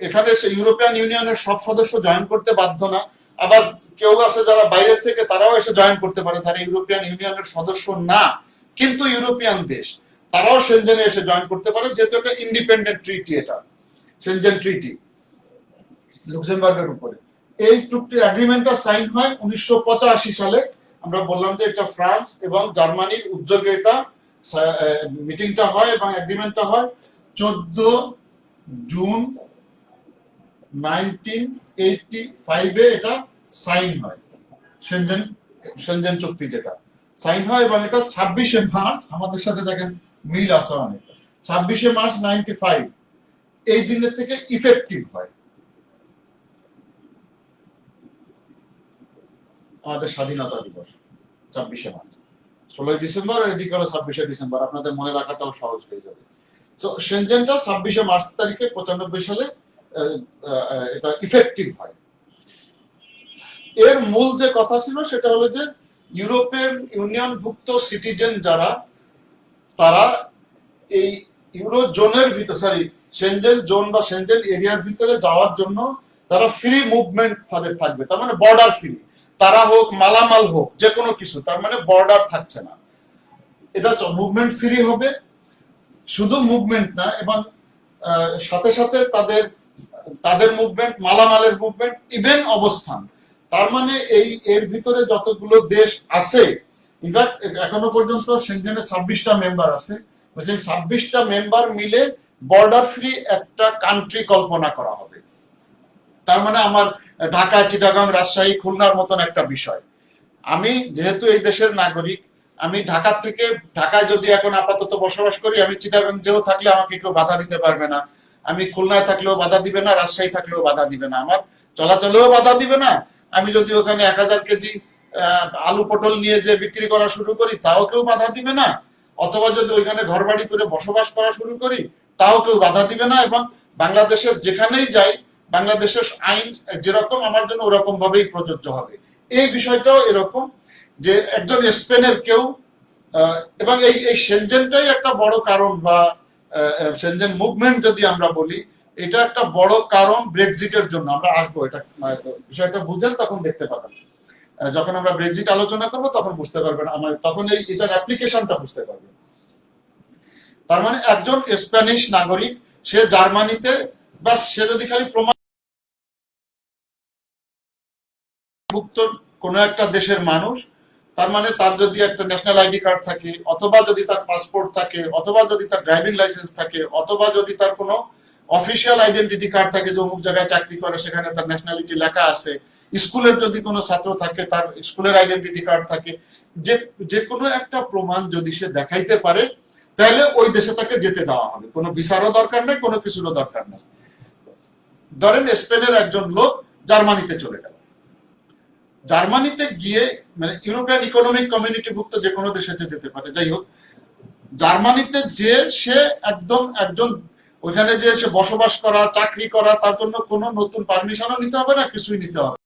এখানে ইউরোপিয়ান ইউনিয়নের সব সদস্য জয়েন করতে বাধ্য না। আবার কেউ আছে যারা বাইরে থেকে, তারাও এসে জয়েন করতে পারে, তারা ইউরোপিয়ান ইউনিয়নের সদস্য না কিন্তু ইউরোপিয়ান দেশ, তারাও সেনজেনে এসে জয়েন করতে পারে, যেহেতু এটা ইন্ডিপেন্ডেন্ট ট্রিটি। এটা সেনজেন ট্রিটি লুক্সেমবার্গের উপরে। এই চুক্তি এগ্রিমেন্টটা সাইন হয় 1985 সালে। আমরা বললাম যে এটা ফ্রান্স এবং জার্মানির উদ্যোগে এটা মিটিংটা হয় এবং এগ্রিমেন্টটা হয়। 14 জুন 1985-এ এটা সাইন হয়। সেনজেন চুক্তি যেটা সাইন হয়, এবং এটা 26শে মার্চ, আমাদের সাথে দেখেন মিল আছে অনেক, 26শে মার্চ 95 এই দিনের থেকে ইফেক্টিভ হয়। আমাদের স্বাধীনতা দিবস 26শে মার্চ, 16ই ডিসেম্বর, এদিকে হলো 26শে ডিসেম্বর, আপনাদের মনে রাখাটাও সহজ হয়ে যাবে। তো সেনজেনটা 26শে মার্চ তারিখে 95 সালে এটা ইফেক্টিভ হয়। এর মূল যে কথা ছিল সেটা হলো যে ইউরোপিয়ান ইউনিয়নভুক্ত সিটিজেন যারা, তারা এই ইউরো জোনের ভিতর, সেনজেন জোন বা সেনজেন এরিয়ার ভিতরে যাওয়ার জন্য তারা ফ্রি মুভমেন্ট তাদের থাকবে। তার মানে বর্ডার ফ্রি, তারা হোক মালামাল হোক যে কোনো কিছু, তার মানে বর্ডার থাকছে না। এটা মুভমেন্ট ফ্রি হবে, শুধু মুভমেন্ট না, এবং সাথে সাথে তাদের মুভমেন্ট, মালামালের মুভমেন্ট, ইভেন অবস্থান। তার মানে এর ভিতরে যতগুলো দেশ আছে, ইনফ্যাক্ট এখনো পর্যন্ত সেনজেনে 26টা মেম্বার আছে, সেই 26টা মেম্বার মিলে বর্ডার ফ্রি একটা কান্ট্রি কল্পনা করা হবে। তার মানে আমার ঢাকা, চিটাগাং, রাজশাহী, খুলনার মতন একটা বিষয়। আমি যেহেতু এই দেশের নাগরিক, আমি ঢাকা থেকে, ঢাকায় যদি এখন আপাতত বসবাস করি, আমি চিটাগাংয়েও থাকলে আমাকে কেউ বাধা দিতে পারবে না, আমি খুলনায় থাকলেও বাধা দিবে না, রাজশাহী থাকলেও বাধা দিবে না, আমার চলাচলেও বাধা দিবে না। আমি যদি ওখানে 1000 কেজি আলু পটল নিয়ে যে বিক্রি করা শুরু করি, তাও কেউ বাধা দিবে না। অথবা যদি ওইখানে ঘরবাড়ি করে বসবাস করা শুরু করি, তাও কেউ বাধা দিবে না। এবং বাংলাদেশের যেখানেই যাই, বাংলাদেশের আইন যেরকম আমার জন্য ওরকম ভাবেই প্রযোজ্য হবে। এই বিষয়টাও এরকম যে একজন স্পেনের কেউ, এবং এই সেনজেনটাই একটা বড় কারণ, বা সেনজেন মুভমেন্ট যদি আমরা বলি, এটা একটা বড় কারণ ব্রেক্সিটের জন্য। আমরা আসবো, এটা বিষয়টা বুঝেন তখন দেখতে পাবেন। যখন আমরা ব্রেক্সিট আলোচনা করব তখন বুঝতে পারবেন, আমার তখন এটার অ্যাপ্লিকেশনটা বুঝতে পারবেন। তার মানে একজন স্প্যানিশ নাগরিক, সে জার্মানিতে, বাস সে যদি খালি প্রমাণ ভুক্ত কোনো একটা দেশের মানুষ, তার মানে তার যদি একটা ন্যাশনাল আইডি কার্ড থাকে, অথবা যদি তার পাসপোর্ট থাকে, অথবা যদি তার ড্রাইভিং লাইসেন্স থাকে, অথবা যদি তার কোনো অফিসিয়াল আইডেন্টিটি কার্ড থাকে যে অমুক জায়গায় চাকরি করে, সেখানে তার ন্যাশনালিটি লেখা আছে, স্কুলের যদি কোনো ছাত্র থাকে তার স্কুলের আইডেন্টিটি কার্ড থাকে, যে কোনো একটা প্রমাণ যদি সে দেখাইতে পারে, তাহলে ওই দেশে তাকে যেতে দেওয়া হবে। কোনো ভিসারও দরকার নেই, কোনো কিছুরও দরকার নেই। ধরেন স্পেনের একজন লোক জার্মানিতে চলে গেল, জার্মানিতে গিয়ে, মানে ইউরোপিয়ান ইকোনমিক কমিউনিটিভুক্ত যে কোনো দেশে যেতে পারে, যাই হোক, জার্মানিতে যে সে একজন ওইখানে যে সে বসবাস করা, চাকরি করা, তার জন্য কোনো নতুন পারমিশনও নিতে হবে না, কিছুই নিতে হবে।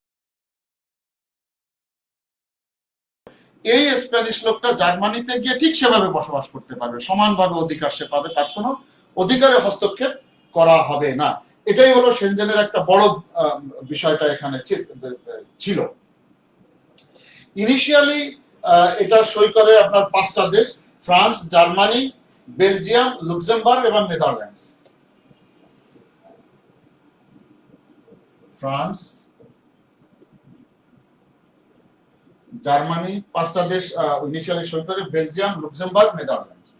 এই স্প্যানিশ লোকটা জার্মানিতে গিয়ে ঠিক সেভাবে বসবাস করতে পারবে, সমানভাবে অধিকার সে পাবে, তার কোনো অধিকারে হস্তক্ষেপ করা হবে না। এটাই হলো সেনজেনের একটা বড় বিষয়টা এখানে ছিল। ইনিশিয়ালি এটা সই করে আপনার 5টা দেশ: ফ্রান্স, জার্মানি, বেলজিয়াম, লুক্সেমবার্গ এবং নেদারল্যান্ডস। ফ্রান্স, জার্মানি, 5টা দেশ ইনিশিয়ালি সই করে, Belgium, Luxembourg, Netherlands.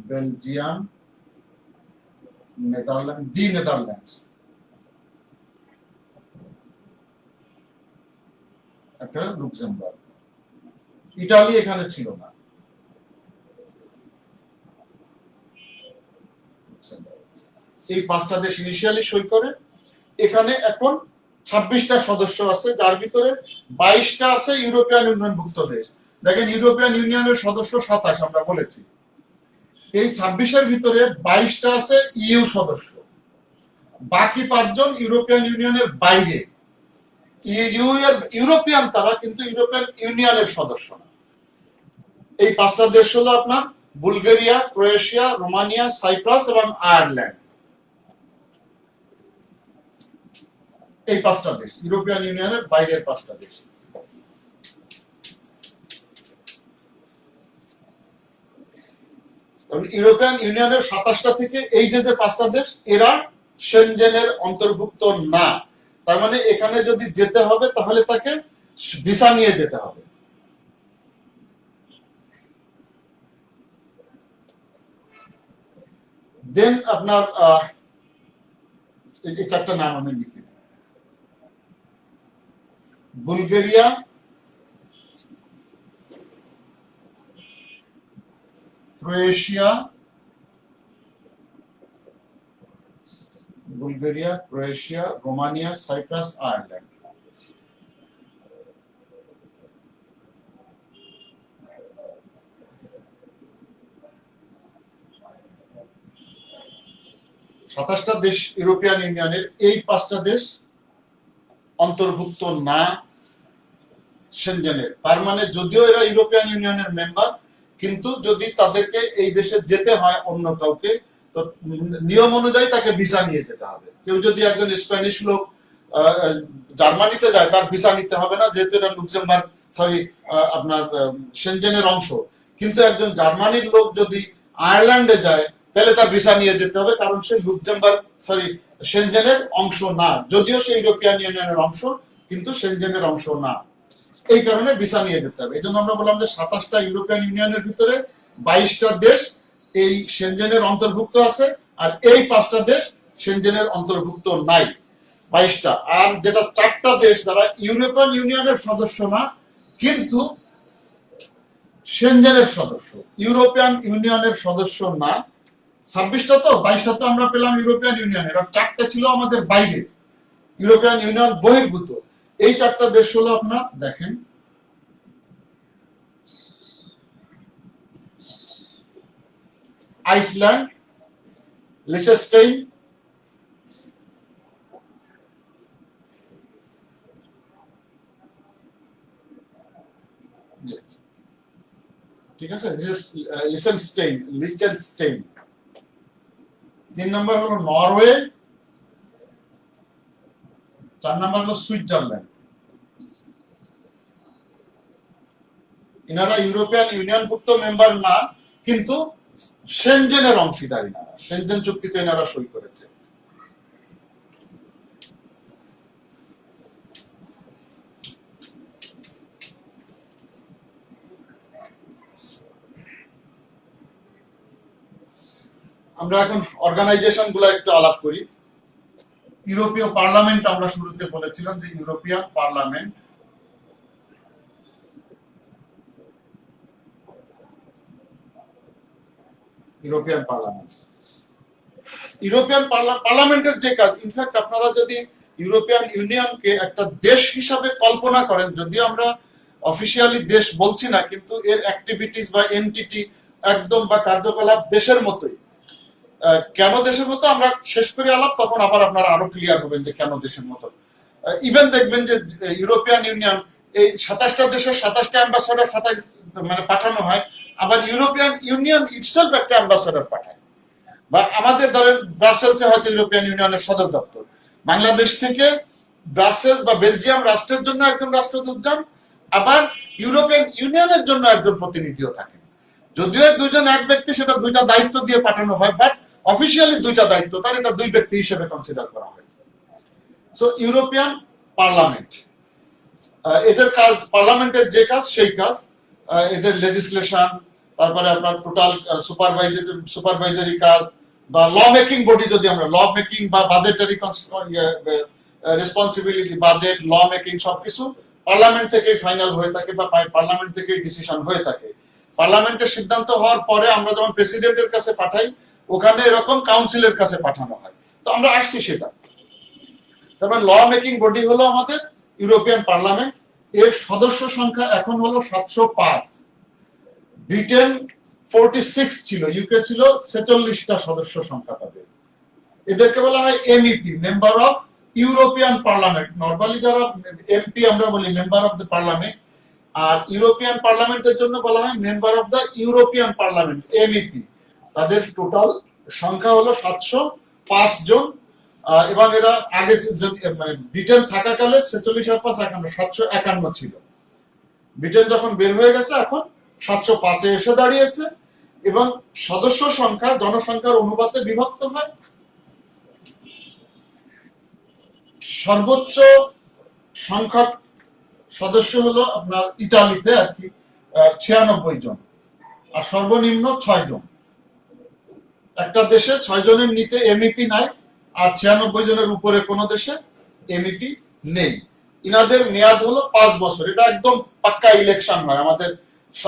Belgium, Netherlands, একটা লুক্সেমবার্গ। ইটালি এখানে ছিল না। এই 5টা দেশ ইনিশিয়ালি সই করে। এখানে এখন 26টা সদস্য আছে, যার ভিতরে 22টা আছে ইউরোপিয়ান ইউনিয়নভুক্ত দেশ। দেখেন, ইউরোপিয়ান ইউনিয়নের সদস্য 27 আমরা বলেছি। এই 26-এর ভিতরে 22টা আছে ইইউ সদস্য, বাকি 5 জন ইউরোপিয়ান ইউনিয়নের বাইরে। ইউরোপিয়ান তারা, কিন্তু ইউরোপিয়ান ইউনিয়নের সদস্য না। এই 5টা দেশ হলো আপনার বুলগেরিয়া, ক্রোয়েশিয়া, রোমানিয়া, সাইপ্রাস এবং আয়ারল্যান্ড। এই 5টা দেশ ইউরোপিয়ান ইউনিয়নের বাইরের 5টা দেশ। ইউরোপিয়ান ইউনিয়নের 27টা থেকে এই যে 5টা দেশ, এরা সেনজেনের অন্তর্ভুক্ত না। তার মানে এখানে যদি যেতে হবে তাহলে তাকে ভিসা নিয়ে যেতে হবে। দেন আপনার এই 4টা নাম আমি লিখি: Bulgaria, Croatia, Romania, Cyprus, Ireland. সাতাশটা দেশ ইউরোপিয়ান ইউনিয়নের, এই 5টা দেশ অন্তর্ভুক্ত না সেনজেনের। তার মানে যদিও এরা ইউরোপিয়ান ইউনিয়নের মেম্বার, কিন্তু যদি তাদেরকে এই দেশে যেতে হয় অন্য কাউকে, তো নিয়ম অনুযায়ী তাকে ভিসা নিয়ে যেতে হবে। কেউ যদি একজন স্প্যানিশ লোক জার্মানিতে যায়, তার ভিসা নিতে হবে না, যেহেতু এটা লুক্সেমবার্গ, আপনার সেনজেনের অংশ। কিন্তু একজন জার্মানির লোক যদি আয়ারল্যান্ডে যায়, তাহলে তার ভিসা নিয়ে যেতে হবে, কারণ সে লুক্সেমবার্গ সেনজেনের অংশ না। যদিও সে ইউরোপিয়ান ইউনিয়নের অংশ, কিন্তু সেনজেনের অংশ না। এই কারণে ভিসা নিয়ে যেতে হবে। এই জন্য আমরা বললাম যে 27টা ইউরোপিয়ান ইউনিয়নের ভিতরে 22টা দেশ এই সেনজেনের অন্তর্ভুক্ত আছে, আর এই 5টা দেশ সেনজেনের অন্তর্ভুক্ত নাই, 22টা। আর যেটা 4টা দেশ যারা ইউরোপিয়ান ইউনিয়নের সদস্য না কিন্তু সেনজেনের সদস্য, ইউরোপিয়ান ইউনিয়নের সদস্য না, 26টা তো 22টা তো আমরা পেলাম ইউরোপিয়ান ইউনিয়নের, আর 4টা ছিল আমাদের বাইরে, ইউরোপিয়ান ইউনিয়ন বহির্ভূত। এই 4টা দেশ হলো আপনার দেখেন আইসল্যান্ড, লিechtenstein, ঠিক আছে, লিechtenstein। 3 নম্বর হলো নরওয়ে, 4 নম্বর হলো সুইজারল্যান্ড। এনারা ইউরোপিয়ান ইউনিয়নভুক্ত মেম্বার না কিন্তু সেনজেনের অংশীদার, এনারা সেনজেন চুক্তিতে এনারা সই করেছে। আমরা এখন অর্গানাইজেশন গুলো একটু আলাপ করি। ইউরোপীয় পার্লামেন্ট আমরা শুরুতে বলেছিলাম যে European Parliament, European Parliament, European পার্লামেন্টের যে কাজ, ইনফ্যাক্ট আপনারা যদি ইউরোপিয়ান ইউনিয়নকে একটা দেশ হিসাবে কল্পনা করেন, যদিও আমরা অফিসিয়ালি দেশ বলছি না কিন্তু এর অ্যাক্টিভিটিস বা এনটিটি একদম বা কার্যকলাপ দেশের মতোই। কেন দেশের মতো আমরা শেষ করে আলাপ, তখন আবার আপনারা আরো ক্লিয়ার হবেন যে কেন দেশের মতো। ইভেন দেখবেন যে ইউরোপিয়ান ইউনিয়ন এই 27টা দেশের 27টা অ্যাম্বাসাডার 27 মানে পাঠানো হয়, আবার ইউরোপিয়ান ইউনিয়ন ইটসেলফ একটা অ্যাম্বাসাডার পাঠায়। বা আমাদের ধরেন ব্রাসেলসে হয়তো ইউরোপিয়ান ইউনিয়নের সদর দপ্তর, বাংলাদেশ থেকে ব্রাসেলস বা বেলজিয়াম রাষ্ট্রের জন্য একজন রাষ্ট্রদূত যান, আবার ইউরোপিয়ান ইউনিয়নের জন্য একজন প্রতিনিধিও থাকেন। যদিও দুইজন এক ব্যক্তি, সেটা দুইটা দায়িত্ব দিয়ে পাঠানো হয়, বাট অফিসিয়ালি দুইটা দায়িত্ব তার, এটা দুই ব্যক্তি হিসেবে কনসিডার করা হয়। সো ইউরোপিয়ান পার্লামেন্ট, এদের কাজ, পার্লামেন্টের যে কাজ সেই কাজ, এদের লেজিসলেশন, তারপরে আপনার টোটাল সুপারভাইজারি কাজ বা ল মেকিং বডি, যদি আমরা ল মেকিং বা budgetary responsibility, budget, law making সবকিছু পার্লামেন্ট থেকেই ফাইনাল হয়ে থাকে বা পার্লামেন্ট থেকেই ডিসিশন হয়ে থাকে। পার্লামেন্টের সিদ্ধান্ত হওয়ার পরে আমরা যখন প্রেসিডেন্টের কাছে পাঠাই, ওখানে এরকম কাউন্সিলের কাছে পাঠানো হয়। তো আমরা আসছি সেটা। তারপর ল মেকিং বডি হলো আমাদের ইউরোপিয়ান পার্লামেন্ট। এর সদস্য সংখ্যা এখন হলো 705। ব্রিটেন 46 ছিল, ইউকে ছিল 46টা সদস্য সংখ্যা তাদের। এদেরকে বলা হয় MEP, member of European Parliament. Normally যারা এমপি আমরা বলি মেম্বার অফ দ্য পার্লামেন্ট, আর ইউরোপিয়ান পার্লামেন্টের জন্য বলা হয় member of the European Parliament, MEP. তাদের টোটাল সংখ্যা হলো 705 জন। এবং এরা আগে মানে ব্রিটেন থাকাকালে 46 আর 5 751 ছিল। ব্রিটেন যখন বের হয়ে গেছে এখন 705-এ এসে দাঁড়িয়েছে, এবং সদস্য সংখ্যা জনসংখ্যার অনুপাতে বিভক্ত হয়। সর্বোচ্চ সংখ্যক সদস্য হলো আপনার ইতালিতে আর কি 96 জন, আর সর্বনিম্ন 6 জন। একটা দেশে 6 জনের নিচে এমইপি নাই, আর 96 জনের উপরে কোন দেশে এমইপি নেই। ইনাদের মেয়াদ হলো 5 বছর। এটা একদম পাক্কা ইলেকশন হয়,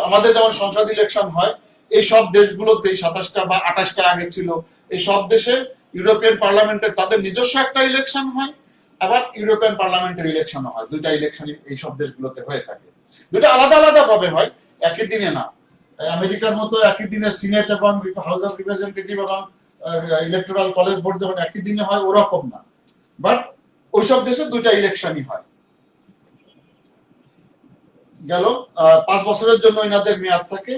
আমাদের যেমন সংসদ ইলেকশন হয়, এই সব দেশগুলোতেই 27টা বা 28টা আগে ছিল, এই সব দেশে ইউরোপিয়ান পার্লামেন্টের তাদের নিজস্ব একটা ইলেকশন হয়, আবার ইউরোপিয়ান পার্লামেন্টের ইলেকশনও হয়। দুইটা ইলেকশন এই সব দেশগুলোতে হয়ে থাকে। দুটো আলাদা আলাদা ভাবে হয়, একই দিনে না। আমেরিকার মতো একই দিনে সিনেট এবং হাউস অফ রিপ্রেজেন্টেটিভ এবং ইলেকটোরাল কলেজ বোর্ড যেমন একই দিনে হয়, ওরকম না। বাট ওইসব দেশে দুইটা ইলেকশনই হয়। গেল 5 বছরের জন্য এনাদের মেয়াদ থাকে।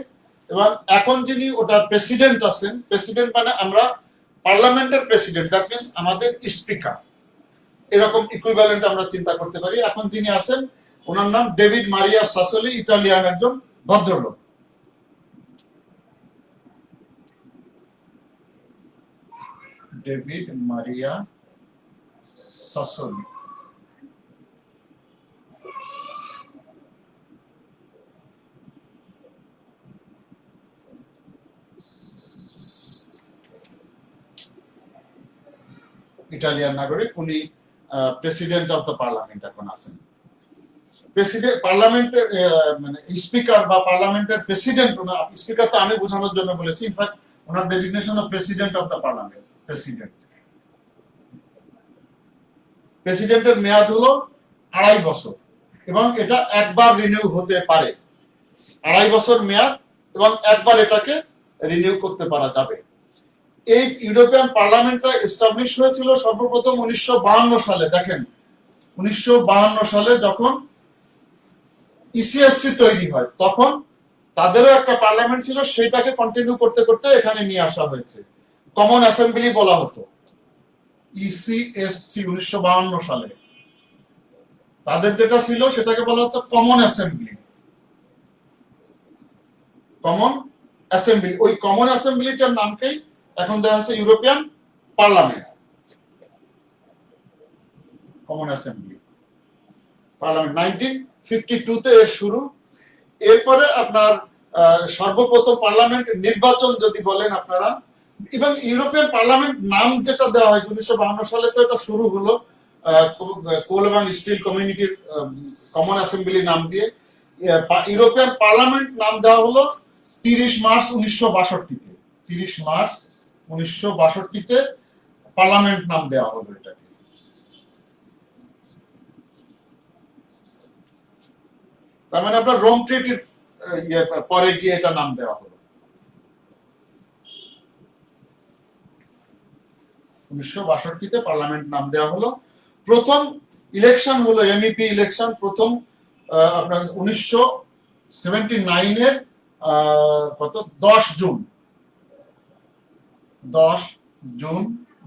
এবং এখন যিনি ওটার প্রেসিডেন্ট আছেন, প্রেসিডেন্ট মানে আমরা পার্লামেন্টের প্রেসিডেন্ট, দ্যাট মিন্স আমাদের স্পিকার, এরকম ইকুইভ্যালেন্ট আমরা চিন্তা করতে পারি। এখন যিনি আছেন ওনার নাম ডেভিড মারিয়া সাসোলি, ইটালিয়ান একজন ভদ্রলোক। ডেভিড মারিয়া সাসোলি। ইটালিয়ান নাগরিক, উনি প্রেসিডেন্ট অফ দ্য পার্লামেন্ট এখন আছেন। প্রেসিডেন্ট পার্লামেন্টের মানে স্পিকার বা পার্লামেন্টের প্রেসিডেন্ট, স্পিকার তো আমি বোঝানোর জন্য বলেছি, in fact owner designation of president of the parliament, president. প্রেসিডেন্টের মেয়াদ হলো 2.5 বছর এবং এটা একবার রিনিউ হতে পারে। 2.5 বছর মেয়াদ এবং একবার এটাকে রিনিউ করতে পারা যাবে। এই ইউরোপিয়ান পার্লামেন্টটা এস্টাবলিশ হয়েছিল সর্বপ্রথম 1952 সালে। দেখেন 1952 সালে যখন ইসিএসসি তৈরি হয়, তখন তাদেরও একটা পার্লামেন্ট ছিল, সেটাকে কন্টিনিউ করতে করতে এখানে নিয়ে আসা হয়েছে। কমন অ্যাসেম্বলি বলা হতো ইসিএসসি 1952 সালে। তাদের যেটা ছিল সেটাকে বলা হতো কমন অ্যাসেম্বলি। কমন অ্যাসেম্বলি, ওই কমন অ্যাসেম্বলিটার নামকেই এখন দেওয়া হচ্ছে European parliament. Common assembly parliament 1952 তে এর শুরু। এরপরে আপনার সর্বপ্রথম পার্লামেন্ট নির্বাচন যদি বলেন আপনারা, এবং ইউরোপিয়ান পার্লামেন্ট নাম যেটা দেওয়া হয় 1952 সালে, তো এটা শুরু হলো কোল এবং স্টিল কমিউনিটির কমন অ্যাসেম্বলি নাম দিয়ে। ইউরোপিয়ান পার্লামেন্ট নাম দেওয়া হলো 30 মার্চ 1962 তে। 30 মার্চ 1962 তে পার্লামেন্ট নাম দেওয়া হলো এটাকে। তার মানে আপনার রোম ট্রিটির পরে গিয়ে এটা নাম দেওয়া হলো। 1962 তে পার্লামেন্ট নাম দেওয়া হলো। প্রথম ইলেকশন হলো এমইপি ইলেকশন, প্রথম আপনার 1979 এর কত 10 জুন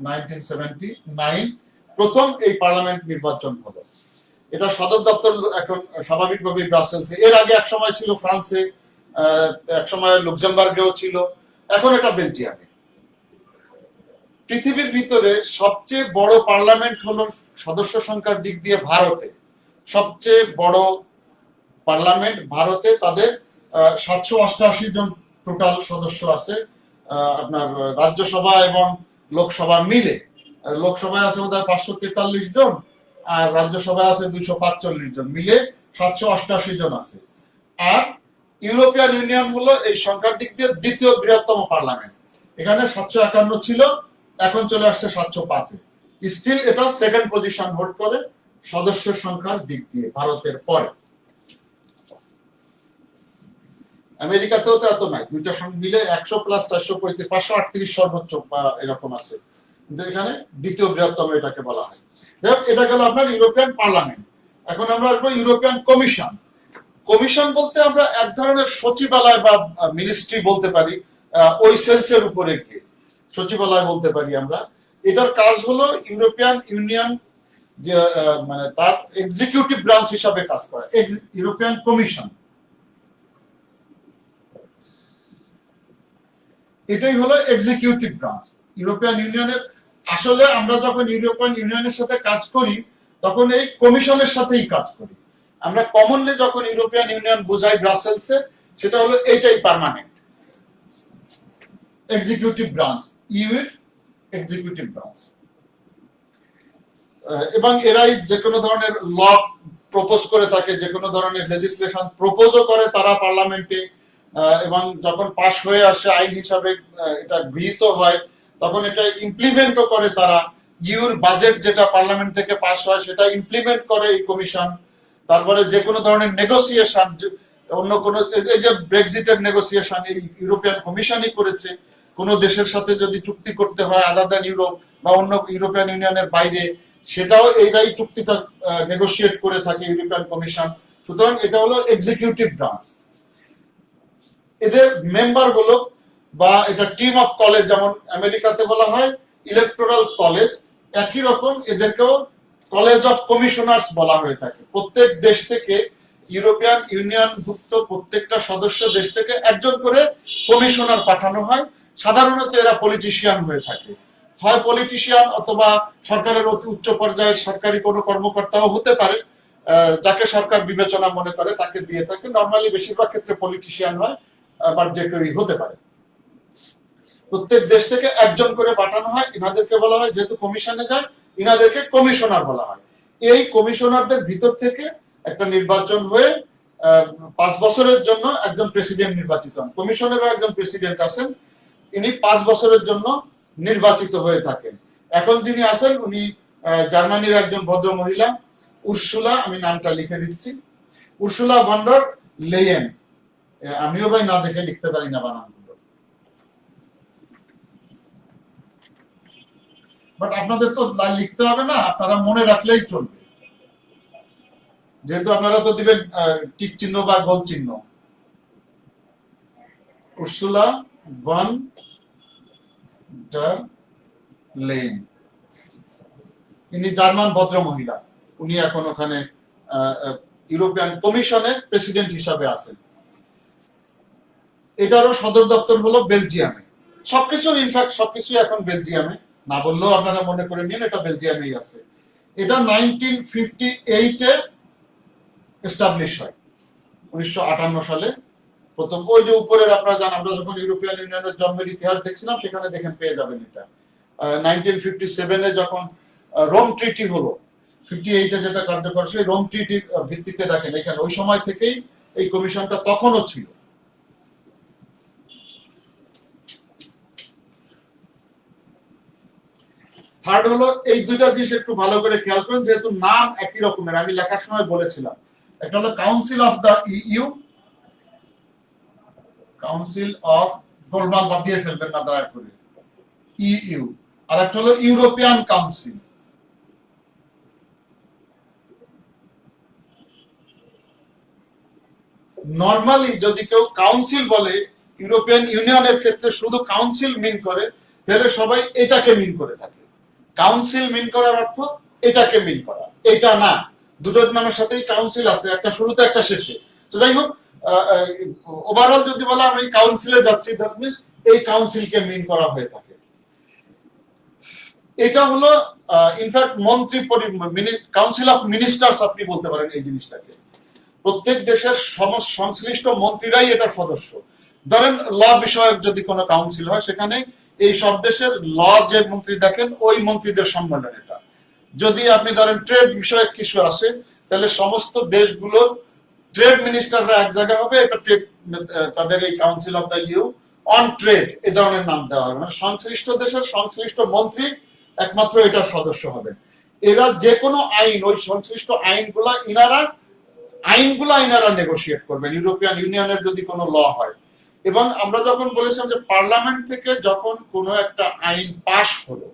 1979 প্রথম এই পার্লামেন্ট নির্বাচন হলো। এটা সদর দপ্তর এখন স্বাভাবিকভাবেই ব্রাসেলসে। এর আগে এক সময় ছিল ফ্রান্সে, এক সময় লুক্সেমবার্গেও ছিল, এখন এটা বেলজিয়ামে। পৃথিবীর ভিতরে সবচেয়ে বড় পার্লামেন্ট হলো সদস্য সংখ্যার দিক দিয়ে ভারতে। সবচেয়ে বড় পার্লামেন্ট ভারতে, তাদের 788 জন টোটাল সদস্য আছে আপনার রাজ্যসভা এবং লোকসভা মিলে। লোকসভায় আছে বোধহয় 543 জন আর রাজ্যসভায় আছে 245 জন, মিলে 788 জন আছে। আর ইউরোপিয়ান ইউনিয়ন হলো এই সংখ্যার দিক দিয়ে দ্বিতীয় বৃহত্তম পার্লামেন্ট। এখানে 751 ছিল, এখন চলে আসছে 705 এ। স্টিল এটা সেকেন্ড পজিশন হোল্ড করে সদস্য সংখ্যার দিক দিয়ে ভারতের পরে। আমেরিকাতেও তো এত নাই, দুইটা সঙ্গে মিলে 100 প্লাস 435 538 সর্বোচ্চ বা এরকম আছে, কিন্তু এখানে দ্বিতীয় বৃহত্তম এটাকে বলা হয়। এটা গেল আপনার ইউরোপিয়ান পার্লামেন্ট। এখন আমরা আসবো ইউরোপিয়ান কমিশন। কমিশন বলতে আমরা এক ধরনের সচিবালয় বা মিনিস্ট্রি বলতে পারি, ওই সেলসের উপরে গিয়ে সচিবালয় বলতে পারি আমরা। এটার কাজ হলো ইউরোপিয়ান ইউনিয়ন যে মানে তার এক্সিকিউটিভ ব্রাঞ্চ হিসাবে কাজ করে। ইউরোপিয়ান কমিশন এটাই হলো এক্সিকিউটিভ ব্রাঞ্চ ইউরোপিয়ান ইউনিয়নের। আসলে আমরা যখন ইউরোপিয়ান ইউনিয়নের সাথে কাজ করি তখন এই কমিশনের সাথেই কাজ করি। আমরা কমনলি যখন ইউরোপিয়ান ইউনিয়ন বোঝাই ব্রাসেলসে, সেটা হলো এইটাই permanent executive branch, your executive branch. এবং এরাই যে কোনো ধরনের ল প্রপোজ করে থাকে, যে কোনো ধরনের লেজিসলেশন প্রপোজও করে তারা পার্লামেন্টে, এবং যখন পাস হয়ে আসে আইন হিসাবে এটা গৃহীত হয় তখন এটা ইমপ্লিমেন্টও করে তারা। ইউর বাজেট যেটা পার্লামেন্ট থেকে পাস হয় সেটা ইমপ্লিমেন্ট করে এই কমিশন। তারপরে যে কোনো ধরনের নেগোসিয়েশন, অন্য কোনো, এই যে ব্রেক্সিটের নেগোসিয়েশন এই ইউরোপিয়ান কমিশনই করেছে। কোনো দেশের সাথে যদি চুক্তি করতে হয় আদার দ্যান ইউরোপ বা অন্য ইউরোপিয়ান ইউনিয়নের বাইরে, সেটাও এইটাই চুক্তিটা নেগোসিয়েট করে থাকে ইউরোপিয়ান কমিশন। সুতরাং এটা হলো এক্সিকিউটিভ ব্রাঞ্চ। এদের মেম্বার হলো বা এটা টিম অফ কলেজ, যেমন আমেরিকাতে বলা হয় ইলেকটোরাল কলেজ, একই রকম এদেরকেও কলেজ অফ কমিশনার্স বলা হয়ে থাকে। প্রত্যেক দেশ থেকে, ইউরোপিয়ান ইউনিয়ন ভুক্ত প্রত্যেকটা সদস্য দেশ থেকে একজন করে কমিশনার পাঠানো হয়। সাধারণত এরা পলিটিশিয়ান হয়ে থাকে, হয় পলিটিশিয়ান অথবা সরকারের অতি উচ্চ পর্যায়ের সরকারি কোনো কর্মকর্তাও হতে পারে, যাকে সরকার বিবেচনা মনে করে তাকে দিয়ে থাকে। নর্মালি বেশিরভাগ ক্ষেত্রে পলিটিশিয়ান হয়, বাট যে কেউই হতে পারে। প্রত্যেক দেশ থেকে একজন করে পাঠানো হয়, এনাদেরকে বলা হয়, যেহেতু কমিশনে যায় ইনাদেরকে কমিশনার বলা হয়। এই কমিশনারদের ভিতর থেকে একটা নির্বাচন হয়ে 5 বছরের জন্য একজন প্রেসিডেন্ট নির্বাচিত হন। কমিশনেরও একজন প্রেসিডেন্ট আছেন, ইনি 5 বছরের জন্য নির্বাচিত হয়ে থাকেন। এখন যিনি আছেন উনি জার্মানির একজন ভদ্র মহিলা, উর্সুলা, আমি নামটা লিখে দিচ্ছি, উর্সুলা ভন ডার লেয়েন। আমিও ভাই না দেখে লিখতে পারি না বানানগুলো, বাট আপনাদের তো লিখতে হবে না, আপনারা মনে রাখলেই চলবে, যেহেতু আপনারা তো দিবেন টিক চিহ্ন বা গোল চিহ্ন। উর্সুলা ভন ডার লেয়েন, ইনি জার্মান ভদ্র মহিলা, উনি এখন ওখানে ইউরোপিয়ান কমিশনের প্রেসিডেন্ট হিসাবে আছেন। এটারও সদর দপ্তর হলো বেলজিয়ামে। সবকিছু ইনফ্যাক্ট সবকিছু এখন বেলজিয়ামে, না বললেও আপনারা মনে করে নিন এটা বেলজিয়ামেই আছে। এটা 1958-এ এস্টাবলিশ হয়, 1958 সালে প্রথম। ওই যে উপরের আপনারা জানেন, আমরা যখন ইউরোপিয়ান ইউনিয়নের জন্মের ইতিহাস দেখছিলাম সেখানে দেখেন পেয়ে যাবেন এটা। 1957-এ যখন রোম ট্রিটি হলো, 58-এ যেটা কার্যকর, সেই রোম ট্রিটির ভিত্তিতে দেখেন এখানে ওই সময় থেকেই এই কমিশনটা তখনও ছিল। থার্ড হলো, এই দুইটা জিনিস একটু ভালো করে খেয়াল করেন, যেহেতু নাম একই রকমের, আমি লেখার সময় বলেছিলাম। একটা হলো Council of the EU, Council of, গোলমাল বাদ দিয়ে ফেলবেন না দয়া করে, ইউ। আর একটা হলো ইউরোপিয়ান কাউন্সিল। নরমালি যদি কেউ কাউন্সিল বলে ইউরোপিয়ান ইউনিয়নের ক্ষেত্রে শুধু কাউন্সিল মিন করে, তাহলে সবাই এটাকে মিন করে থাকে। কাউন্সিল মিন করার অর্থ এটাকে মিন করা, এটা না। দুটো নামের সাথেই কাউন্সিল আছে, একটা শুরুতে একটা শেষে। তো যাই হোক, ওভারঅল যদি বলা আমি কাউন্সিলে যাচ্ছি, দ্যাট মিন্স এই কাউন্সিলকে মিন করা হয়ে থাকে। এটা হলো ইনফ্যাক্ট মন্ত্রী কাউন্সিল অফ মিনিস্টার্স আপনি বলতে পারেন এই জিনিসটাকে। প্রত্যেক দেশের সংশ্লিষ্ট মন্ত্রীরাই এটা সদস্য। ধরেন ল বিষয়ক যদি কোনো কাউন্সিল হয়, সেখানে এই সব দেশের ল যে মন্ত্রী দেখেন ওই মন্ত্রীদের সম্মেলন এটা। যদি আপনি ধরেন ট্রেড বিষয়ক কিছু আসে, তাহলে সমস্ত দেশগুলোর ট্রেড মিনিস্টাররা এক জায়গায় হবে, এটা ট্রেড, তাদের এই council of the EU on trade এই ধরনের নাম দেওয়া হয়। মানে সংশ্লিষ্ট দেশের সংশ্লিষ্ট মন্ত্রী একমাত্র এটার সদস্য হবেন। এরা যে কোনো আইন, ওই সংশ্লিষ্ট আইনগুলা ইনারা নেগোশিয়েট করবেন, ইউরোপিয়ান ইউনিয়নের যদি কোনো ল হয়। এবং আমরা যখন বলেছিলাম যে পার্লামেন্ট থেকে যখন কোনো একটা আইন পাশ হলো,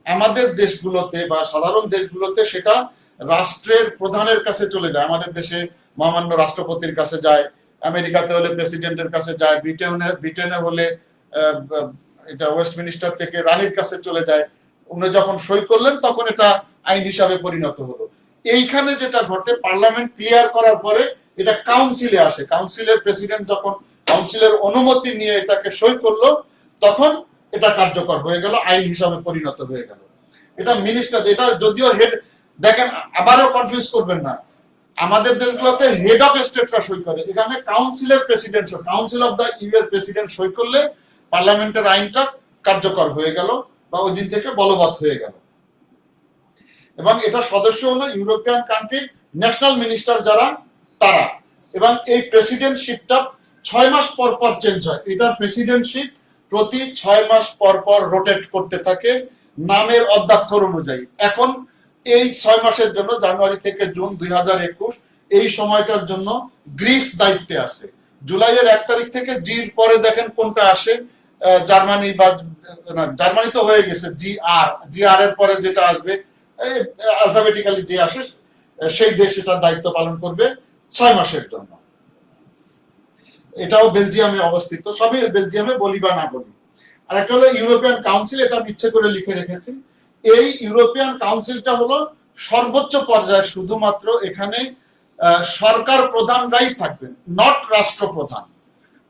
আমাদের দেশগুলোতে বা সাধারণ দেশগুলোতে সেটা রাষ্ট্রের প্রধানের কাছে চলে যায়। আমাদের দেশে মহামান্য রাষ্ট্রপতির কাছে যায়, আমেরিকাতে হলে প্রেসিডেন্টের কাছে যায়, ব্রিটেনে হলে এটা ওয়েস্টমিনিস্টার থেকে রানীর কাছে চলে যায়। উনি যখন সই করলেন তখন এটা আইন হিসাবে পরিণত হলো। এইখানে যেটা ঘটে, পার্লামেন্ট ক্লিয়ার করার পরে এটা কাউন্সিলে আসে। কাউন্সিলের প্রেসিডেন্ট যখন কাউন্সিলের অনুমতি নিয়ে এটাকে সই করলো, তখন এটা কার্যকর হয়ে গেল, আইন হিসাবে পরিণত হয়ে গেল। এটা মিনিস্টার, এটা যদিও হেড, দেখেন আবারও কনফিউজ করবেন না, আমাদের দেশগুলোতে হেড অফ স্টেটরা সই করে, এখানে কাউন্সিলের president, council of the EU এর প্রেসিডেন্ট সই করলে পার্লামেন্টের আইনটা কার্যকর হয়ে গেল বা ওই দিন থেকে বলবৎ হয়ে গেল। এবং এটা সদস্য হলো ইউরোপিয়ান কান্ট্রির ন্যাশনাল মিনিস্টার যারা, তারা। এবং এই প্রেসিডেন্টশিপটা 6 মাস পর পর চেঞ্জ হয়। এটার প্রেসিডেন্টশিপ প্রতি 6 মাস পর পর রোটেট করতে থাকে নামের অধ্যাক্ষর অনুযায়ী। এখন এই 6 মাসের জন্য, জানুয়ারি থেকে জুন 2021, এই সময়টার জন্য গ্রিস দায়িত্বে আছে। জুলাইয়ের 1 তারিখ থেকে জির পরে দেখেন কোনটা আসে, জার্মানি, বা জার্মানি তো হয়ে গেছে, জিআর এর পরে যেটা আসবে অ্যালফাবেটিক্যালি যে আসে, সেই দেশ এটার দায়িত্ব পালন করবে 6 মাসের জন্য। এটাও বেলজিয়ামে অবস্থিত, সবই বেলজিয়ামে, বলি বা না বলি। আর একটা হলো ইউরোপিয়ান কাউন্সিল, এটা ইচ্ছে করে লিখে রেখেছি। এই ইউরোপিয়ান কাউন্সিলটা হলো সর্বোচ্চ পর্যায়ে, শুধুমাত্র এখানে সরকার প্রধানরাই থাকবেন, নট রাষ্ট্রপ্রধান।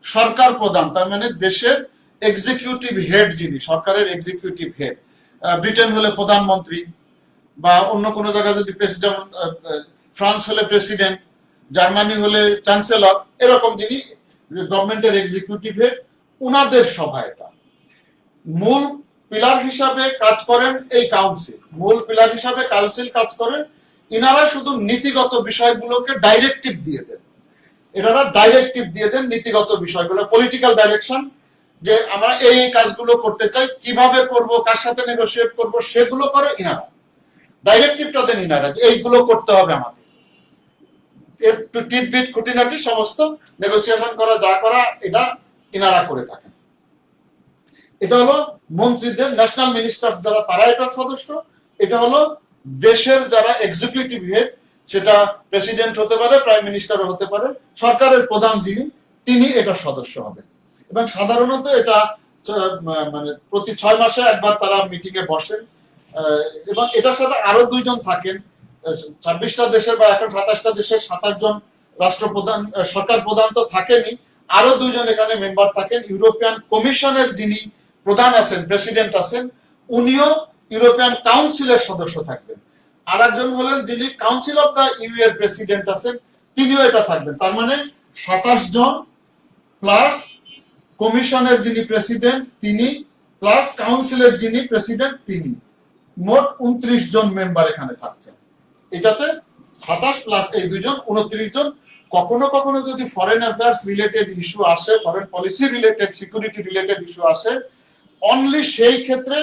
সরকার প্রধান তার মানে দেশের এক্সিকিউটিভ হেড, যিনি সরকারের এক্সিকিউটিভ হেড। ব্রিটেন হলে প্রধানমন্ত্রী, বা অন্য কোনো জায়গায় যদি প্রেসিডেন্ট, ফ্রান্স হলে প্রেসিডেন্ট, জার্মানি হলে চ্যান্সেলর, এরকম যিনি গভর্নমেন্টের এক্সিকিউটিভ হেড, উনাদের সভা এটা। মূল পিলার হিসাবে কাজ করেন এই কাউন্সিল, মূল পিলার হিসাবে কাউন্সিল কাজ করেন। ইনারা শুধু নীতিগত বিষয়গুলোকে ডাইরেক্টিভ দিয়ে দেন, এনারা ডাইরেক্টিভ দিয়ে দেন নীতিগত বিষয়গুলো, পলিটিক্যাল ডাইরেকশন, যে আমরা এই কাজগুলো করতে চাই, কিভাবে করব, কার সাথে নেগোশিয়েট করব, সেগুলো করে ইনারা। ডাইরেক্টিভটা দেন ইনারা যে এইগুলো করতে হবে আমাদের, একটু টিটবিট খুঁটিনাটি সমস্ত নেগোসিয়েশন করা যা করা এটা ইনারা করে থাকেন। এটা হলো মন্ত্রীদের, ন্যাশনাল মিনিস্টার্স যারা তারা এটার সদস্য। এটা হলো দেশের যারা এক্সিকিউটিভ হেড, সেটা প্রেসিডেন্ট হতে পারে, প্রাইম মিনিস্টারও হতে পারে, সরকারের প্রধান যিনি তিনি এটার সদস্য হবেন। এবং সাধারণত এটা মানে প্রতি 6 মাসে একবার তারা মিটিং এ বসেন। এবং এটার সাথে আরো 2 জন থাকেন, 26টা দেশের বা এখন 27টা দেশের 27 জন রাষ্ট্রপ্রধান, সরকার প্রধান তো থাকেনই, আরো 2 জন এখানে মেম্বার থাকেন। ইউরোপিয়ান কমিশনের যিনি প্রধান আছেন, প্রেসিডেন্ট আছেন, উনিও ইউরোপিয়ান কাউন্সিলের সদস্য থাকবেন। আর একজন হলেন যিনি কাউন্সিল অফ দা ইউ এর প্রেসিডেন্ট আছেন, তিনিও এটা থাকবেন। তার মানে 27 জন প্লাস কমিশনের যিনি প্রেসিডেন্ট তিনি, প্লাস কাউন্সিলের যিনি প্রেসিডেন্ট তিনি, মোট 29 জন মেম্বার এখানে থাকছেন। এটাতে 27 প্লাস এই 2 জন 29 জন। কখনো কখনো যদি ফরেন অ্যাফেয়ার্স রিলেটেড ইস্যু আসে, foreign policy related, security related issue আসে, অনলি সেই ক্ষেত্রে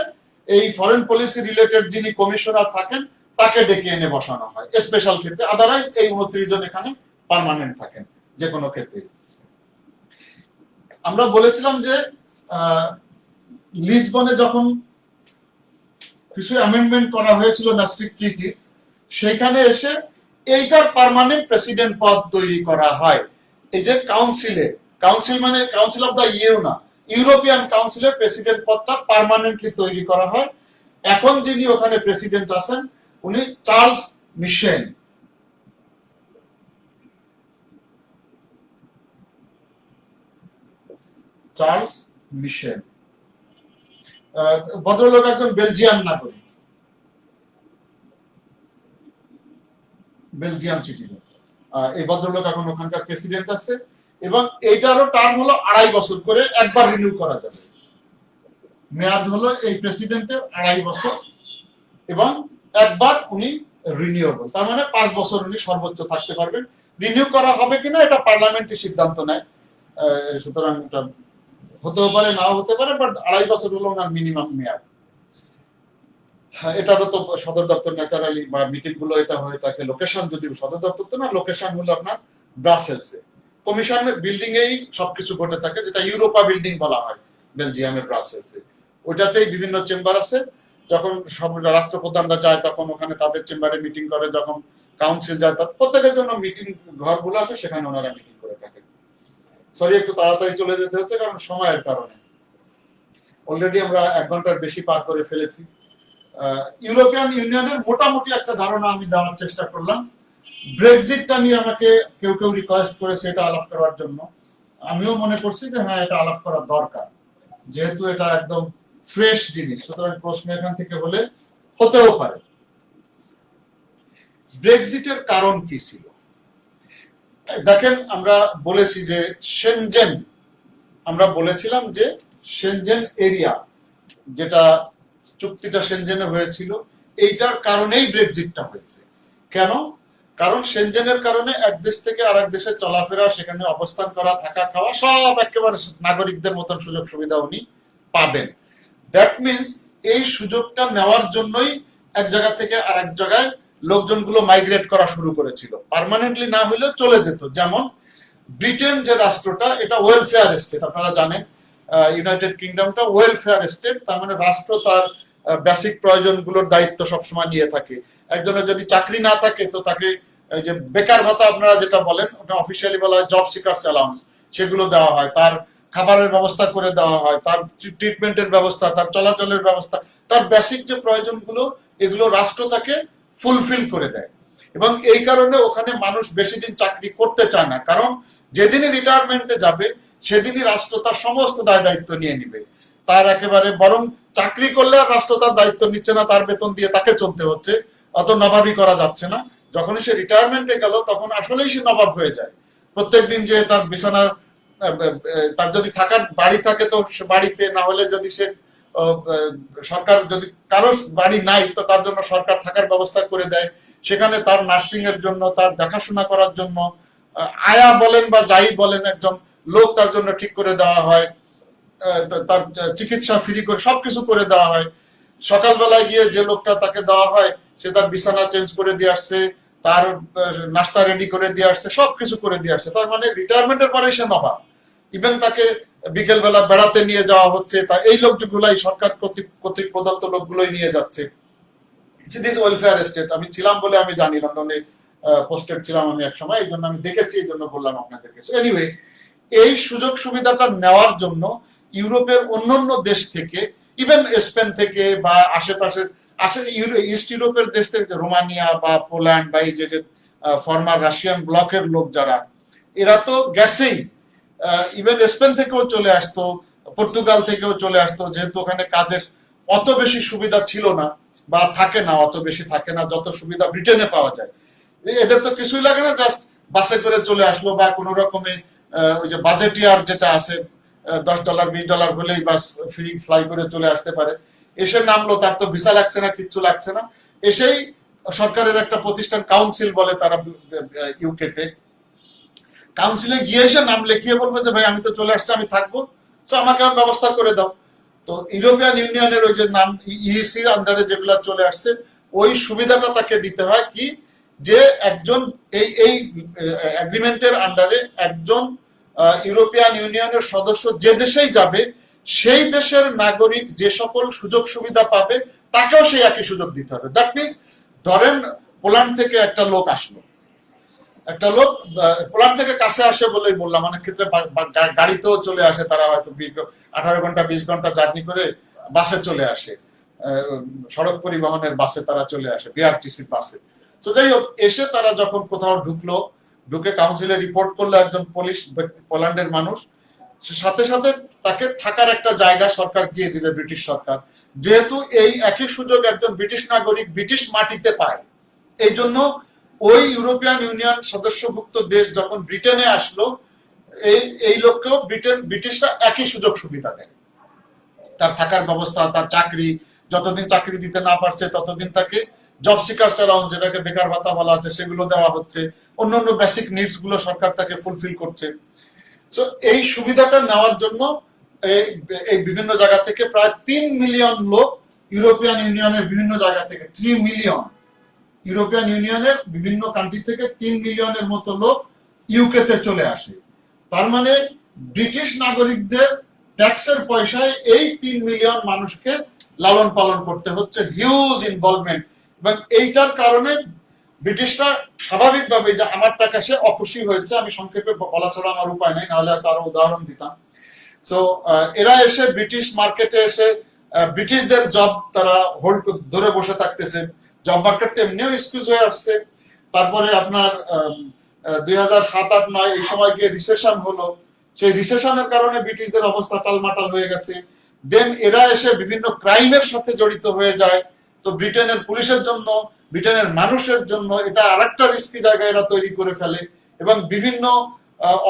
এই ফরেন পলিসি রিলেটেড যিনি কমিশনার থাকেন তাকে ডেকে এনে বসানো হয় স্পেশাল ক্ষেত্রে। আদারওয়াইজ এই 29 জন এখানে পার্মানেন্ট থাকেন যে কোনো ক্ষেত্রে। আমরা বলেছিলাম যে লিসবনে যখন কিছু অ্যামেন্ডমেন্ট করা হয়েছিল ম্যাস্ট্রিক্ট ট্রিটি, সেইখানে এসে এইটার পার্মানেন্ট প্রেসিডেন্ট পদ তৈরি করা হয়। এই যে কাউন্সিলে, কাউন্সিল মানে কাউন্সিল অফ দা ইউ না, ইউরোপিয়ান কাউন্সিলের প্রেসিডেন্ট পদটা পার্মানেন্টলি তৈরি করা হয়। এখন যিনি ওখানে প্রেসিডেন্ট আছেন উনি চার্লস মিশেল। চার্লস মিশেল ভদ্রলোক একজন বেলজিয়ান নাগরিক, বেলজিয়াম সিটিজেন। এই ভদ্রলোক এখন ওখানকার প্রেসিডেন্ট আছে এবং এইটারও টার্ম হলো 2.5 বছর করে, একবার রিনিউ করা যাবে। মেয়াদ হলো এই প্রেসিডেন্টের 2.5 বছর এবং একবার উনি রিনিউয়েবল, তার মানে 5 বছর উনি সর্বোচ্চ থাকতে পারবেন। রিনিউ করা হবে কিনা এটা পার্লামেন্টের সিদ্ধান্ত নেয়, সুতরাং এটা হতেও পারে নাও হতে পারে, বাট 2.5 বছর হলো ওনার মিনিমাম মেয়াদ। এটারও তো সদর দপ্তর ন্যাচারালি বা মিটিং গুলো এটা হয়ে থাকে লোকেশন, যদি সদর দপ্তর তো না, লোকেশন হলো আপনার ব্রাসেলসে। কমিশনের বিল্ডিং এই সবকিছু ঘটে থাকে, যেটা ইউরোপা বিল্ডিং বলা হয় বেলজিয়ামের ব্রাসেলসে। ওইটাতেই বিভিন্ন চেম্বার আছে। যখন সব রাষ্ট্রপ্রধানরা যায় তখন ওখানে তাদের চেম্বারে মিটিং করে, যখন কাউন্সিল যায় তার প্রত্যেকের জন্য মিটিং ঘরগুলো আছে, সেখানে ওনারা মিটিং করে থাকেন। সরি একটু তাড়াতাড়ি চলে যেতে হচ্ছে কারণ সময়ের কারণে, অলরেডি আমরা 1 ঘন্টার বেশি পার করে ফেলেছি। ইউরোপিয়ান ইউনিয়নের মোটামুটি একটা ধারণা আমি দেওয়ার চেষ্টা করলাম। ব্রেক্সিটটা নিয়ে আমাকে কেউ কেউ রিকোয়েস্ট করেছে এটা আলাপ করার জন্য, আমিও মনে করছি যে হ্যাঁ এটা আলাপ করা দরকার, যেহেতু এটা একদম ফ্রেশ জিনিস, সুতরাং প্রশ্ন এখান থেকে হলে হতেও পারে। ব্রেক্সিটের কারণ কি ছিল দেখেন, আমরা বলেছি যে শেনজেন, আমরা বলেছিলাম যে শেনজেন এরিয়া, যেটা চুক্তিটা শেনজেনে হয়েছিল, এইটার কারণেই ব্রেক্সিটটা হয়েছে। কেন? কারণ শেনজেনের কারণে এক দেশ থেকে আরেক দেশে চলাফেরা, সেখানে অবস্থান করা, থাকা, খাওয়া সব একেবারে নাগরিকদের মতন সুযোগ সুবিধা উনি পাবেন। দ্যাট মিনস এই সুযোগটা নেওয়ার জন্যই এক জায়গা থেকে আরেক জায়গায় লোকজনগুলো মাইগ্রেট করা শুরু করেছিল, পার্মানেন্টলি না হলেও চলে যেত। যেমন ব্রিটেন যে রাষ্ট্রটা, এটা ওয়েলফেয়ার স্টেট, আপনারা জানেন ইউনাইটেড কিংডমটা ওয়েলফেয়ার স্টেট, তার মানে রাষ্ট্র তার বেসিক প্রয়োজনগুলোর দায়িত্ব সবসময় নিয়ে থাকে। একজনের যদি চাকরি না থাকে তো তাকে এই যে বেকার ভাতা আপনারা যেটা বলেন, ওটা অফিসিয়ালি বলা হয় জব সিকার্স অ্যালাউন্স, সেগুলো দেওয়া হয়, তার খাবারের ব্যবস্থা করে দেওয়া হয়, তার ট্রিটমেন্টের ব্যবস্থা, তার চলাচলের ব্যবস্থা, তার বেসিক যে প্রয়োজনগুলো এগুলো রাষ্ট্র তাকে ফুলফিল করে দেয়। এবং এই কারণে ওখানে মানুষ বেশি দিন চাকরি করতে চায় না, কারণ যেদিনই রিটায়ারমেন্টে যাবে সেদিনই রাষ্ট্র তার সমস্ত দায় দায়িত্ব নিয়ে নিবে। তার একেবারে বরং চাকরি করলে আর রাষ্ট্র তার দায়িত্ব নিচ্ছে না, তার বেতন দিয়ে তাকে চলতে হচ্ছে, অত নবাবই করা যাচ্ছে না। যখনই সে রিটায়ারমেন্টে গেল তখন আসলেই সে নবাব হয়ে যায়। প্রত্যেকদিন যে তার বিছানার, তার যদি থাকার বাড়ি থাকে তো সে বাড়িতে, না হলে যদি সে সরকার যদি কারো বাড়ি নাই তো তার জন্য সরকার থাকার ব্যবস্থা করে দেয়, সেখানে তার নার্সিং এর জন্য, তার দেখাশোনা করার জন্য আয়া বলেন বা যাই বলেন একজন লোক তার জন্য ঠিক করে দেওয়া হয়, তার চিকিৎসা ফ্রি করে সবকিছু করে দেওয়া হয়। সকালবেলায় গিয়ে যে লোকটা তাকে দেওয়া হয় সে তার বিছানা চেঞ্জ করে দিয়ে আসছে, তার নাস্তা রেডি করে দিয়ে আসছে, সবকিছু করে দিয়ে আসছে। তার মানে রিটায়ারমেন্টের পরে সে নবাব, ইভেন তাকে বিকেল বেলা বেড়াতে নিয়ে যাওয়া হচ্ছে, তা এই লোকগুলাই সরকার কর্তৃক প্রদত্ত লোকগুলোই নিয়ে যাচ্ছে। ওয়েলফেয়ার স্টেট আমি ছিলাম বলে আমি জানি, লন্ডনে পোস্টেড ছিলাম আমি এক সময়, এই জন্য আমি দেখেছি, এই জন্য বললাম আপনাদেরকে। এনিওয়ে, এই সুযোগ সুবিধাটা নেওয়ার জন্য ইউরোপের অন্যান্য দেশ থেকে, ইভেন স্পেন থেকে বা আশেপাশের ইস্ট ইউরোপের দেশ থেকে, রোমানিয়া বা পোল্যান্ড বা এই যে ফর্মার রাশিয়ান ব্লকের লোক যারা, এরা তো গেছেই। ইভেন স্পেন থেকেও চলে আসতো, পর্তুগাল থেকেও চলে আসতো, যেহেতু ওখানে কাজের অত বেশি সুবিধা ছিল না বা থাকে না, অত বেশি থাকে না যত সুবিধা ব্রিটেনে পাওয়া যায়। এদের তো কিছুই লাগে না, জাস্ট বাসে করে চলে আসলো বা কোনো রকমে ওই যে বাজেটিয়ার যেটা আছে, $10 $20 হলেই বাস ফ্রি ফ্লাই করে চলে আসতে পারে। এসে নামলো, তার তো ভিসা লাগছে না, কিচ্ছু লাগছে না, এসেই সরকারের একটা প্রতিষ্ঠান কাউন্সিল বলে তারা ইউকেতে, কাউন্সিলে গিয়ে এসে নাম লিখিয়ে বলবে যে ভাই আমি তো চলে আসছি, আমি থাকবো, তো আমাকে ব্যবস্থা করে দাও। তো ইউরোপিয়ান ইউনিয়নের ওই যে নাম ইইসির আন্ডারে যেগুলো চলে আসছে, ওই সুবিধাটা তাকে দিতে হয় কি, যে একজন এই এগ্রিমেন্টের আন্ডারে একজন ইউরোপিয়ান ইউনিয়নের সদস্য যে দেশেই যাবে, সেই দেশের নাগরিক যে সকল সুযোগ সুবিধা পাবে তাকেও সেই একই সুযোগ দিতে হবে। দ্যাট মিনস, ধরেন পোল্যান্ড থেকে একটা লোক আসলো, একটা লোক পোল্যান্ড থেকে কাছে আসে বলেই বললাম, অনেক ক্ষেত্রে গাড়িতেও চলে আসে, তারা হয়তো 18 ঘন্টা 20 ঘন্টা জার্নি করে বাসে চলে আসে, সড়ক পরিবহনের বাসে তারা চলে আসে, বিআরটিসির বাসে। তো যাই হোক, এসে তারা যখন কোথাও ঢুকে কাউন্সিলে রিপোর্ট করলো একজন পোল্যান্ডের মানুষ, সাথে সাথে তাকে থাকার একটা জায়গা সরকার দিয়ে দিবে, ব্রিটিশ সরকার। যেহেতু এই একই সুযোগ একজন ব্রিটিশ নাগরিক ব্রিটিশ মাটিতে পায়, এই জন্য ওই ইউরোপিয়ান ইউনিয়ন সদস্যভুক্ত দেশ যখন ব্রিটেনে আসলো, এই লোককেও ব্রিটিশরা একই সুযোগ সুবিধা দেয়। তার থাকার ব্যবস্থা, তার চাকরি, যতদিন চাকরি দিতে না পারছে ততদিন তাকে জব সিকার্স অ্যালাউন্স, যেটাকে বেকার ভাতা বলা আছে, সেগুলো দেওয়া হচ্ছে। অন্যান্য বেসিক নিডস গুলো সরকার তাকে ফুলফিল করছে। সো এই সুবিধাটা নেওয়ার জন্য এই বিভিন্ন জায়গা থেকে প্রায় 3 মিলিয়ন লোক ইউরোপিয়ান ইউনিয়নের বিভিন্ন জায়গা থেকে, 3 মিলিয়ন ইউরোপিয়ান ইউনিয়নের বিভিন্ন কান্ট্রি থেকে 3 মিলিয়নের মতো লোক ইউকেতে চলে আসে। তার মানে ব্রিটিশ নাগরিকদের ট্যাক্সের পয়সায় এই 3 মিলিয়ন মানুষকে লালন পালন করতে হচ্ছে, হিউজ ইনভলভমেন্ট। এবং এইটার কারণে ব্রিটিশরা স্বাভাবিকভাবে, যে আমার টাকা সে অখুশি হয়েছে, আমি সংক্ষেপে বলা ছাড়া আমার উপায় নেই, নাহলে হয়তো আরো উদাহরণ দিতাম। সো এরা এসে ব্রিটিশ মার্কেটে এসে ব্রিটিশদের জব তারা হোল্ড ধরে বসে থাকতেছে, জব মার্কেট এমনিও এক্সকিউজ হয়ে আসছে। তারপরে আপনার 2007-8-9 এই সময় গিয়ে রিসেশন হলো, সেই রিসেশনের কারণে ব্রিটিশদের অবস্থা টালমাটাল হয়ে গেছে। দেন এরা এসে বিভিন্ন ক্রাইমের সাথে জড়িত হয়ে যায়। তো ব্রিটেনের পুলিশের জন্য, ব্রিটেনের মানুষের জন্য এটা আরেকটা রিস্কি জায়গা এরা তৈরি করে ফেলে, এবং বিভিন্ন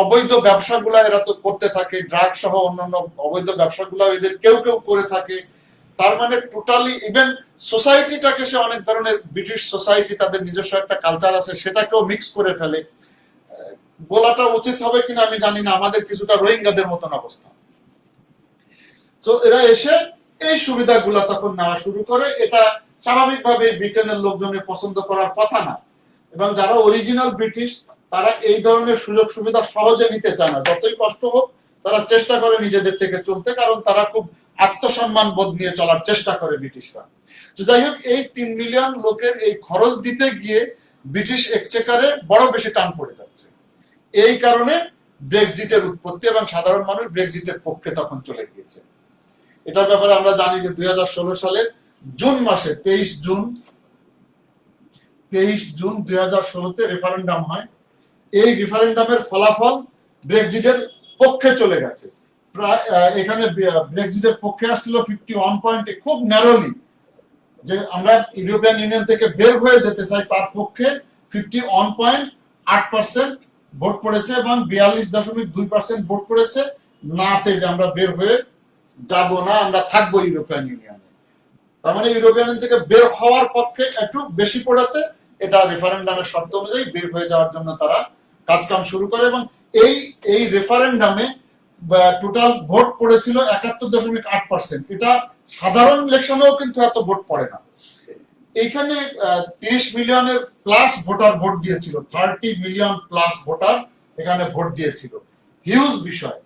অবৈধ ব্যবসাগুলা এরা তো করতে থাকে, ড্রাগ সহ অন্যান্য অবৈধ ব্যবসাগুলা এদের কেউ করে থাকে। তার মানে টোটালি ইভেন সোসাইটিটাকে সে অনেক ধরনের, ব্রিটিশ সোসাইটি তাদের নিজস্ব একটা কালচার আছে, সেটাকেও মিক্স করে ফেলে। বলাটা উচিত হবে কিনা আমি জানি না, আমাদের কিছুটা রোহিঙ্গাদের মতন অবস্থা। তো এরা এসে এই সুবিধাগুলা তখন নেওয়া শুরু করে। এটা স্বাভাবিকভাবে ব্রিটেনের লোকজনের পছন্দ করার কথা না, এবং যারা অরিজিনাল ব্রিটিশ তারা এই ধরনের সুযোগ সুবিধা সহজে নিতে চায় না। যতই কষ্ট হোক তারা চেষ্টা করে নিজেদের থেকে চলতে, কারণ তারা খুব আত্মসম্মান বোধ নিয়ে চলার চেষ্টা করে ব্রিটিশরা। তো যাই হোক, এই 3 মিলিয়ন লোকের এই খরচ দিতে গিয়ে ব্রিটিশ এক্সচেকারে বড় বেশি টান পড়ে যাচ্ছে। এই কারণে ব্রেক্সিটের উৎপত্তি, এবং সাধারণ মানুষ ব্রেক্সিটের পক্ষে তখন চলে গিয়েছে। এটার ব্যাপারে আমরা জানি যে 2016 সালের জুন মাসে 23 জুন 2016-তে রেফারেন্ডাম হয়। এই রেফারেন্ডামের ফলাফল ব্রেক্সিটের পক্ষে চলে গেছে। প্রায় এখানে ব্রেক্সিটের পক্ষে আসছিল 51 খুব ন্যারোলি, যে আমরা ইউরোপিয়ান ইউনিয়ন থেকে বের হয়ে যেতে চাই, তার পক্ষে 51.8% ভোট পড়েছে, এবং 42.2% ভোট পড়েছে নাতে, যে আমরা বের হয়ে যাব না, আমরা থাকবো ইউরোপিয়ান ইউনিয়নে। তার মানে ইউরোপিয়ান ইউনিয়ন থেকে বের হওয়ার পক্ষে একটু বেশি পড়াতে এটা রেফারেন্ডামের শর্ত অনুযায়ী বের হয়ে যাওয়ার জন্য তারা কাজকাম শুরু করে। এবং এই এই রেফারেন্ডামে টোটাল ভোট পড়েছিল ৭১.৮%। এটা সাধারণ ইলেকশনেও কিন্তু এত ভোট পড়ে না। এইখানে ৩০ মিলিয়নের প্লাস ভোটার ভোট দিয়েছিল, 30 মিলিয়ন প্লাস ভোটার এখানে ভোট দিয়েছিল, হিউজ বিষয়।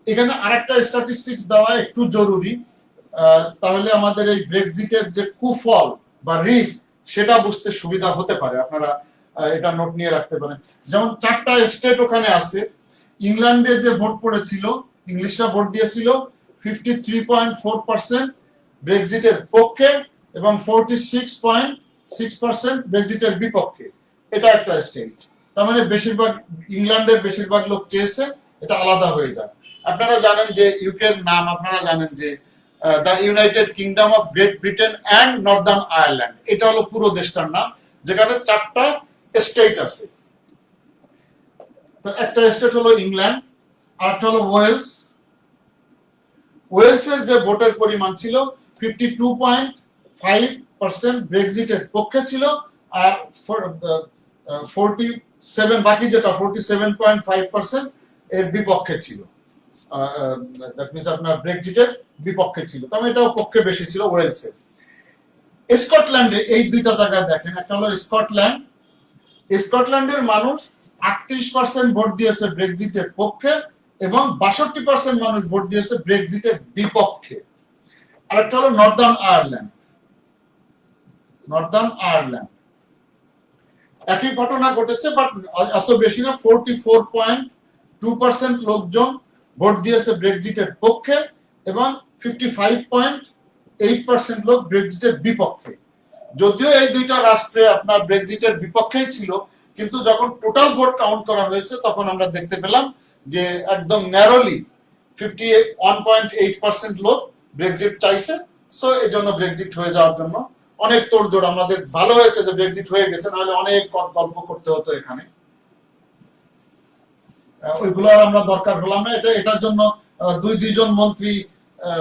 এখানে আরেকটা স্ট্যাটিস্টিক্স দেওয়া একটু জরুরি, তাহলে আমাদের এই ব্রেক্সিটের যে কুফল বা রিস্ক সেটা বুঝতে সুবিধা হতে পারে। আপনারা এটা নোট নিয়ে রাখতে পারেন। যেমন 4টা স্টেট ওখানে আছে। ইংল্যান্ডে যে ভোট পড়েছিল, ইংলিশরা ভোট দিয়েছিল 53.4% ব্রেক্সিটের পক্ষে এবং 46.6% ব্রেক্সিটের বিপক্ষে। এটা একটা স্টেট। তার মানে বেশিরভাগ ইংল্যান্ডের বেশিরভাগ লোক চেয়েছে এটা আলাদা হয়ে যায়। আপনারা জানেন যে ইউকের নাম, আপনারা জানেন যে the United kingdom of great Britain and Northern Ireland, এটা হলো পুরো দেশটার নাম, যেখানে 4টা স্টেট আছে। তো একটা স্টেট হলো ইংল্যান্ড, আরেকটা হলো ওয়েলস। ওয়েলসের যে ভোটের পরিমাণ ছিল 52.5% ব্রেক্সিটের পক্ষে ছিল, আর 47 বাকি যেটা 47.5% এর বিপক্ষে ছিল। দ্যাট মিন্স আপনার ব্রেক্সিটের বিপক্ষে ছিল, তবে এটাও পক্ষে বেশি ছিল ওয়েলসের। স্কটল্যান্ডে এই দুইটা জায়গায় দেখেন, একটা হলো স্কটল্যান্ড। স্কটল্যান্ডের মানুষ 38% ভোট দিয়েছে ব্রেক্সিটের পক্ষে এবং 62% মানুষ ভোট দিয়েছে ব্রেক্সিটের বিপক্ষে। আরেকটা হলো নর্দার্ন আয়ারল্যান্ড। নর্দার্ন আয়ারল্যান্ড একই ঘটনা ঘটেছে, বাট এত বেশি না। 44.2% লোকজন ভোট দিয়েছে ব্রেক্সিটের পক্ষে এবং 55.8% লোক ব্রেক্সিটের বিপক্ষে। যদিও এই দুইটা রাষ্ট্রে আপনার ব্রেক্সিটের বিপক্ষেই ছিল, কিন্তু যখন টোটাল ভোট কাউন্ট করা হয়েছে তখন আমরা দেখতে পেলাম যে একদম ন্যারোলি 51.8% লোক ব্রেক্সিট চাইছে। সো এই জন্য ব্রেক্সিট হয়ে যাওয়ার জন্য অনেক তোড়জোড়। আমাদের ভালো হয়েছে যে ব্রেক্সিট হয়ে গেছে, নাহলে অনেক গল্প করতে হতো এখানে, ওইগুলো আর আমরা দরকার হলাম না। এটার জন্য দুইজন মন্ত্রী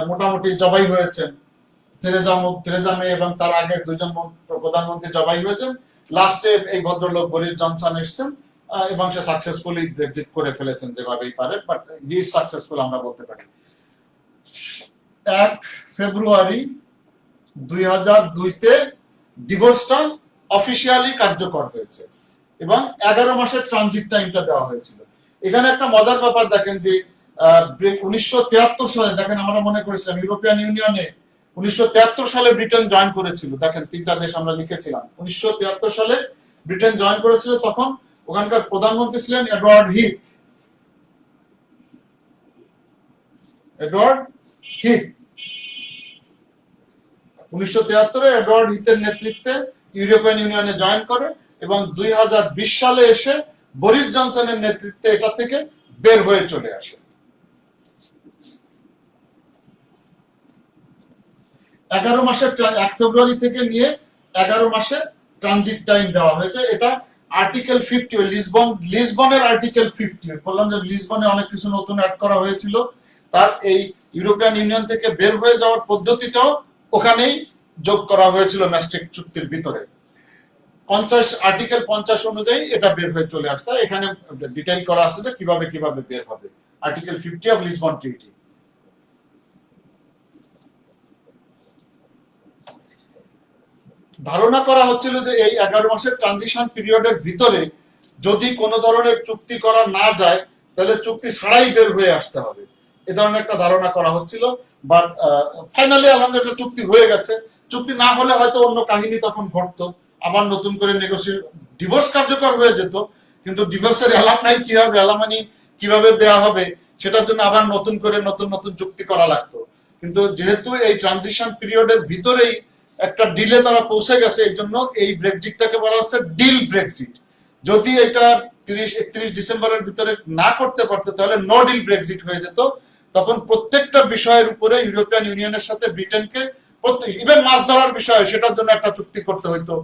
মোটামুটি জবাই হয়েছেন, থেরেজা মে এবং তার আগের 2জন প্রধানমন্ত্রী জবাই হয়েছেন। লাস্টে এই ভদ্রলোক বরিস জনসন এসেছেন এবং সে সাকসেসফুলি ব্রেক্সিট করে ফেলেছেন যেভাবেই পারে, বাট হি ইজ সাকসেসফুল আমরা বলতে পারি। 1 ফেব্রুয়ারি 2002-তে ডিভোর্সটা অফিসিয়ালি কার্যকর হয়েছে এবং 11 মাসের ট্রানজিট টাইমটা দেওয়া হয়েছিল। এখানে একটা মজার ব্যাপার দেখেন যে 1973 সালে, দেখেন আমরা মনে করেছিলাম ইউরোপিয়ান ইউনিয়নে 1973 সালে ব্রিটেন জয়েন করেছিল। দেখেন 3টা দেশ আমরা লিখেছিলাম 1973 সালে ব্রিটেন জয়েন করেছিল। তখন ওখানকার প্রধানমন্ত্রী ছিলেন এডওয়ার্ড হিথ। এডওয়ার্ড হিথ 1973-এ এডওয়ার্ড হিথের নেতৃত্বে ইউরোপিয়ান ইউনিয়নে জয়েন করে এবং 2020 সালে এসে বরিস জনসনের নেতৃত্বে এটা থেকে বের হয়ে চলে আসে। 11 মাসের 1 ফেব্রুয়ারি থেকে নিয়ে 11 মাসে ট্রানজিট টাইম দেওয়া হয়েছে। এটা আর্টিকেল 50, লিসবনের আর্টিকেল 50। বললাম যে লিসবনে অনেক কিছু নতুন অ্যাড করা হয়েছিল, তার এই ইউরোপিয়ান ইউনিয়ন থেকে বের হয়ে যাওয়ার পদ্ধতিটাও ওখানেই যোগ করা হয়েছিল ম্যাস্ট্রিক্ট চুক্তির ভিতরে। আর্টিকেল 50 অনুযায়ী এটা বের হয়ে চলে আসছে। এখানে ডিটেইল করা আছে যে কিভাবে কিভাবে বের হবে। আর্টিকেল 50 অফ লিসবন ট্রিটি। ধারণা করা হচ্ছিল যে এই 11 মাসের ট্রানজিশন পিরিয়ডের ভিতরে যদি কোনো ধরনের চুক্তি করা না যায় তাহলে চুক্তি ছাড়াই বের হয়ে আসতে হবে, এ ধরনের একটা ধারণা করা হচ্ছিল। বাট ফাইনালি আমাদের একটা চুক্তি হয়ে গেছে। চুক্তি না হলে হয়তো অন্য কাহিনী তখন ঘটতো, আবার নতুন করে ডিভোর্স কার্যকর হয়ে যেত, কিন্তু ডিভোর্সের অ্যালাম নাই, কি হবে অ্যালামানি কিভাবে দেয়া হবে সেটার জন্য আবার নতুন করে নতুন নতুন চুক্তি করা লাগতো। কিন্তু যেহেতু এই ট্রানজিশন পিরিয়ডের ভিতরেই একটা ডিলে তারা পৌঁছে গেছে, এই জন্য এই ব্রেক্সিটটাকে বলা হচ্ছে ডিল ব্রেক্সিট। যদি এটা 31 ডিসেম্বরের ভিতরে না করতে পারতো তাহলে নো ডিল ব্রেক্সিট হয়ে যেত। তখন প্রত্যেকটা বিষয়ের উপরে ইউরোপিয়ান ইউনিয়নের সাথে ব্রিটেনকে ইভেন মাছ ধরার বিষয় সেটার জন্য একটা চুক্তি করতে হইতো,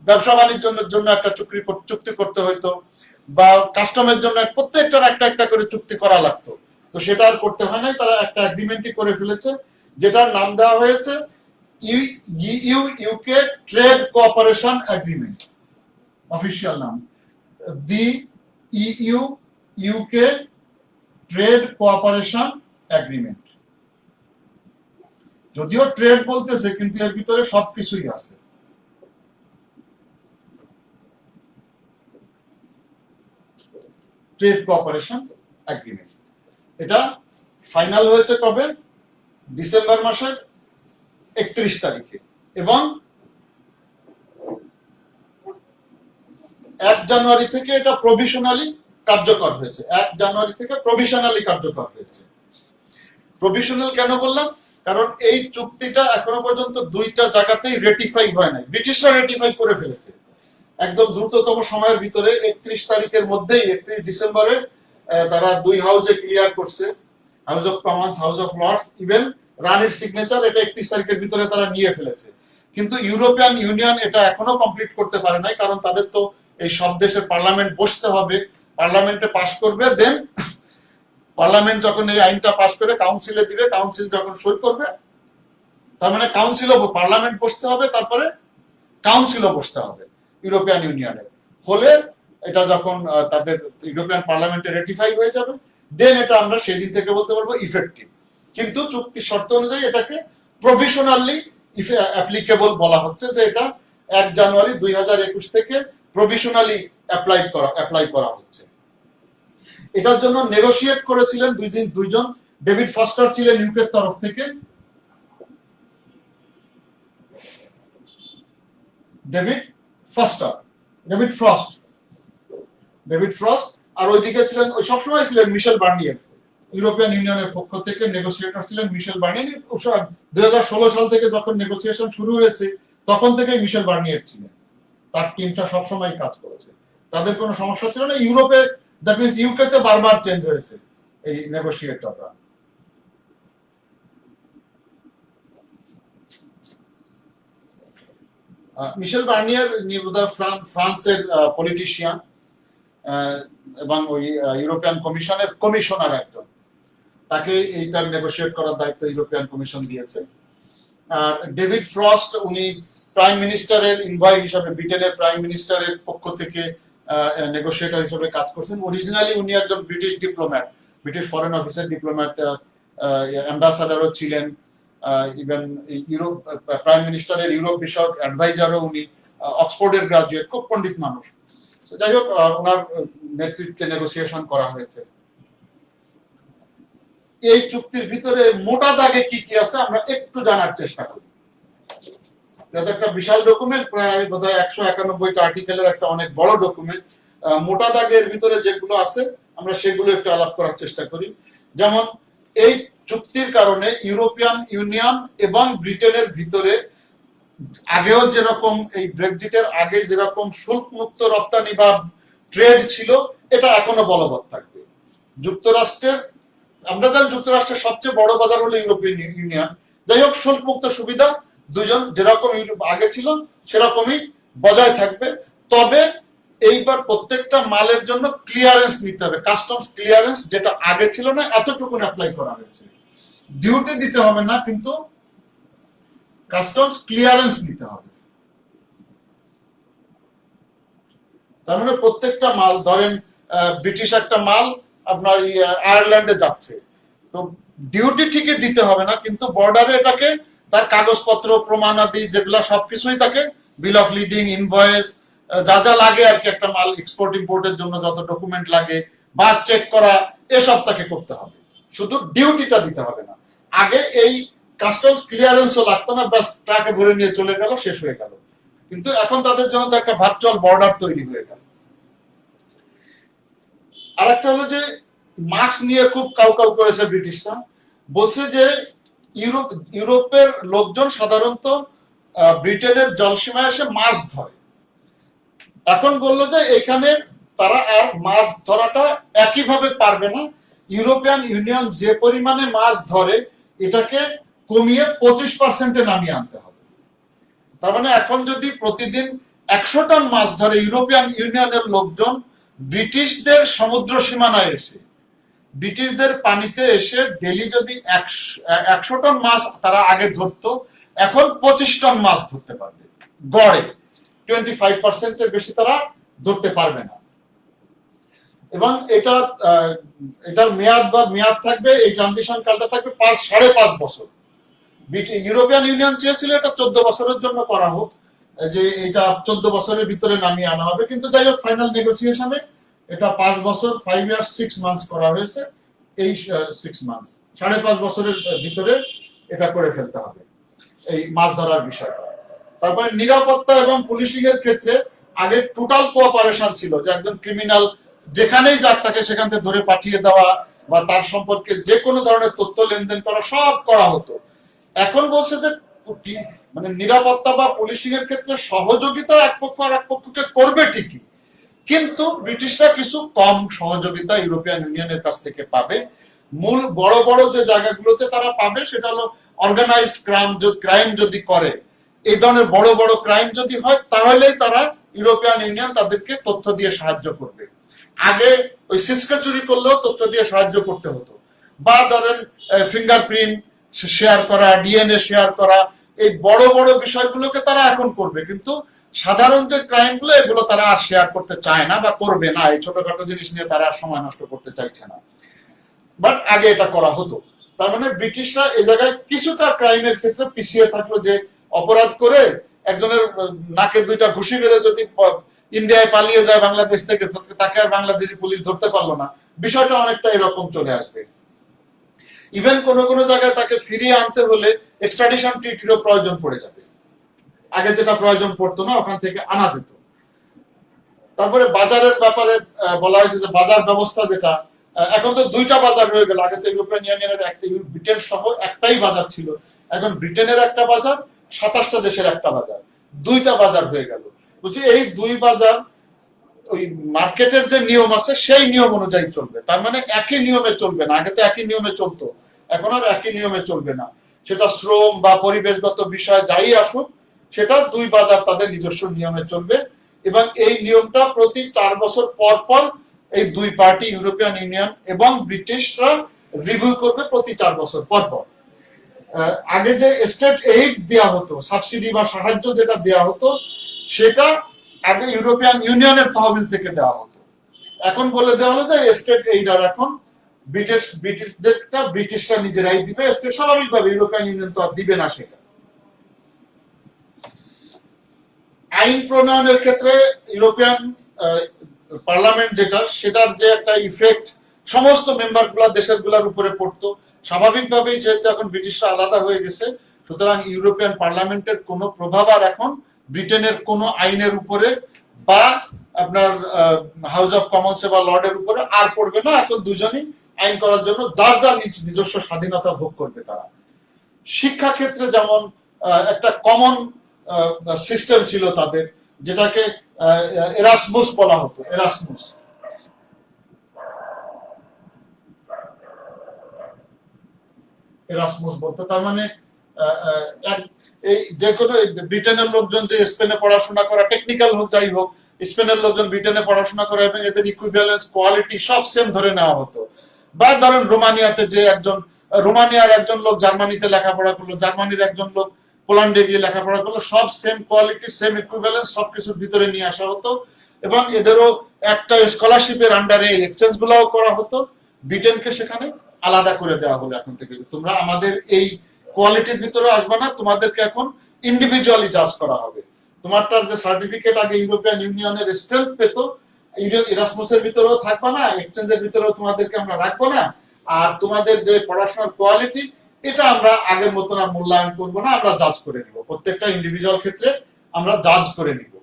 ব্যবসা বাণিজ্যের জন্য একটা চুক্তি করতে হইতো, বা কাস্টমের জন্য প্রত্যেকটার একটা একটা করে চুক্তি করা লাগতো। তো সেটা আর করতে হয় নাই, তারা একটা এগ্রিমেন্টই করে ফেলেছে, যেটার নাম দেওয়া হয়েছে EU UK trade cooperation agreement, official নাম the EU UK trade cooperation agreement. যদিও ট্রেড বলতেছে, কিন্তু এর ভিতরে সবকিছুই আছে। ট্রেড কোঅপারেশন এগ্রিমেন্ট, এটা ফাইনাল হয়েছে কবে? ডিসেম্বর মাসের 31 তারিখে, এবং 1 জানুয়ারি থেকে এটা প্রভিশনালি কার্যকর হয়েছে। 1 জানুয়ারি থেকে প্রভিশনালি কার্যকর হয়েছে। প্রভিশনাল কেন বললাম? কারণ এই চুক্তিটা এখনো পর্যন্ত 2টা জায়গাতেই রেটিফাই হয় নাই। ব্রিটিশরা রেটিফাই করে ফেলেছে একদম দ্রুততম সময়ের ভিতরে, 31 তারিখের মধ্যেই, 31 ডিসেম্বরে তারা 2 হাউসে ক্লিয়ার করছে, House of Commons, House of Lords, even রানীর সিগনেচার, এটা 31 তারিখের ভিতরে তারা নিয়ে ফেলেছে। কিন্তু ইউরোপিয়ান ইউনিয়ন এটা এখনো কমপ্লিট করতে পারে নাই, কারণ তাদের তো এই সব দেশের পার্লামেন্ট বসতে হবে, পার্লামেন্টে পাস করবে, দেন পার্লামেন্ট যখন এই আইনটা পাস করে কাউন্সিলে দিবে, কাউন্সিল যখন সই করবে, তার মানে কাউন্সিলও, পার্লামেন্ট বসতে হবে, তারপরে কাউন্সিলও বসতে হবে ইউরোপিয়ান ইউনিয়নের। হলে এটা যখন তাদের ইউরোপিয়ান পার্লামেন্টে রেটিফাই হয়ে যাবে, দেন এটা আমরা সেদিন থেকে বলতে পারবো ইফেক্টিভ। কিন্তু চুক্তি শর্ত অনুযায়ী এটাকে প্রভিশনালি অ্যাপ্লিকেবল বলা হচ্ছে, যে এটা 1 জানুয়ারি 2021 থেকে প্রভিশনালি অ্যাপ্লাই করা হচ্ছে। এটার জন্য নেগোশিয়েট করেছিলেন দুইজন। ডেভিড ফস্টার ছিলেন ইউকের তরফ থেকে, ডেভিড ফ্রস্ট, আর ওইদিকে ছিলেন, ওই সবসময় ছিলেন মিশেল বার্নিয়ার। ইউরোপিয়ান ইউনিয়নের পক্ষ থেকে নেগোসিয়েটর ছিলেন মিশেল বার্নিয়ার। 2016 সাল থেকে যখন নেগোসিয়েশন শুরু হয়েছে, তখন থেকেই মিশেল বার্নিয়ার ছিলেন। তার টিমটা সবসময় কাজ করেছে, তাদের কোনো সমস্যা ছিল না। ইউরোপে, দ্যাট মিনস ইউকে তে বারবার চেঞ্জ হয়েছে এই নেগোসিয়েটররা। মিশেল বার্নিয়ার ফ্রান্সের পলিটিশিয়ান, এবং ওই ইউরোপিয়ান কমিশনের কমিশনার একজন। তাকে এইটার নেগোশিয়েট করার দায়িত্ব ইউরোপিয়ান কমিশন দিয়েছে। আর ডেভিড ফ্রস্ট, উনি প্রাইম মিনিস্টারের ইনভয় হিসাবে, ব্রিটেনের প্রাইম মিনিস্টারের পক্ষ থেকে নেগোশিয়েটর হিসেবে কাজ করছেন। অরিজিনালি উনি একজন ব্রিটিশ ডিপ্লোম্যাট, ব্রিটিশ ফরেন অফিসের ডিপ্লোম্যাট, অ্যাম্বাসাডারও ছিলেন, ইভেন ইউরোপ প্রাইম মিনিস্টারের ইউরোপ বিষয়ক অ্যাডভাইজারও উনি, অক্সফোর্ডের গ্রাজুয়েট, খুব পণ্ডিত মানুষ। যাই হোক, ওনার নেতৃত্বে নেগোসিয়েশন করা হয়েছে। এই চুক্তির ভিতরে মোটা দাগে কি কি আছে আমরা একটু জানার চেষ্টা করি। এটা একটা বিশাল ডকুমেন্ট, প্রায় বোধহয় 191টা আর্টিকেলের একটা অনেক বড় ডকুমেন্ট। মোটা দাগের ভিতরে যেগুলো আছে আমরা সেগুলো একটু আলাপ করার চেষ্টা করি। যেমন এই চুক্তির কারণে ইউরোপিয়ান ইউনিয়ন এবং ব্রিটেনের ভিতরে আগেও যেরকম, এই ব্রেক্সিটের আগে যেরকম শুল্ক মুক্ত রপ্তানি বা ট্রেড ছিল, এটা এখনো বলবৎ থাকবে। যুক্তরাষ্ট্রের, আমরা জানি যুক্তরাষ্ট্রের সবচেয়ে বড় বাজার হলো ইউরোপিয়ান ইউনিয়ন। যাই হোক, শুল্ক মুক্ত সুবিধা দুজন যেরকম আগে ছিল সেরকমই বজায় থাকবে। তবে এইবার প্রত্যেকটা মালের জন্য ক্লিয়ারেন্স নিতে হবে, কাস্টমস ক্লিয়ারেন্স, যেটা আগে ছিল না, এতটুকু অ্যাপ্লাই করা হয়েছে। ডিউটি দিতে হবে না, কিন্তু কাস্টমস ক্লিয়ারেন্স নিতে হবে। তার মানে প্রত্যেকটা মাল, ধরেন ব্রিটিশ একটা মাল আপনার আয়ারল্যান্ডে যাচ্ছে, তো ডিউটি ঠিকই দিতে হবে না, কিন্তু বর্ডারে এটাকে তার কাগজপত্র, প্রমাণাদি যেগুলা সবকিছুই তাকে, বিল অফ লিডিং, ইনভয়েস, যা যা লাগে আর কি, একটা মাল এক্সপোর্ট ইম্পোর্টের জন্য যত ডকুমেন্ট লাগে বা চেক করা, এসব তাকে করতে হবে, শুধু ডিউটিটা দিতে হবে না। আগে এই কাস্টমস ক্লিয়ারেন্সও লাগতো না, বাস ট্রাকে ভরে নিয়ে চলে গেল, শেষ হয়ে গেল। কিন্তু এখন তাদের জন্য তো একটা ভার্চুয়াল বর্ডার তৈরি হয়ে গেল। আরেকটা হলো যে মাছ নিয়ে খুব কাউ করেছে ব্রিটিশরা, বলছে যে ইউরোপের লোকজন সাধারণত ব্রিটেনের জলসীমায় এসে মাছ ধরে। এখন বললো যে এখানে তারা আর মাছ ধরাটা একইভাবে পারবে না, ইউরোপিয়ান ইউনিয়ন যে পরিমাণে মাছ ধরে এটাকে কমিয়ে 25% নামিয়ে আনতে হবে। তার মানে এখন যদি প্রতিদিন 100 টন মাছ ধরে ইউরোপিয়ান ইউনিয়নের লোকজন, ব্রিটিশদের সমুদ্র সীমানায় এসে ব্রিটিশদের পানিতে এসে ডেলি যদি 100 টন মাছ তারা আগে ধরতো, এখন 25 টন মাছ ধরতে পারবে গড়ে। 25% বেশি তারা ধরতে পারবে না। এবং এটার মেয়াদ থাকবে, এই ট্রানজিশন কালটা থাকবে 5.5 বছর। ইউরোপিয়ান ইউনিয়ন চেয়েছিল এটা 14 বছরের জন্য করা হোক, যে এটা 14 বছরের ভিতরে নামিয়ে আনা হবে, কিন্তু যাই হোক ফাইনাল নেগোসিয়েশনে এটা 5 বছর 5 ইয়ার্স 6 মান্থস করা হয়েছে। এই 6 মান্থস 5.5 বছরের ভিতরে এটা করে ফেলতে হবে এই মাছ ধরার বিষয়টা। তারপরে নিরাপত্তা এবং পুলিশিং এর ক্ষেত্রে আগে টোটাল কোঅপারেশন ছিল, যে একজন ক্রিমিনাল যেখানেই যাক তাকে সেখান থেকে ধরে পাঠিয়ে দেওয়া বা তার সম্পর্কে যে কোনো ধরনের তথ্য লেনদেন করা সব করা হতো। এখন বলছে যে মানে নিরাপত্তা বা পুলিশিং এর ক্ষেত্রে সহযোগিতা এক পক্ষ আর এক পক্ষকে করবে ঠিকই, কিন্তু ব্রিটিশরা কিছু কম সহযোগিতা ইউরোপিয়ান ইউনিয়নের কাছ থেকে পাবে। মূল বড় বড় যে জায়গাগুলোতে তারা পাবে সেটা হলো অর্গানাইজড ক্রাইম যদি করে, এই ধরনের বড় বড় ক্রাইম যদি হয়, তাহলেই তারা ইউরোপিয়ান ইউনিয়ন তাদেরকে তথ্য দিয়ে সাহায্য করবে। আগে ওই সিসকা চুরি করলেও তথ্য দিয়ে সাহায্য করতে হতো, বা ধরেন ফিঙ্গারপ্রিন্ট শেয়ার করা, ডিএনএ শেয়ার করা, এই বড় বড় বিষয়গুলোকে তারা এখন করবে, কিন্তু সাধারণ যে ক্রাইমগুলো এগুলো তারা আর শেয়ার করতে চায় না বা করবে না। এই ছোটখাটো জিনিস নিয়ে তারা সময় নষ্ট করতে চাইছে না, বাট আগে এটা করা হতো। তার মানে ব্রিটিশরা এই জায়গায় কিছুটা ক্রাইমের ক্ষেত্রে পিছিয়ে থাকলো, যে অপরাধ করে একজনের নাকে 2টা ঘুষি মেরে যদি ইন্ডিয়ায় পালিয়ে যায় বাংলাদেশ থেকে, তাকে আর বাংলাদেশি পুলিশ ধরতে পারলো না, বিষয়টা অনেকটা এরকম চলে আসবে। ইভেন কোন কোন জায়গায় তাকে ফিরিয়ে আনতে হলে এক্সট্রাডিশন ট্রিটিরও প্রয়োজন পড়ে যাবে, আগে যেটা প্রয়োজন পড়তো না ওখান থেকে আনা যেত। তারপরে বাজারের ব্যাপারে বলা হয়েছে যে বাজার ব্যবস্থা যেটা, এখন তো 2টা বাজার হয়ে গেল। আগে তো ইউরোপিয়ান ইউনিয়নের একটা, ব্রিটেন সহ একটাই বাজার ছিল, এখন ব্রিটেনের একটা বাজার, 27টা দেশের একটা বাজার, 2টা বাজার হয়ে গেল। বুঝছি এই 2 বাজার ওই মার্কেটের যে নিয়ম আছে সেই নিয়ম অনুযায়ী চলবে। তার মানে একই নিয়মে চলবে না, আগে তো একই নিয়মে চলতো, এখন আর একই নিয়মে চলবে না। সেটা শ্রম বা পরিবেশগত বিষয় যাই আসুক, সেটা 2 বাজার তাদের নিজস্ব নিয়মে চলবে। এবং এই নিয়মটা প্রতি 4 বছর পর পর এই 2 পার্টি ইউরোপিয়ান ইউনিয়ন এবং ব্রিটিশরা রিভিউ করবে প্রতি 4 বছর পর পর। আগে যে স্টেট এইড দেওয়া হতো, সাবসিডি বা সাহায্য যেটা দেওয়া হতো, সেটা আগে ইউরোপিয়ান ইউনিয়নের তহবিল থেকে দেওয়া হতো। এখন বলে দেওয়া হলো যে স্টেট এইড আর এখন ব্রিটিশরা নিজেরাই দিবে। স্টেট স্বাভাবিকভাবে ইউরোপিয়ান ইউনিয়ন তো আর দিবে না সেটা। আইন প্রণয়নের ক্ষেত্রে ইউরোপিয়ান পার্লামেন্ট যেটা, সেটার যে একটা ইফেক্ট সমস্ত মেম্বার গুলা দেশের গুলার উপরে পড়তো। স্বাভাবিকভাবেই যেহেতু এখন ব্রিটিশরা আলাদা হয়ে গেছে, সুতরাং ইউরোপিয়ান পার্লামেন্টের কোনো প্রভাব আর এখন ব্রিটেনের কোনো আইনের উপরে বা আপনার হাউস অফ কমন্স বা লর্ডের উপরে আর পড়বে না। এখন দুজনই আইন করার জন্য যার যার নিজস্ব স্বাধীনতা ভোগ করবে তারা। শিক্ষা ক্ষেত্রে যেমন একটা কমন সিস্টেম ছিল তাদের, যেটাকে এরাসমাস বলা হতো। এরাসমাস বলতে তার মানে এই যে কোনো ব্রিটেনের লোকজন যে স্পেনে পড়াশোনা করা, টেকনিক্যাল হোক যাই হোক, স্পেনের লোকজন ব্রিটেনে পড়াশোনা করে এবং এদের ইকুইভ্যালেন্স কোয়ালিটি সব সেম ধরে নেওয়া হতো। বা ধরেন রোমানিয়াতে যে রোমানিয়ার একজন লোক জার্মানিতে লেখাপড়া করলো, জার্মানির একজন লোক পোল্যান্ডে গিয়ে লেখাপড়া করলো, সব সেম কোয়ালিটি সেম ইকুইভ্যালেন্স সবকিছু ভিতরে নিয়ে আসা হতো। এবং এদেরও একটা স্কলারশিপের আন্ডারে এক্সচেঞ্জ গুলাও করা হতো। ব্রিটেনকে সেখানে আলাদা করে দেওয়া হলো এখন থেকে, যে তোমরা আমাদের এই কোয়ালিটির ভিতরে আসবে না, তোমাদেরকে এখন ইন্ডিভিজুয়ালি জাজ করা হবে। তোমারটার যে সার্টিফিকেট আগে ইউরোপিয়ান ইউনিয়নের স্ট্রেংথ পেত, এরাসমাসের ভিতরেও থাকবে না, এক্সচেঞ্জের ভিতরেও তোমাদেরকে আমরা রাখবো না। আর তোমাদের যে পড়াশোনার কোয়ালিটি, এটা আমরা আগের মতন আর মূল্যায়ন করব না, আমরা জাজ করে নিব, প্রত্যেকটা ইন্ডিভিজুয়াল ক্ষেত্রে আমরা জাজ করে নিব।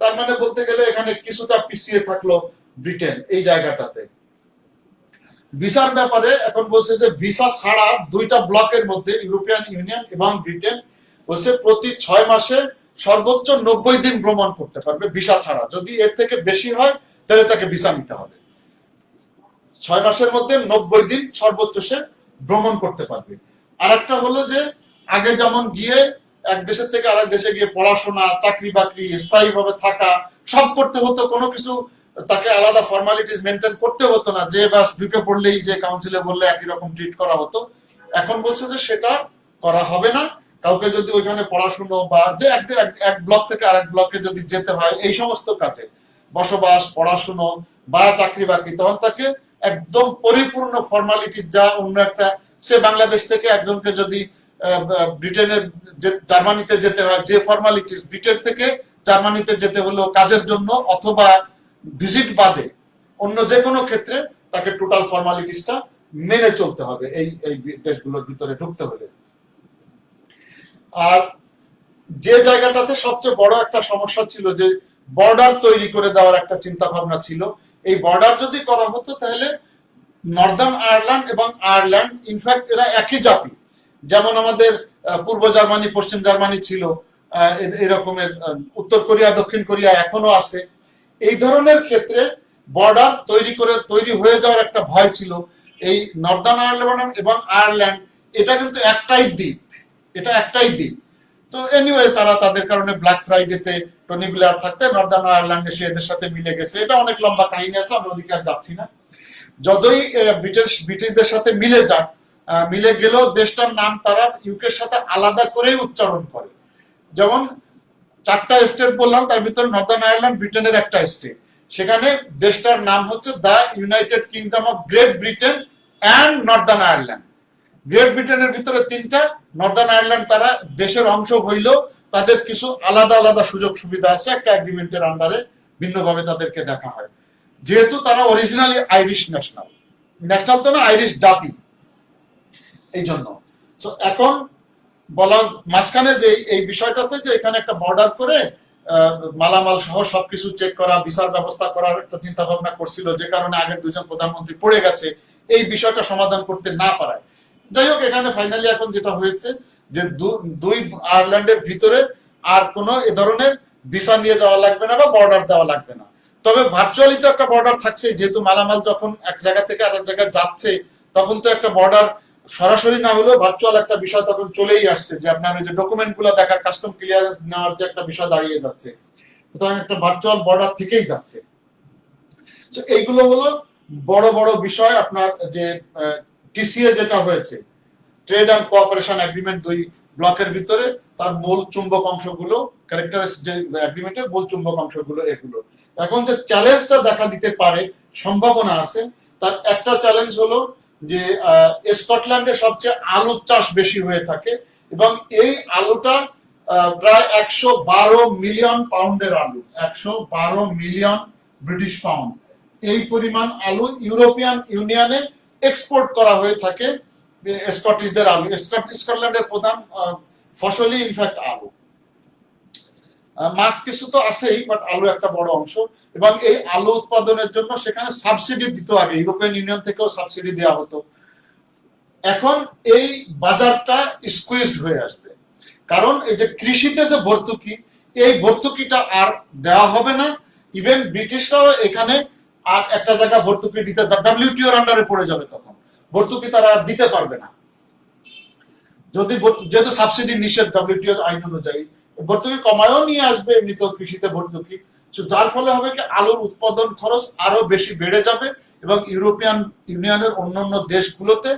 তার মানে বলতে গেলে এখানে কিছুটা পিছিয়ে থাকলো ব্রিটেন এই জায়গাটাতে। ভিসার ব্যাপারে এখন বলছে যে ভিসা ছাড়া 2টা ব্লকের মধ্যে ইউরোপিয়ান ইউনিয়ন এবং ব্রিটেন বলছে প্রতি 6 মাসে সর্বোচ্চ 90 দিন ভ্রমণ করতে পারবে ভিসা ছাড়া। যদি এর থেকে বেশি হয় তাহলে তাকে ভিসা নিতে হবে। 6 মাসের মধ্যে 90 দিন সর্বোচ্চ সে ভ্রমণ করতে পারবে। আর একটা হলো যে আগে যেমন গিয়ে এক দেশের থেকে আরেক দেশে গিয়ে পড়াশোনা, চাকরি বাকরি, স্থায়ীভাবে থাকা সব করতে হতো, কোনো কিছু তাকে আলাদা ফর্মালিটিস মেনটেন করতে হতো না, যে বাস ঢুকে পড়লেই যে কাউন্সিলে বললে একই রকম ট্রিট করা হতো। এখন বলছে যে সেটা করা হবে না। কাউকে যদি ওইখানে পড়াশুনো বা যে এক ব্লক থেকে আরেক ব্লকে যদি যেতে হয় এই সমস্ত কাজে, বসবাস, পড়াশুনো বা চাকরি বাকরি, তখন তাকে একদম পরিপূর্ণ ফর্মালিটি, যা অন্য একটা, সে বাংলাদেশ থেকে একজনকে যদি ব্রিটেনের জার্মানিতে যেতে হয়, যে ফর্মালিটিস ব্রিটেন থেকে জার্মানিতে যেতে হলো কাজের জন্য অথবা ভিজিট বাদে অন্য যে কোনো ক্ষেত্রে তাকে টোটাল ফর্মালিটিসটা মেনে চলতে হবে এই দেশগুলোর ভিতরে ঢুকতে হলে। আর যে জায়গাটাতে সবচেয়ে বড় একটা সমস্যা ছিল, যে বর্ডার তৈরি করে দেওয়ার একটা চিন্তা ভাবনা ছিল, এই বর্ডার যদি করা হতো তাহলে নর্দার্ন আয়ারল্যান্ড এবং আয়ারল্যান্ড, ইনফ্যাক্ট এরা একই জাতি, যেমন আমাদের পূর্ব জার্মানি পশ্চিম জার্মানি ছিল, এরকমের উত্তর কোরিয়া দক্ষিণ কোরিয়া এখনো আছে। এই ধরনের ক্ষেত্রে বর্ডার তৈরি হয়ে যাওয়ার একটা ভয় ছিল। এই নর্দার্ন আয়ারল্যান্ড এবং আয়ারল্যান্ড এটা কিন্তু একটাই দ্বীপ। তো এনিওয়ে তারা তাদের কারণে ব্ল্যাক ফ্রাইডেতে টনি ব্লেয়ার থাকতে নর্দার্ন আয়ারল্যান্ডে সে এদের সাথে মিলে গেছে। এটা অনেক লম্বা কাহিনী আছে, আমরা ওদিকে আর যাচ্ছি না। যতই ব্রিটিশদের সাথে মিলে গেলেও দেশটার নাম তারা ইউকের সাথে আলাদা করেই উচ্চারণ করে। যেমন 4টা স্টেট বললাম, তার ভিতরে নর্দার্ন আয়ারল্যান্ড ব্রিটেনের একটা স্টেট, সেখানে দেশটার নাম হচ্ছে the United kingdom of great Britain and Northern Ireland. Great ব্রিটেনের ভিতরে 3টা, নর্দার্ন আয়ারল্যান্ড তারা দেশের অংশ হইলেও তাদের কিছু আলাদা আলাদা সুযোগ সুবিধা আছে, একটা এগ্রিমেন্টের আন্ডারে ভিন্নভাবে তাদেরকে দেখা হয়, যেহেতু তারা অরিজিনালি আইরিশ ন্যাশনাল তো না, আইরিশ জাতি। এই জন্য তো এখন বলা মাঝখানে যে এই বিষয়টাতে যে এখানে একটা বর্ডার করে মালামাল সহ সবকিছু চেক করা, ভিসার ব্যবস্থা করার একটা চিন্তা ভাবনা করছিল, যে কারণে আগের 2জন প্রধানমন্ত্রী পড়ে গেছে এই বিষয়টা সমাধান করতে না পারায়। যাই হোক, এখানে ফাইনালি এখন যেটা হয়েছে যে দুই আয়ারল্যান্ডের ভিতরে আর কোনো এ ধরনের ভিসা নিয়ে যাওয়া লাগবে না বা বর্ডার দেওয়া লাগবে না। তবে ভার্চুয়ালি তো একটা বর্ডার থাকছে, যেহেতু মালামাল যখন এক জায়গা থেকে আরেক জায়গায় যাচ্ছে তখন তো একটা বর্ডার সরাসরি না হলেও ভার্চুয়াল একটা বিষয় তখন চলেই আসছে, যে আপনার ওই যে ডকুমেন্ট গুলো দেখার, কাস্টম ক্লিয়ারেন্স নেওয়ার যে একটা বিষয় দাঁড়িয়ে যাচ্ছে, সুতরাং একটা ভার্চুয়াল বর্ডার থেকেই যাচ্ছে। তো এইগুলো হলো বড় বড় বিষয়। আপনার যে টিসিএ যেটা হয়েছে, ট্রেড অ্যান্ড কোঅপারেশন এগ্রিমেন্ট, 2 ব্লকের ভিতরে তার মূল চুম্বক অংশগুলো, ক্যারেক্টারিস্টিক যে এগ্রিমেন্টের মূল চুম্বক অংশগুলো এগুলো। এখন যে চ্যালেঞ্জটা দেখা দিতে পারে, সম্ভাবনা আছে, তার একটা চ্যালেঞ্জ হলো যে স্কটল্যান্ডে সবচেয়ে আলু চাষ বেশি হয়ে থাকে, এবং এই আলুটা প্রায় 112 মিলিয়ন পাউন্ডের আলু, 112 মিলিয়ন ব্রিটিশ পাউন্ড, এই পরিমাণ আলু ইউরোপিয়ান ইউনিয়নে এক্সপোর্ট করা হয়ে থাকে। স্কটিশদের আলু, স্কটল্যান্ডের প্রধান ফসলই ইনফ্যাক্ট আলু। মাছ কিছু তো আছেই, বাট আলু একটা বড় অংশ। এবং এই আলু উৎপাদনের জন্য সেখানে সাবসিডি দিত আগে, ইউরোপিয়ান ইউনিয়ন থেকেও সাবসিডি দেওয়া হতো। এখন এই বাজারটা স্কুইজড হয়ে আসবে, কারণ এই যে কৃষিতে যে ভর্তুকি, এই ভর্তুকিটা আর দেওয়া হবে না। ইভেন ব্রিটিশরাও এখানে আর একটা জায়গা ভর্তুকি দিতে, ডব্লিউটিওর আন্ডারে পড়ে যাবে, তখন ভর্তুকি তারা আর দিতে পারবে না, যেহেতু সাবসিডি নিষেধ ডব্লিউটিওর আইন অনুযায়ী। ভর্তুকি কমায়ও নিয়ে আসবে এমনিতেও কৃষিতে ভর্তুকি, যার ফলে হবে কি আলুর উৎপাদন খরচ আরো বেশি বেড়ে যাবে, এবং ইউরোপিয়ান ইউনিয়নের অন্যান্য দেশগুলোতে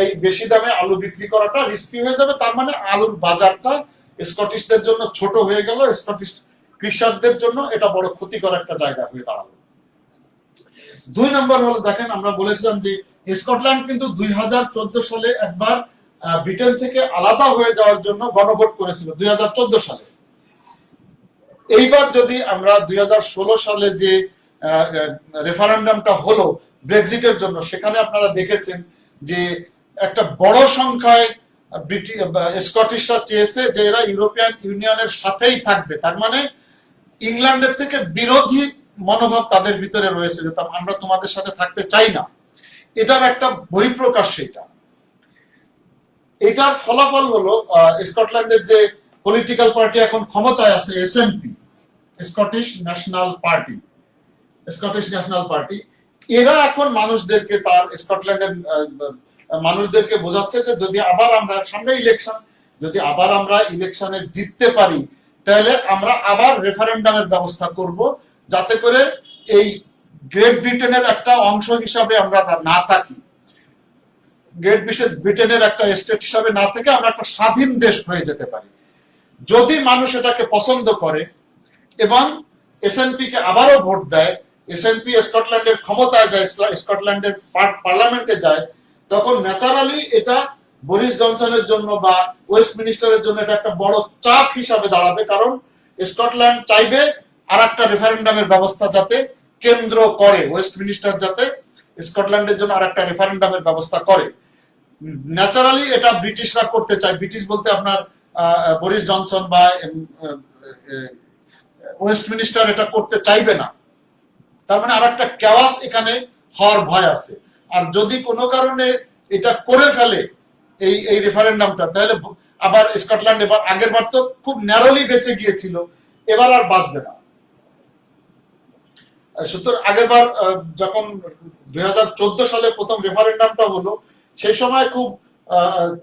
এই বেশি দামে আলু বিক্রি করাটা রিস্কি হয়ে যাবে। তার মানে আলুর বাজারটা স্কটিশদের জন্য ছোট হয়ে গেল, স্কটিশ কৃষকদের জন্য এটা বড় ক্ষতিকর একটা জায়গা হয়ে দাঁড়ালো। 2 নম্বর হলো, দেখেন আমরা বলেছিলাম যে স্কটল্যান্ড কিন্তু 2014 সালে একবার ব্রিটেন থেকে আলাদা হয়ে যাওয়ার জন্য গণভোট করেছিল 2014 সালে। এইবার যদি আমরা 2016 সালে যে রেফারেন্ডামটা হলো ব্রেক্সিটের জন্য, সেখানে আপনারা দেখেছেন যে একটা বড় সংখ্যায় স্কটিশরা চেয়েছে যে এরা ইউরোপিয়ান ইউনিয়নের সাথেই থাকবে। তার মানে ইংল্যান্ডের থেকে বিরোধী মনোভাব তাদের ভিতরে রয়েছে, যে আমরা তোমাদের সাথে থাকতে চাই না। এটার একটা বহিঃপ্রকাশ সেটা। এটার ফলাফল হলো স্কটল্যান্ডের যে পলিটিক্যাল পার্টি এখন ক্ষমতায় আছে, এসএনপি, স্কটিশ ন্যাশনাল পার্টি, এরা এখন মানুষদেরকে, তার স্কটল্যান্ডের মানুষদেরকে বোঝাচ্ছে যে যদি আবার আমরা সামনে ইলেকশন, যদি আবার আমরা ইলেকশনে জিততে পারি, তাহলে আমরা আবার রেফারেন্ডামের ব্যবস্থা করব, যাতে করে এই গ্রেট ব্রিটেনের একটা অংশ হিসাবে আমরা না থাকি, গ্রেট ব্রিটেনের একটা স্টেট হিসাবে না থেকে আমরা একটা স্বাধীন দেশ হয়ে যেতে পারি যদি মানুষ এটাকে পছন্দ করে এবং এসএনপি কে আবারও ভোট দেয়, এসএনপি স্কটল্যান্ডের ক্ষমতায় যায়, স্কটল্যান্ডের পার্লামেন্টে যায়, তখন ন্যাচারালি এটা বরিস জনসনের জন্য বা ওয়েস্টমিনিস্টারের জন্য এটা একটা বড় চাপ হিসাবে দাঁড়াবে, কারণ স্কটল্যান্ড চাইবে আর একটা রেফারেন্ডামের ব্যবস্থা যাতে কেন্দ্র করে, ওয়েস্টমিনিস্টার যাতে স্কটল্যান্ডের জন্য আর একটা রেফারেন্ডামের ব্যবস্থা করে। ন্যাচারালি এটা ব্রিটিশরা করতে চায়, ব্রিটিশ বলতে আপনার বরিস জনসন বা ওয়েস্টমিনিস্টার এটা করতে চাইবে না। তার মানে আর একটা ক্যাওয়াস এখানে হওয়ার ভয় আছে। আর যদি কোনো কারণে এটা করে ফেলে এই রেফারেন্ডামটা, তাহলে আবার স্কটল্যান্ড এবার আগের বার তো খুব ন্যারোলি বেঁচে গিয়েছিল, এবার আর বাঁচবে না। সুতরাং আগের বার যখন 2014 সালে প্রথম রেফারেন্ডামটা হলো, সেই সময় খুব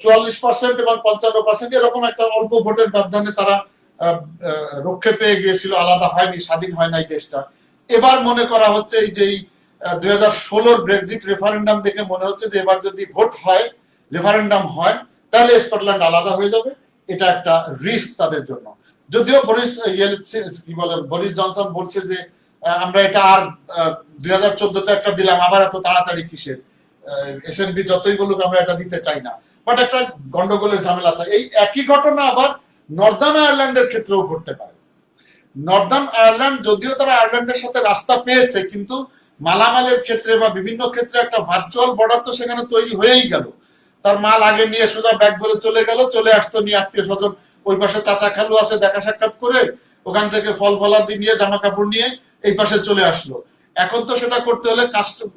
44% এবং 55% এরকম একটা অল্প ভোটের ব্যবধানে তারা রক্ষে পেয়ে গিয়েছিল, আলাদা হয়নি, স্বাধীন হয় নাই দেশটা। এবার মনে করা হচ্ছে এই যে 2016 ব্রেক্সিট রেফারেন্ডাম দেখে মনে হচ্ছে যে এবার যদি ভোট হয়, রেফারেন্ডাম হয়, তাহলে স্কটল্যান্ড আলাদা হয়ে যাবে। এটা একটা রিস্ক তাদের জন্য। যদিও বরিস জনসন বলছে যে আমরা এটা আর 2014-তে একটা দিলাম, আবার এত তাড়াতাড়ি কিসের, এসএনবি যতই বলুক আমরা এটা দিতে চাই না, বাট একটা গন্ডগোলের ঝামেলা থাকে। এই একই ঘটনা আবার নর্দার্ন আয়ারল্যান্ডের ক্ষেত্রেও ঘটতে পারে। নর্দার্ন আয়ারল্যান্ড যদিও তারা আয়ারল্যান্ডের সাথে রাস্তা পেয়েছে, কিন্তু মালামালের ক্ষেত্রে বা বিভিন্ন ক্ষেত্রে একটা ভার্চুয়াল বর্ডার তো সেখানে তৈরি হয়েই গেল। তার মাল আগে নিয়ে সোজা ব্যাগ ভরে চলে গেল, চলে আসতো নিয়ে আত্মীয় স্বজন, ওই পাশে চাচা খালু আছে, দেখা সাক্ষাৎ করে ওখান থেকে ফল ফলাদি নিয়ে জামা কাপড় নিয়ে এই পাশে চলে আসলো। এখন তো সেটা করতে হলে কাস্টম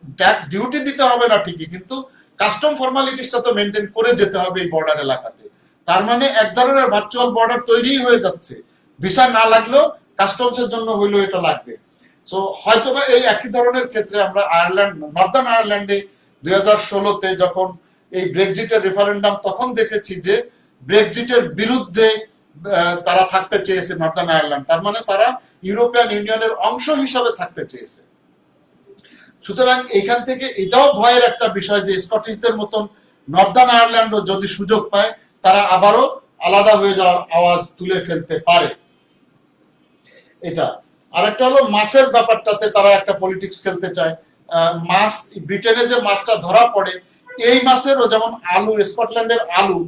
ডিউটি দিতে হবে না ঠিকই, কিন্তু কাস্টম ফর্মালিটিসটা তো মেনটেন করে যেতে হবে এই বর্ডার এলাকাতে। তার মানে এক ধরনের ভার্চুয়াল বর্ডার তৈরি হয়ে যাচ্ছে, ভিসা না লাগলেও কাস্টমসের জন্য হইলেও এটা লাগবে। সো হয়তোবা এই একই ধরনের ক্ষেত্রে আমরা আয়ারল্যান্ড, নর্দার্ন আয়ারল্যান্ডে 2016-তে যখন এই ব্রেক্সিটের রেফারেন্ডাম, তখন দেখেছি যে ব্রেক্সিটের বিরুদ্ধে তারা থাকতে চেয়েছে নর্দার্ন আয়ারল্যান্ড, তার মানে তারা ইউরোপিয়ান ইউনিয়নের অংশ হিসাবে থাকতে চেয়েছে। সুতরাং এখান থেকে এটাও ভয়ের একটা বিষয় যে স্কটিশদের মতন নর্দার্ন আয়ারল্যান্ডও যদি সুযোগ পায়, তারা আবারও আলাদা হয়ে যাওয়ার আওয়াজ তুলে ফেলতে পারে। এটা আরেকটা হলো মাছের ব্যাপারটাতে তারা একটা পলিটিক্স খেলতে চায়। মাছ, ব্রিটেনে যে মাছটা ধরা পড়ে, এই মাছেরও যেমন আলু, স্কটল্যান্ডের আলু,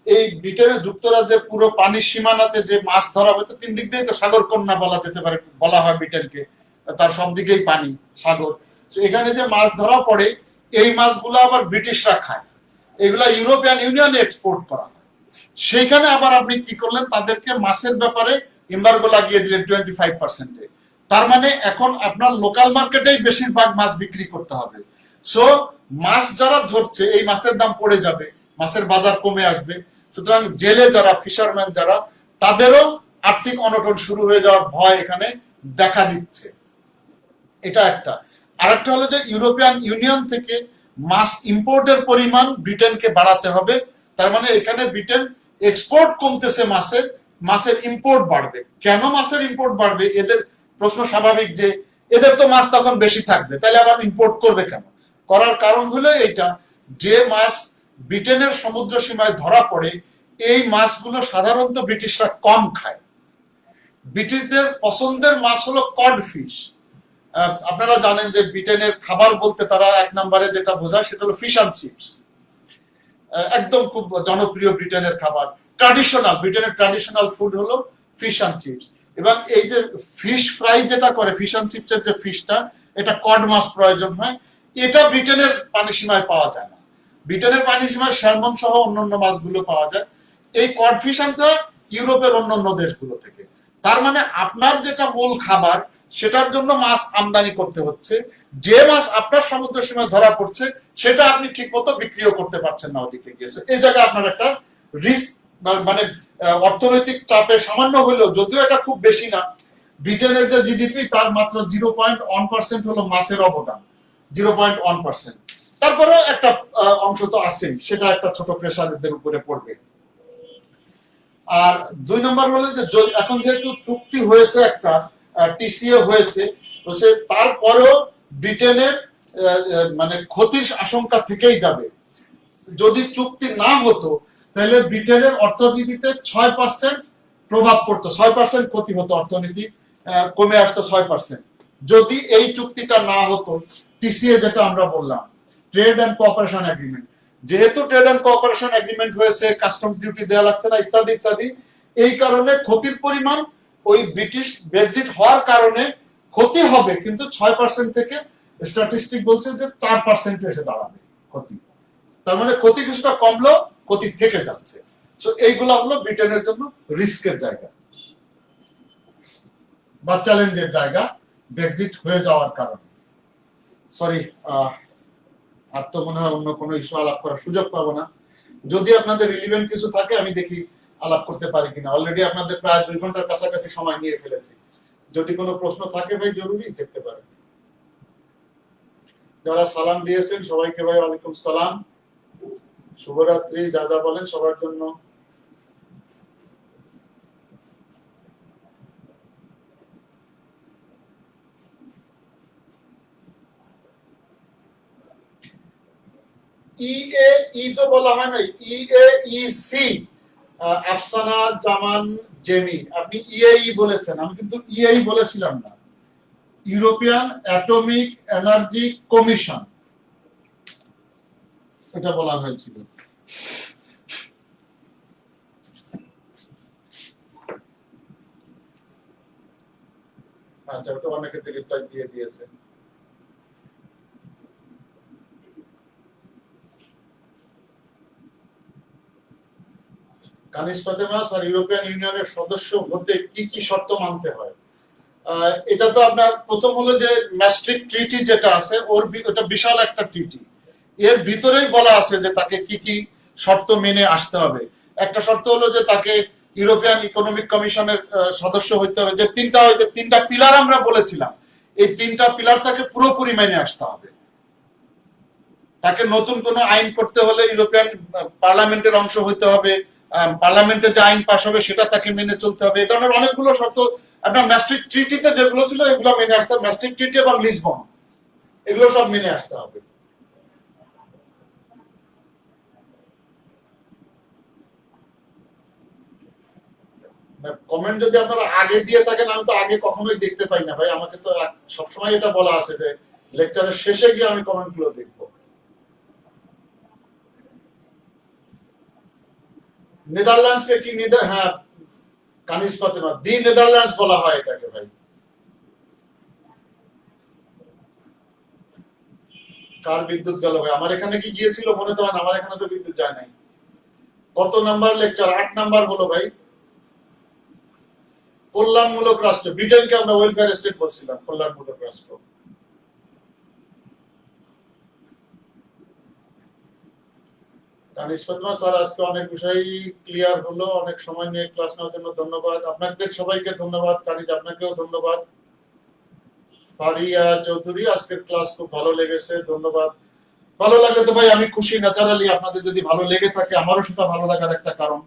এই ব্রিটেনের যুক্তরাজ্যের পুরো পানির সীমানাতে যে মাছ ধরা হয়, তো 3 দিক দিয়ে তো সাগর কন্যা বলা যেতে পারে, বলা হয় ব্রিটেনকে, তার সব দিকেই পানি, সাগর। এখানে যে মাছ ধরা পড়ে, এই মাছগুলো আবার ব্রিটিশরা খায়, এগুলা ইউরোপিয়ান ইউনিয়নে এক্সপোর্ট করা হয়। সেইখানে আবার আপনি কি করলেন, তাদেরকে মাছের ব্যাপারে এমবার্গো লাগিয়ে দিলেন 25%-এ। তার মানে এখন আপনার লোকাল মার্কেটেই বেশিরভাগ মাছ বিক্রি করতে হবে। সো মাছ যারা ধরছে, এই মাছের দাম পড়ে যাবে, মাছের বাজার কমে আসবে। সুতরাং জেলে যারা, ফিশারম্যান যারা, তাদেরও আর্থিক অনটন শুরু হয়ে যাওয়ার ভয় এখানে দেখা দিচ্ছে। এটা একটা। আরেকটা হলো যে ইউরোপিয়ান ইউনিয়ন থেকে মাছ ইম্পোর্টের পরিমাণ ব্রিটেনকে বাড়াতে হবে। তার মানে এখানে ব্রিটেন এক্সপোর্ট কমতেছে মাছের, মাছের ইম্পোর্ট বাড়বে। কেন মাছের ইম্পোর্ট বাড়বে? এদের প্রশ্ন স্বাভাবিক যে এদের তো মাছ তখন বেশি থাকবে, তাহলে আবার ইম্পোর্ট করবে কেন? করার কারণ হলো এইটা, যে মাছ ব্রিটেনের সমুদ্র সীমায় ধরা পড়ে, এই মাছগুলো সাধারণত ব্রিটিশরা কম খায়। ব্রিটিশদের পছন্দের মাছ হলো কড ফিশ। আপনারা জানেন যে ব্রিটেনের খাবার বলতে তারা এক নম্বরে যেটা বোঝায় সেটা হলো ফিশ অ্যান্ড চিপস। একদম খুব জনপ্রিয় ব্রিটেনের খাবার, ট্র্যাডিশনাল, ব্রিটেনের ট্র্যাডিশনাল ফুড হলো ফিশ অ্যান্ড চিপস। এবং এই যে ফিশ ফ্রাই যেটা করে, ফিশ অ্যান্ড চিপসের যে ফিশটা, এটা কড মাছ প্রয়োজন হয়, এটা ব্রিটেনের পানি সীমায় পাওয়া যায় না। ব্রিটেনের পানি সীমায় স্যালমন সহ অন্যান্য মাছগুলো পাওয়া যায়। এই কড ফিশ আনতে হয় ইউরোপের অন্যান্য দেশগুলো থেকে। তার মানে আপনার যেটা মূল খাবার, সেটার জন্য মাছ আমদানি করতে হচ্ছে। যে মাছ আপনার সমুদ্র সীমায় ধরা পড়ছে, সেটা আপনি ঠিক মতো বিক্রিও করতে পারছেন না ওদিকে গিয়েছে। এই জায়গায় আপনার একটা রিস্ক, মানে অর্থনৈতিক চাপে সামান্য হলেও, যদিও এটা খুব বেশি না, ব্রিটেনের যে জিডিপি তার মাত্র 0.1% হলো মাছের অবদান, 0.1%। তারপরেও একটা অংশ তো আছেই, সেটা একটা ছোট প্রেসারদের উপরে পড়বে। আর 2 নম্বর হলো যে এখন যেহেতু চুক্তি হয়েছে, একটা টিসিএ হয়েছে, তো সে তারপরেও ব্রিটেনের মানে ক্ষতির আশঙ্কা থেকেই যাবে। যদি চুক্তি না হতো তাহলে ব্রিটেনের অর্থনীতিতে 6% প্রভাব পড়তো, 6% ক্ষতি হতো, অর্থনীতি কমে আসতো 6%। যদি এই চুক্তিটা না হতো, টিসিএ যেটা আমরা বললাম, ট্রেড অ্যান্ড কোঅপারেশন এগ্রিমেন্ট, যেহেতু ট্রেড অ্যান্ড কোঅপারেশন এগ্রিমেন্ট হয়েছে, কাস্টমস ডিউটি দেওয়া লাগছে না, ইত্যাদি ইত্যাদি, এই কারণে ক্ষতির পরিমাণ ওই ব্রিটিশ ব্রেক্সিট হওয়ার কারণে ক্ষতি হবে, কিন্তু 6% থেকে স্ট্যাটিস্টিক বলছে যে 4% এসে দাঁড়াবে ক্ষতি। তার মানে ক্ষতি কিছুটা কমলেও ক্ষতি থেকে যাচ্ছে। সো এইগুলা হলো ব্রিটেনের জন্য রিস্কের জায়গা বা চ্যালেঞ্জের জায়গা ব্রেক্সিট হয়ে যাওয়ার কারণে। সরি, আর তো মনে হয় অন্য কোনো ইস্যু আলাপ করার সুযোগ পাবো না। যদি আপনাদের রিলিভেন্ট কিছু থাকে আমি দেখি আলাপ করতে পারি কিনা। অলরেডি আপনাদের প্রায় 2 ঘন্টার কাছাকাছি সময় নিয়ে ফেলেছি। যদি কোনো প্রশ্ন থাকে ভাই জরুরি দেখতে পারেন। যারা সালাম দিয়েছেন সবাইকে ভাই ওয়ালাইকুম সালাম, শুভরাত্রি, যা যা বলেন সবার জন্য। ই তো বলা হয় নাই, EAEC, আফসানা জামান জেমি, আপনি ইএই বলেছেন, আমি কিন্তু ইএই বলেছিলাম না, ইউরোপিয়ান অ্যাটমিক এনার্জি কমিশন এটা বলা হয়েছিল। আচ্ছা, ওটা অনেকে রিপ্লাই দিয়ে দিয়েছে। কানিস ফাতেমা স্যার, ইউরোপিয়ান ইউনিয়নের সদস্য হতে কি কি শর্ত মানতে হয়? এটা তো আপনার প্রথম হলো যে ম্যাস্ট্রিক্ট ট্রিটি যেটা আছে, ওটা বিশাল একটা ট্রিটি, এর ভিতরেই বলা আছে যে তাকে কি কি শর্ত মেনে আসতে হবে। একটা শর্ত হলো যে তাকে ইউরোপিয়ান ইকোনমিক কমিশনের সদস্য হইতে হবে, যে তিনটা পিলার আমরা বলেছিলাম, এই তিনটা পিলার তাকে পুরোপুরি মেনে আসতে হবে। তাকে নতুন কোনো আইন করতে হলে ইউরোপিয়ান পার্লামেন্টের অংশ হইতে হবে, পার্লামেন্টে যে আইন পাস হবে সেটা তাকে মেনে চলতে হবে। এই ধরনের অনেকগুলো শর্ত আপনার ম্যাস্ট্রিক্ট ট্রিটিতে যেগুলো ছিল এগুলো মেনে আসতে হবে। ম্যাস্ট্রিক্ট ট্রিটি এবং লিসবন এগুলো সব মেনে আসতে হবে। কমেন্ট যদি আপনারা আগে দিয়ে থাকেন, আমি তো আগে কখনোই দেখতে পাই না ভাই, আমাকে তো সবসময় এটা বলা আছে যে লেকচারের শেষে গিয়ে আমি কমেন্ট গুলো দেখবো। নেদারল্যান্ডস কে কি হ্যাঁ, কানিস ফাতেমা, দি নেদারল্যান্ডস বলা হয় এটাকে ভাই। কার বিদ্যুৎ গেল ভাই? আমার এখানে কি গিয়েছিল মনে তো হয় না, আমার এখানে তো বিদ্যুৎ যায় নাই। কত নাম্বার লেকচার? 8 নাম্বার হলো ভাই। কল্যাণমূলক রাষ্ট্র, ব্রিটেনকে আমরা ওয়েলফেয়ার স্টেট বলছিলাম, কল্যাণমূলক রাষ্ট্র। কানিস ফাতেমা স্যার, আজকে অনেক বিষয় ক্লিয়ার হলো, অনেক সময় নিয়ে ক্লাস নেওয়ার জন্য ধন্যবাদ। আপনাদের সবাইকে ধন্যবাদ, কানিস আপনাকেও ধন্যবাদ। ফারিয়া চৌধুরী, আজকের ক্লাস খুব ভালো লেগেছে, ধন্যবাদ। ভালো লাগলে তো ভাই আমি খুশি, ন্যাচারালি আপনাদের যদি ভালো লেগে থাকে আমারও সেটা ভালো লাগার একটা কারণ।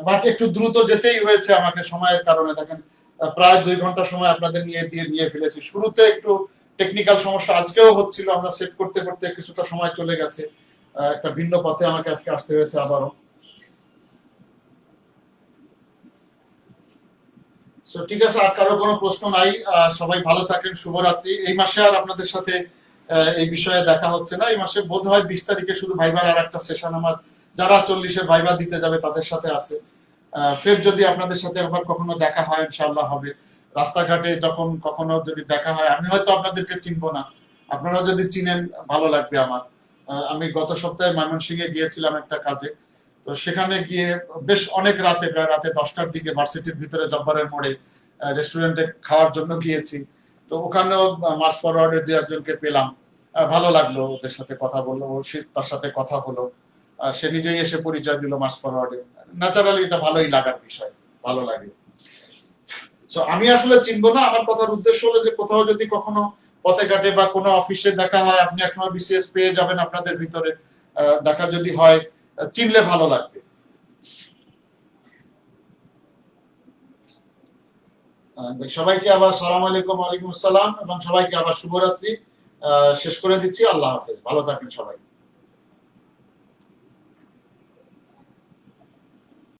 বাট একটু দ্রুত যেতেই হয়েছে আমাকে সময়ের কারণে। দেখেন প্রায় 2 ঘন্টা সময় আপনাদের নিয়ে ফেলেছি। শুরুতে একটু টেকনিক্যাল সমস্যা আজকেও হচ্ছিল, আমরা সেট করতে করতে কিছুটা সময় চলে গেছে, একটা ভিন্ন পথে আমাকে আজকে আসতে হয়েছে আবারও। ঠিক আছে, আর কারো কোনো প্রশ্ন নাই? সবাই ভালো থাকেন, শুভরাত্রি। এই মাসে আর আপনাদের সাথে এই বিষয়ে দেখা হচ্ছে না। এই মাসে বোধ হয় 20 তারিখে শুধু ভাইবার আর একটা সেশন আমার যারা 40-এর ভাইবা দিতে যাবে তাদের সাথে আছে। ফের যদি আপনাদের সাথে আবার কখনো দেখা হয় ইনশাআল্লাহ হবে। রাস্তাঘাটে যখন কখনো যদি দেখা হয়, আমি হয়তো আপনাদেরকে চিনবো না, আপনারা যদি চিনেন ভালো লাগবে আমার। আমি গত সপ্তাহে ময়মনসিংহে গিয়েছিলাম একটা কাজে, তো সেখানে গিয়ে বেশ অনেক রাতে, প্রায় রাতে 10টার দিকে ভার্সিটির ভিতরে জব্বারের মোড়ে রেস্টুরেন্টে খাওয়ার জন্য গিয়েছি। তো ওখানেও মাস ফরওয়ার্ডের 2-একজনকে পেলাম, ভালো লাগলো, ওদের সাথে কথা বললো, তার সাথে কথা হলো, সে নিজেই এসে পরিচয় দিল মাস ফরওয়ার্ডে। ন্যাচারালি এটা ভালোই লাগার বিষয়, ভালো লাগে। আমি আসলে চিনবো না, আমার কথার উদ্দেশ্য হলো যে কোথাও যদি কখনো পথে ঘাটে বা কোনো অফিসে দেখা হয়, আপনি একসময় বিসিএস পেয়ে যাবেন আপনাদের ভিতরে, দেখা যদি হয় চিনলে ভালো লাগবে। সবাইকে আবার সালাম আলাইকুম, ওয়ালাইকুম আসসালাম, এবং সবাইকে আবার শুভরাত্রি শেষ করে দিচ্ছি। আল্লাহ হাফেজ, ভালো থাকেন সবাই।